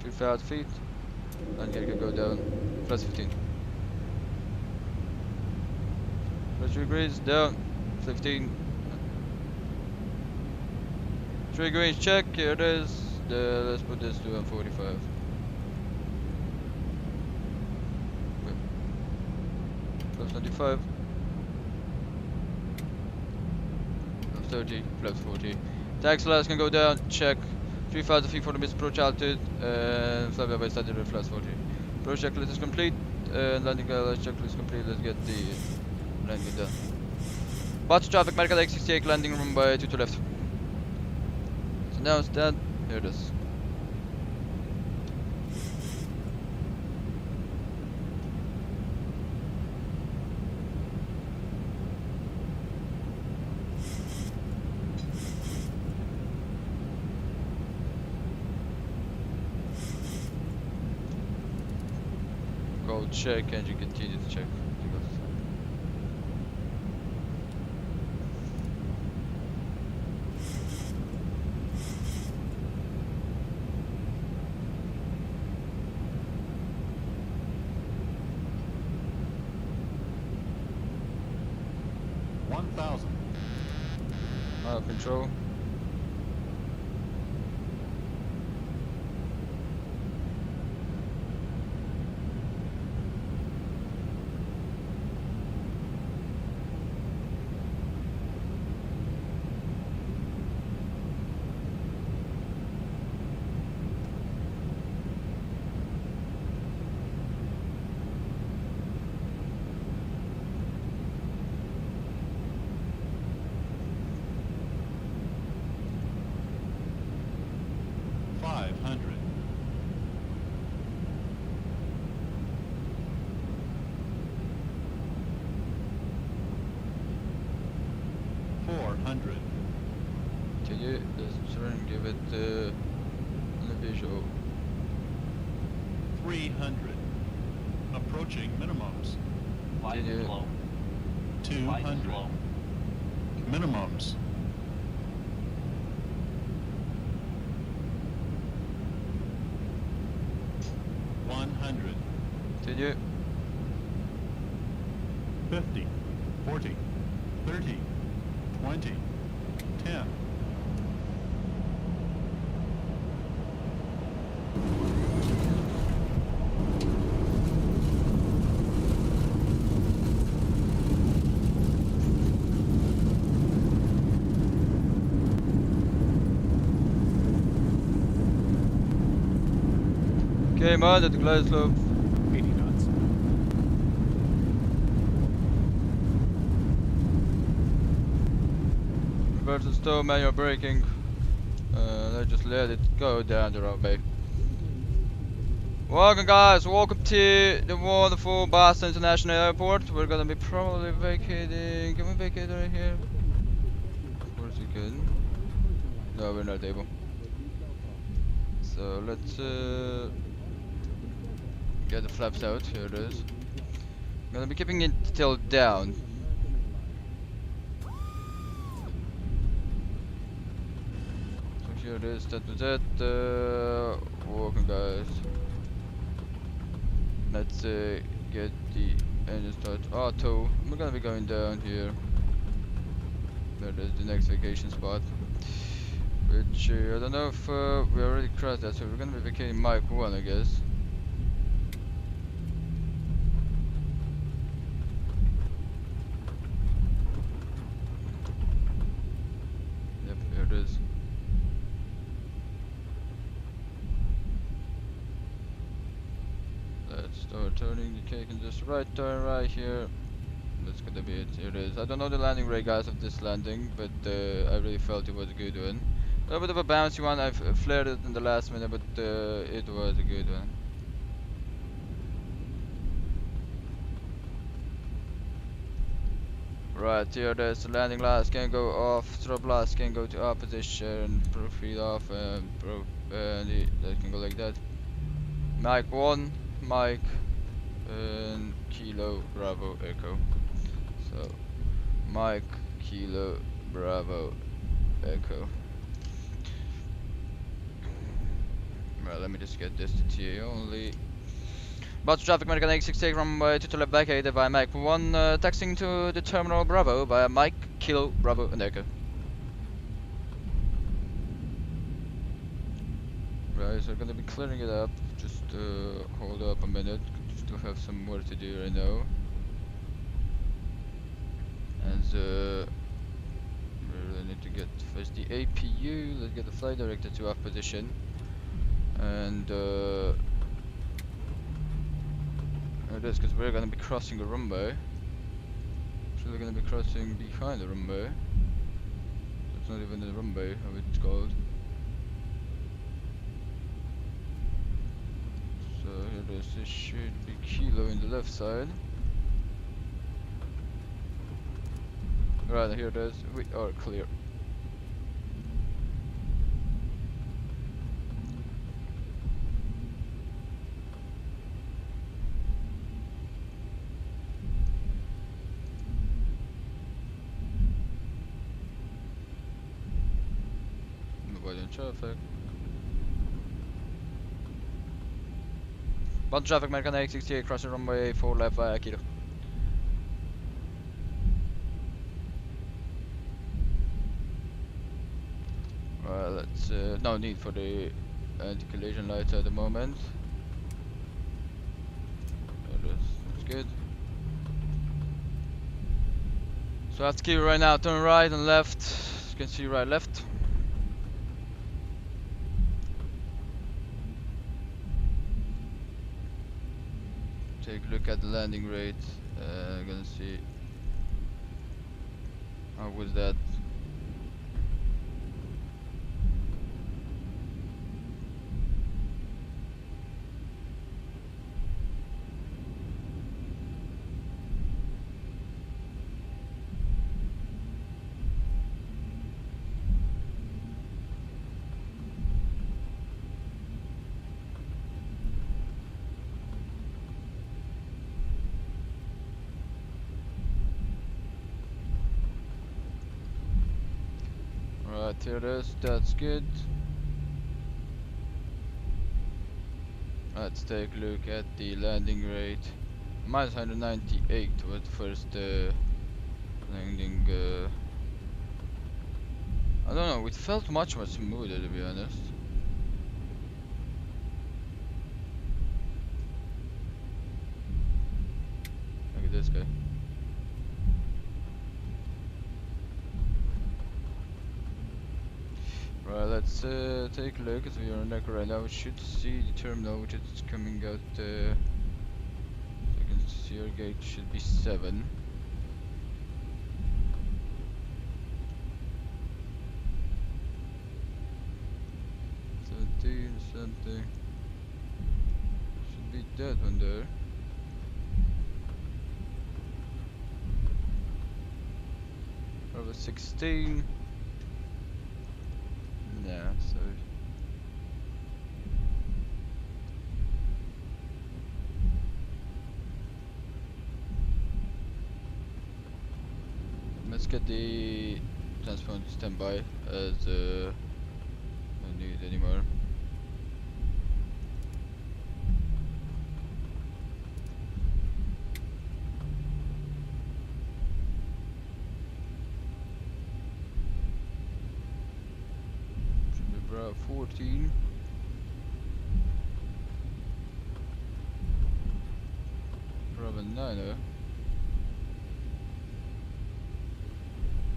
.2,000 feet, and you can go down plus 15. Plus 3 degrees down 15. 3 degrees check. Here it is. Let's put this to 145. Plus 95. Plus 30. Plus 40. Tax last can go down. Check. 3,000 feet for the missed approach altitude and flyby by standard plus 40. Approach checklist is complete. and landing checklist complete. Let's get the landing done. VATSIM traffic, American Lake 68, landing room by 2 to left. So now it's dead. Here it is. Go check and you continue to check. 1,000. Out of control. Continue, let's try and give it the visual. 300. Approaching minimums. Continue. 200. Minimums. 100. Continue. 50. 40. 30. 20. 10. Okay, man, at the glide slope. 80 knots. Reverse the stove, manual braking. Let's just let it go down the runway. Welcome, guys. Welcome to the wonderful Boston International Airport. We're gonna be probably vacating. Can we vacate right here? Of course we can. No, we're not able. So let's get the flaps out. Here it is. Gonna be keeping it till down. So here it is. That was it. Welcome, guys. Let's get the engine start auto. We're gonna be going down here. There is the next vacation spot. Which I don't know if we already crossed that, so we're gonna be vacating Mike 1, I guess. Yep, here it is. Let's start turning the cake and just right turn right here. That's gonna be it. Here it is. I don't know the landing rate, guys, of this landing, but I really felt it was a good one. A little bit of a bouncy one. I flared it in the last minute, but it was a good one. Right, here it is. The landing lights can go off, strobe lights can go to opposition, profile off, and that can go like that. Mike 1, Mike, and Kilo Bravo Echo. So, Mike, Kilo Bravo Echo. Right, let me just get this to TA only. VATSIM traffic, American 868 from 2 to left vacated by Mike 1, taxiing to the terminal Bravo by Mike, Kilo, Bravo and Echo. Right, so we're gonna be clearing it up. Just hold up a minute. Still have some more to do right now. And we really need to get first the APU. Let's get the flight director to off position. And It is, because we're gonna be crossing a runway. Actually, we're gonna be crossing behind the runway. It's not even the runway, how it's called. So here it is. This should be kilo in the left side. Right, here it is. We are clear. Nobody in traffic. Bond traffic, American 868 crossing runway 4 left via kilo. Well, let's no need for the anti-collision lights at the moment. That's good. So after kilo right now, turn right and left. You can see right, left. Take a look at the landing rate. Gonna see how was that. Right, here it is, that's good. Let's take a look at the landing rate. Minus 198 was the first landing. I don't know, it felt much more smoother to be honest. Look at this guy. Right, let's take a look as we are on deck right now. We should see the terminal which is coming out. So you can see our gate should be 7. Something. Should be that one there. Probably 16. Yeah, so let's get the transponder to standby as no need anymore. Bravo 14. Bravo 9.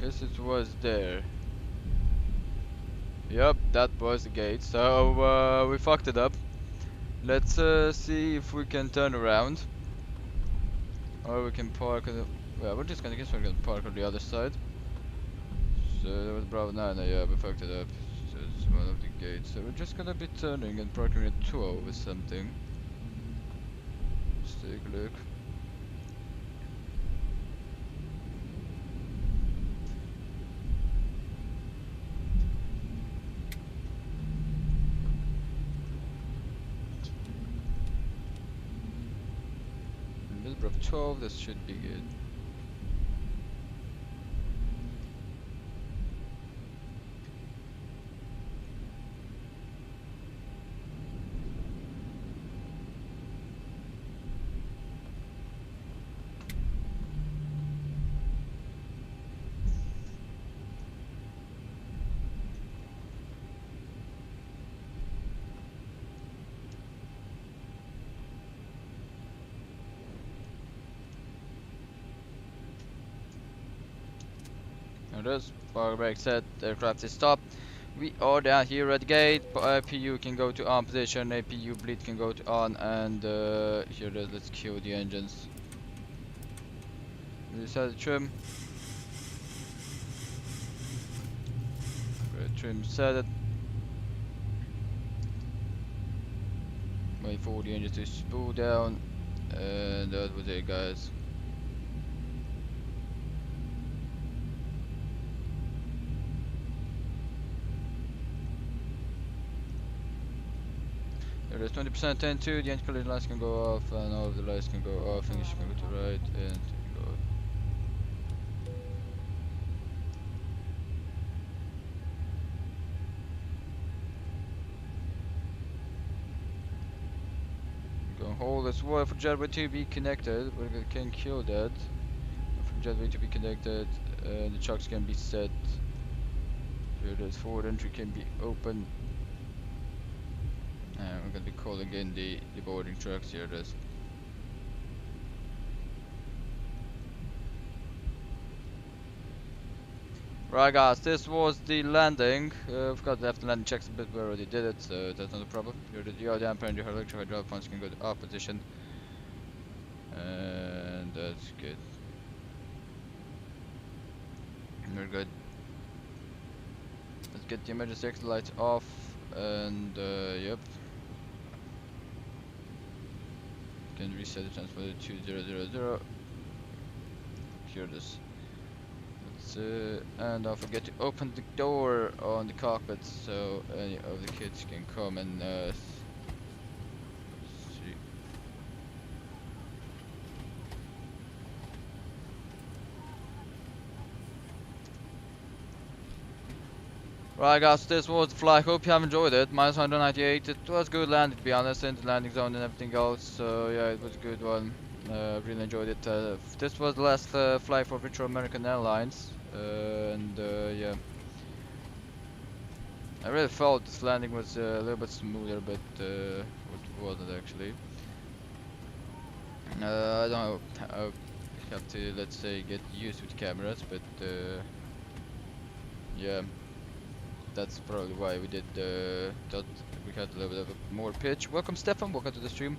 Guess it was there. Yup, that was the gate. So we fucked it up. Let's see if we can turn around, or we can park. Well, we're just gonna guess we're gonna park on the other side. So that was Bravo 9. Yeah, we fucked it up. So it's one of the gates. So we're just gonna be turning and parking at 12 or something. Let's take a look. Bravo 12, this should be good. There it is. Power brake set, aircraft is stopped. We are down here at the gate. APU can go to on position. APU bleed can go to on, and here it is. Let's kill the engines. Reset the trim. Trim set it. Wait for the engine to spool down, and that was it, guys. There is 20% 10-2, the anti-collision lights can go off, and all of the lights can go off, and you can go to the right, and you can go off. Gonna hold this wire for jetway to be connected, but we can kill that. For jetway to be connected, the chocks can be set. Here it is, forward entry can be open. And we're gonna be calling in the boarding trucks. Here it is. Right, guys, this was the landing. Forgot to have the landing checks a bit. We already did it, so that's not a problem. Here the yaw damper and your electric hydraulic pumps can go to off position, and that's good. We're good. Let's get the emergency exit lights off, and yep. Can reset the transponder to 200. Here it is. And don't forget to open the door on the cockpit so any of the kids can come and see. Right, guys, this was the flight. Hope you have enjoyed it. Minus 198. It was good landing, to be honest, in the landing zone and everything else. So yeah, it was a good one. Really enjoyed it. This was the last flight for virtual American Airlines. Yeah, I really felt this landing was a little bit smoother, but it wasn't actually. I don't know. I have to, let's say, get used to the cameras, but yeah, that's probably why we did. Thought we had a little bit of more pitch. Welcome, Stefan. Welcome to the stream.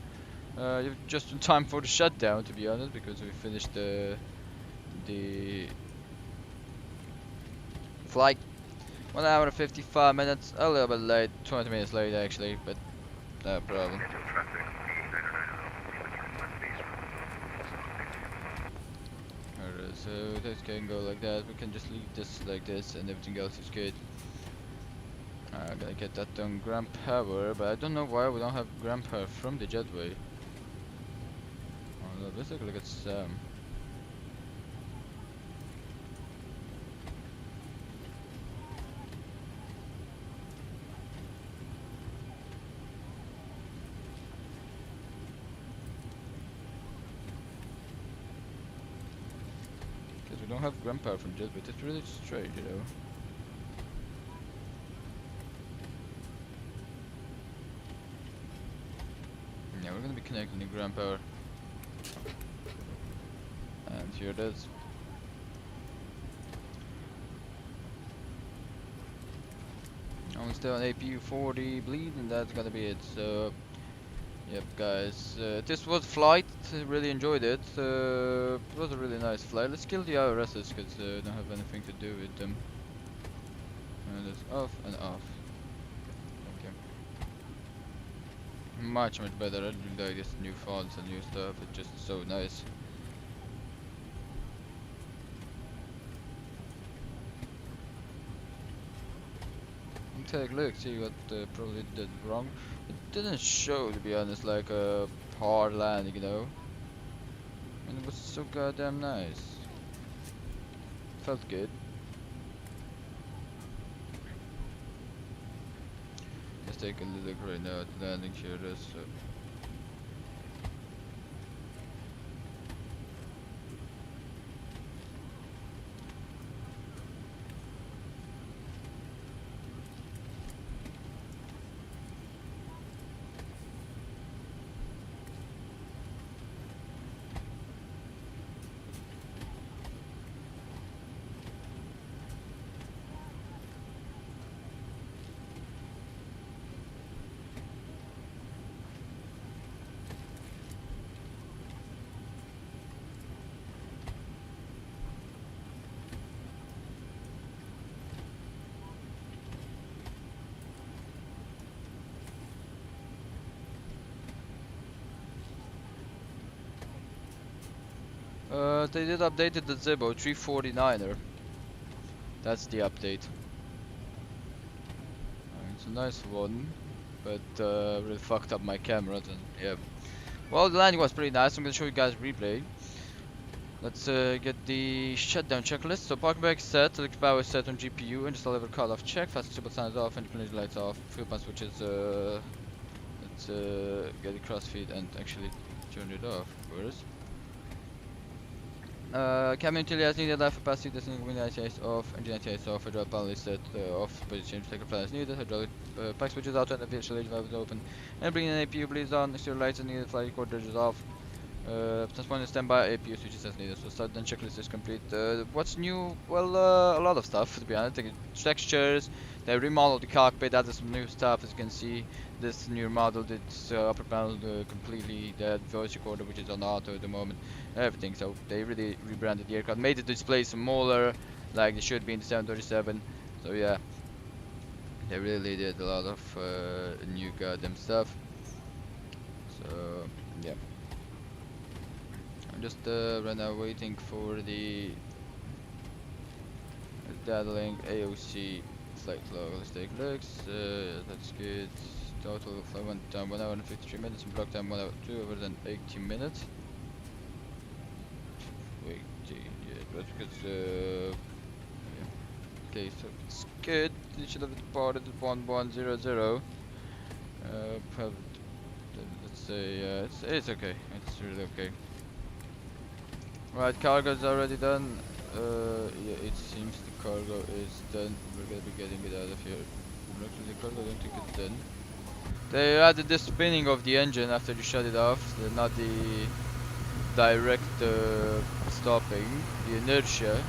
You're just in time for the shutdown, to be honest, because we finished the flight 1 hour and 55 minutes, a little bit late, 20 minutes late actually, but no problem. Alright, so this can go like that. We can just leave this like this, and everything else is good. I'm gonna get that on ground power, but I don't know why we don't have ground power from the jetway. Oh, let's take a look at Sam. We don't have ground power from jet, but it's really strange, you know. Yeah, we're gonna be connecting the ground power. And here it is. Only still an APU 40 bleed, and that's gonna be it. So, yep, guys, this was flight. Really enjoyed it. It was a really nice flight. Let's kill the IRSs because I don't have anything to do with them. And it's off and off. Okay. Much better. I really like this new fonts and new stuff. It's just so nice. Take a look, see what probably did wrong. It didn't show, to be honest, like a hard landing, you know. And it was so goddamn nice. Felt good. Let's take a look right now at the landing here. They did updated the Zibo 349er. That's the update. It's a nice one, but really fucked up my camera. Then yeah. Well, the landing was pretty nice. I'm gonna show you guys replay. Let's get the shutdown checklist. So parking brake set, electric power is set on GPU, and just level cutoff check. Fast stable sign is off, and clean lights off. Fuel pump switches. Let's get the crossfeed and actually turn it off first. Cabin utility as needed, life capacity, descending wind ITS off, engine ITS off, hydraulic panel is set off, position change, take a plan as needed, hydraulic pack switches out and the visual valve is open, and bringing an APU bleeds on, exterior lights as needed, flight recorder is off, transponder standby, APU switches as needed, so start then checklist is complete. What's new? Well, a lot of stuff to be honest. Textures, they remodeled the cockpit, added some new stuff as you can see. This new model did upper panel completely, that voice recorder which is on auto at the moment, everything. So they really rebranded the aircraft, made the display smaller like they should be in the 737. So yeah, they really did a lot of new goddamn stuff. So yeah, I'm just right now waiting for the data link AOC flight log. Let's take looks. That's good. Total flight went down 1 hour and 53 minutes and block time 1 hour 2 over than 80 minutes. Wait, yeah, that's because yeah. Okay, so it's good. You should have departed at 1100. Let's say it's okay. It's really okay. Right, cargo is already done. Yeah, it seems the cargo is done. We're gonna be getting it out of here. Actually, the cargo, I don't think it's done. They added the spinning of the engine after you shut it off, not the direct stopping. The inertia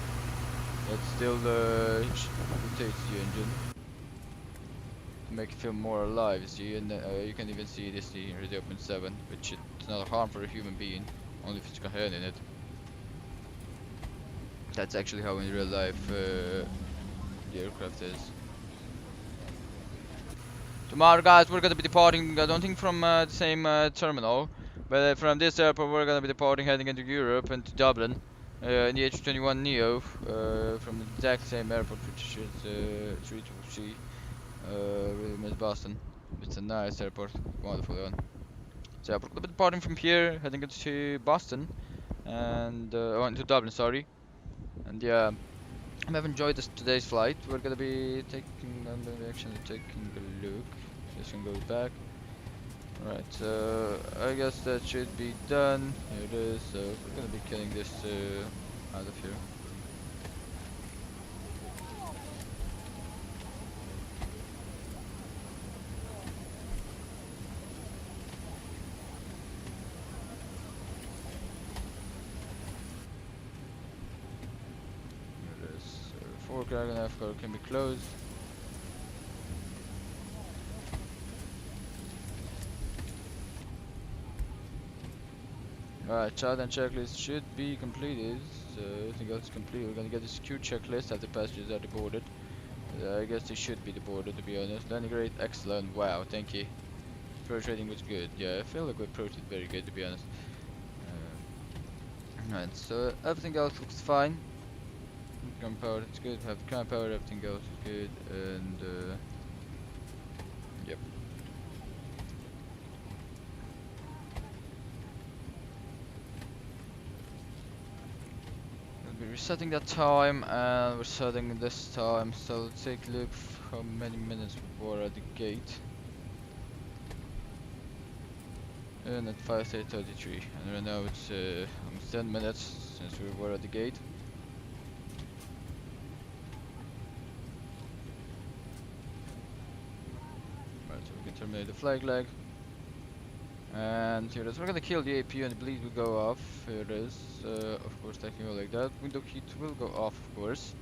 that still rotates the engine to make it feel more alive. You see, and you can even see this in the open 7, which it's not a harm for a human being, only if it's coherent in it. That's actually how in real life the aircraft is. Tomorrow, guys, we're gonna be departing. I don't think from the same terminal, but from this airport, we're gonna be departing, heading into Europe and to Dublin in the H21neo from the exact same airport, which is 323. Really miss Boston. It's a nice airport, wonderful one. So yeah, we're gonna be departing from here, heading into Boston and into Dublin, sorry. And yeah, I have enjoyed today's flight. We're gonna be taking, I'm gonna be actually taking a look. This one goes back. Right, so I guess that should be done. Here it is. So we're gonna be getting this out of here. Forward cargo and aft cargo can be closed. Alright, shutdown checklist should be completed. So everything else is complete. We're gonna get the secure checklist after passengers are deported. I guess they should be deported, to be honest. Landing rate excellent. Wow, thank you. Approach rating was good. Yeah, I feel like we approached it very good, to be honest. Alright, so everything else looks fine. Ground power, it's good. We have ground power, everything else is good, and yep. We'll be resetting that time, and we're setting this time. So let's take a look how many minutes we were at the gate. And at 5:33, and right now it's almost 10 minutes since we were at the gate. Terminate the flag leg, and here it is. We're gonna kill the APU and the bleed will go off. Here it is. Of course, technical like that. Window heat will go off, of course.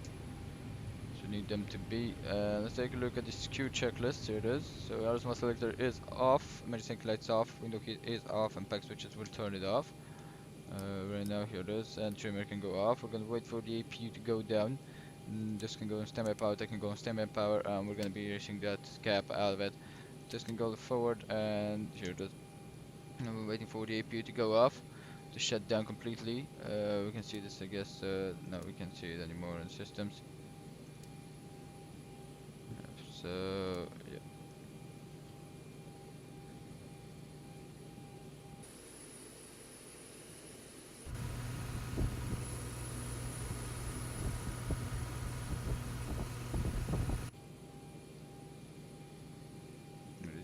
So we need them to be. Let's take a look at the secure checklist. Here it is. So aerosol selector is off, emergency lights off, window heat is off, and pack switches will turn it off. Right now, here it is, and trimmer can go off. We're gonna wait for the APU to go down. This can go on standby power. That can go on standby power. We're gonna be erasing that cap out of it. This can go forward, and here it is. And we're waiting for the APU to go off. to shut down completely. We can see this, I guess. No, we can't see it anymore in systems. So yeah.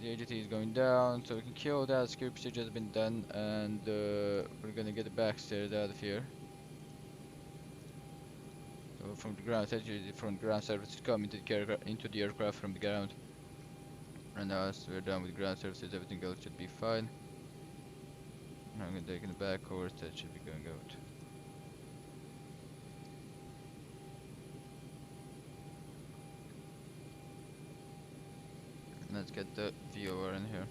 The AGT is going down, so we can kill that. Security procedure has been done, and we're gonna get the backstairs out of here. So from the ground, essentially from the ground services come into the aircraft from the ground. And as we're done with ground services, everything else should be fine. And I'm gonna take in the back course, that should be going out. Let's get the VOR in here.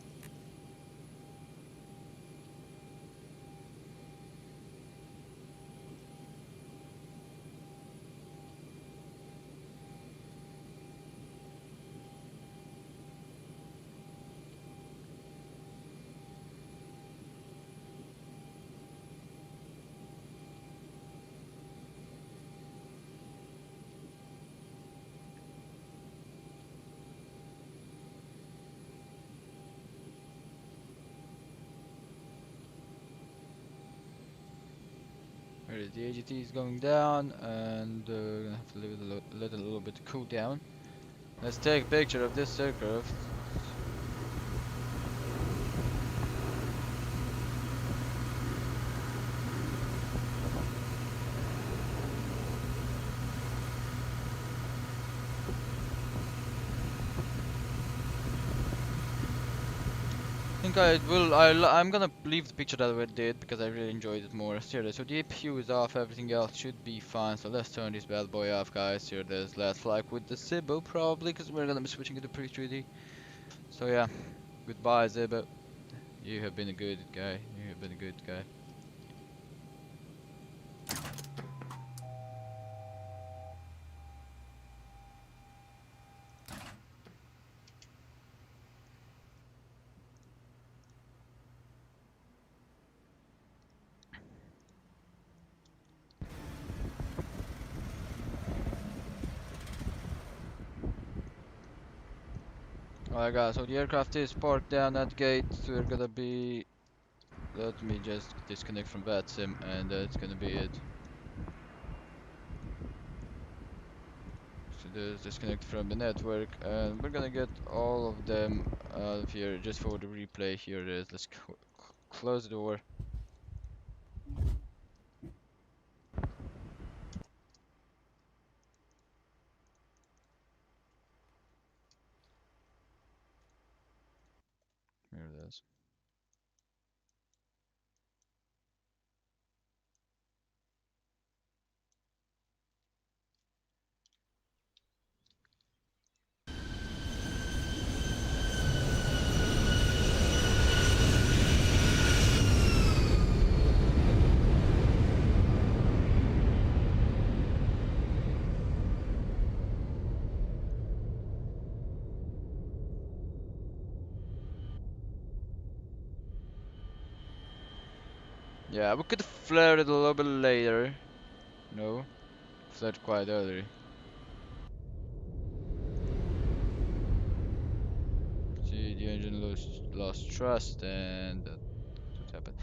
Alright, the AGT is going down, and we're gonna have to leave it let it a little bit to cool down. Let's take a picture of this aircraft. I'm gonna leave the picture that we did because I really enjoyed it more. Here it is. So the APU is off, everything else should be fine. So let's turn this bad boy off, guys. Here there's last flight with the Zibo probably, because we're gonna be switching to the pre-3D. So yeah, goodbye Zibo. You have been a good guy. You have been a good guy. Alright guys, so the aircraft is parked down at gate. So we're gonna be... Let me just disconnect from VATSIM, and that's gonna be it. So there's disconnect from the network, and we're gonna get all of them out of here just for the replay. Here it is. Let's close the door. Here it is. Yeah, we could have flared it a little bit later. No, flared quite early. See, the engine lost trust, and that's what happened.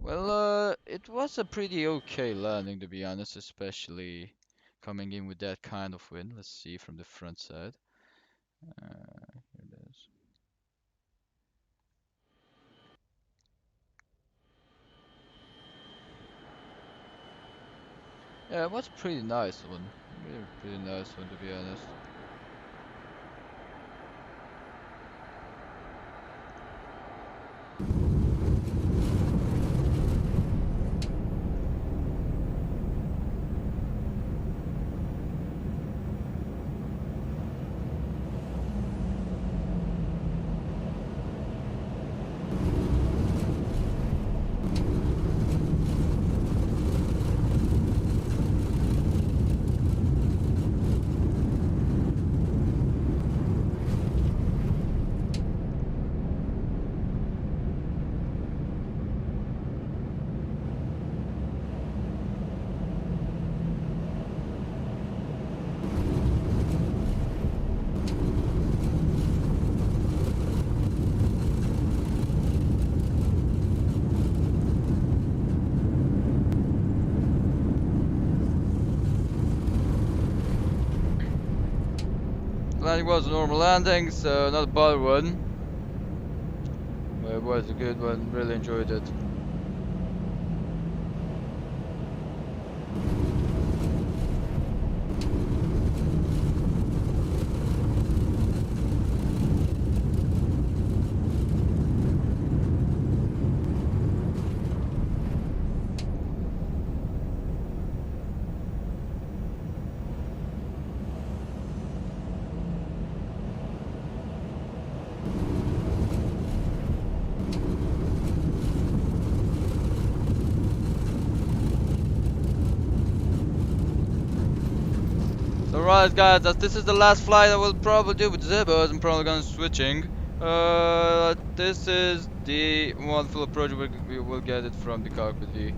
Well, it was a pretty okay landing, to be honest, especially coming in with that kind of wind. Let's see from the front side. Here it is. Yeah, it was a pretty nice one. Really pretty nice one, to be honest. landing was a normal landing, so not a bad one. But it was a good one, really enjoyed it. Alright guys, as this is the last flight I will probably do with Zibo, I'm probably gonna switching. This is the wonderful approach we will get it from the cockpit view,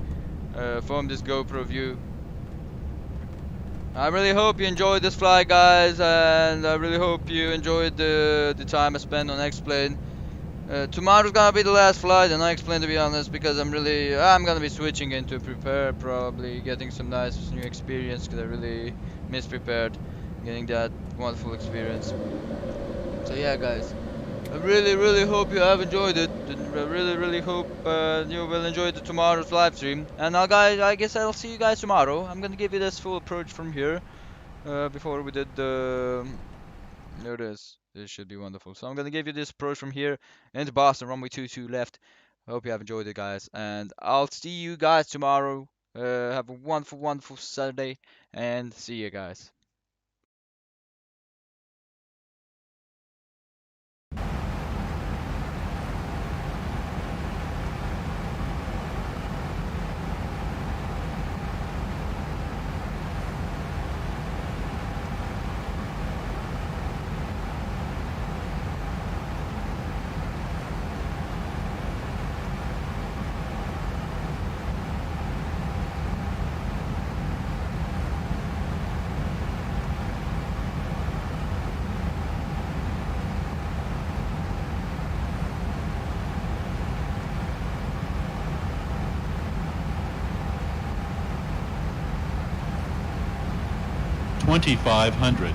from this GoPro view. I really hope you enjoyed this flight guys, and I really hope you enjoyed the time I spent on X-Plane. Tomorrow's gonna be the last flight on X-Plane, to be honest, because I'm gonna be switching into Prepare, probably getting some nice new experience, because I really misprepared getting that wonderful experience. So yeah guys, I really hope you have enjoyed it. I really hope you will enjoy tomorrow's live stream. And now guys, I guess I'll see you guys tomorrow. I'm gonna give you this full approach from here, before we did the there it is. This should be wonderful. So I'm gonna give you this approach from here into Boston, runway 22 left. I hope you have enjoyed it guys, and I'll see you guys tomorrow. Have a wonderful Saturday, and see you guys. $2,500.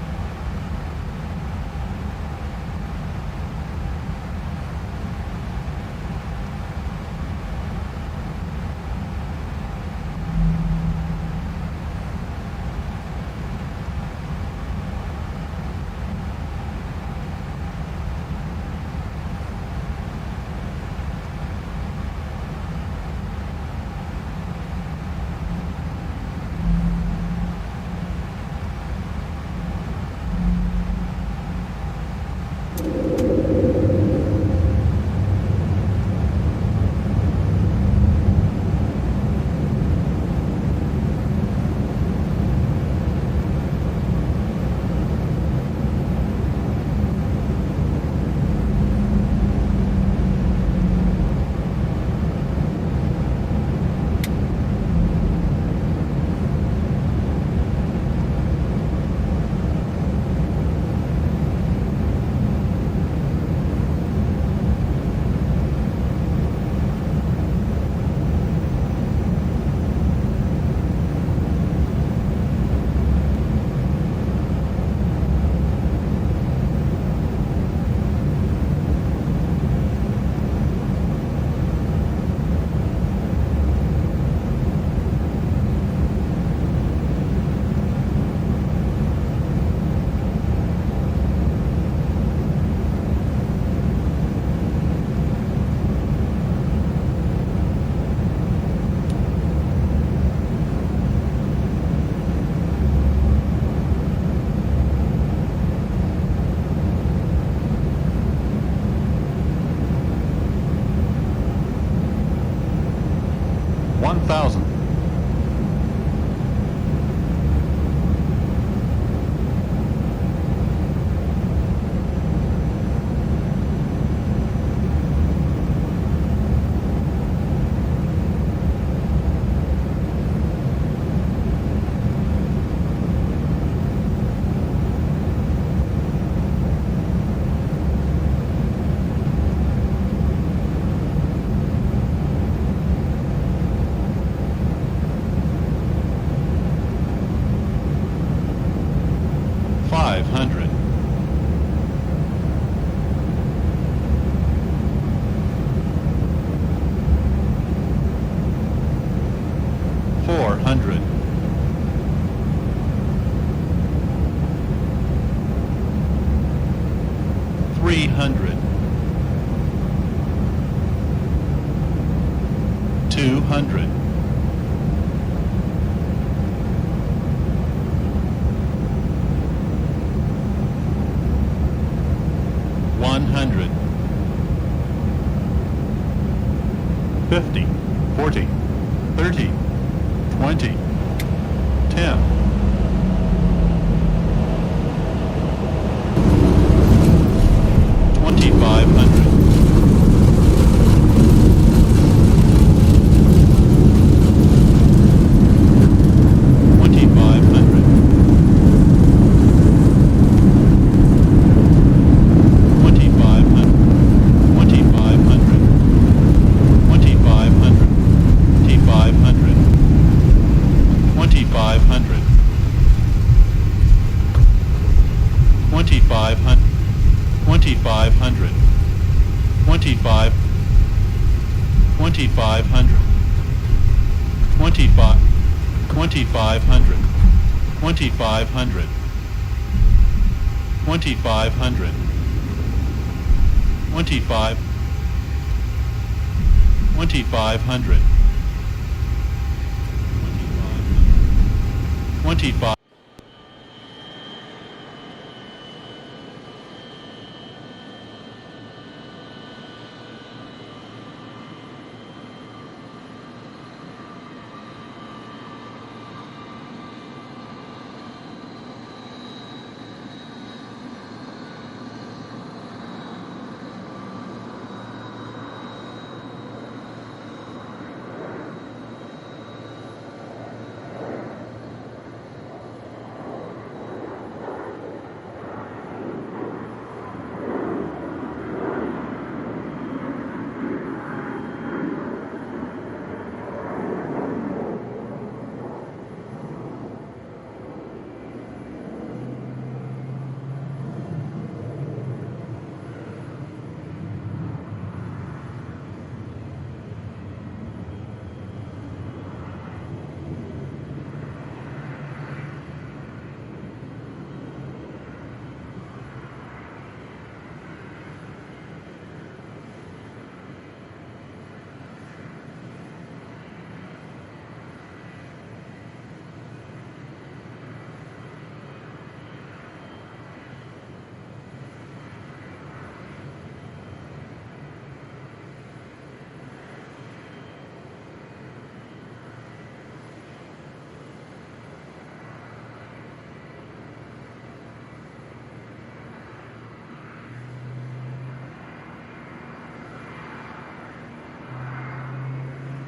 300, 200, 100, 50, 40, 30, 20, 10, 2,500, 2,500, 25,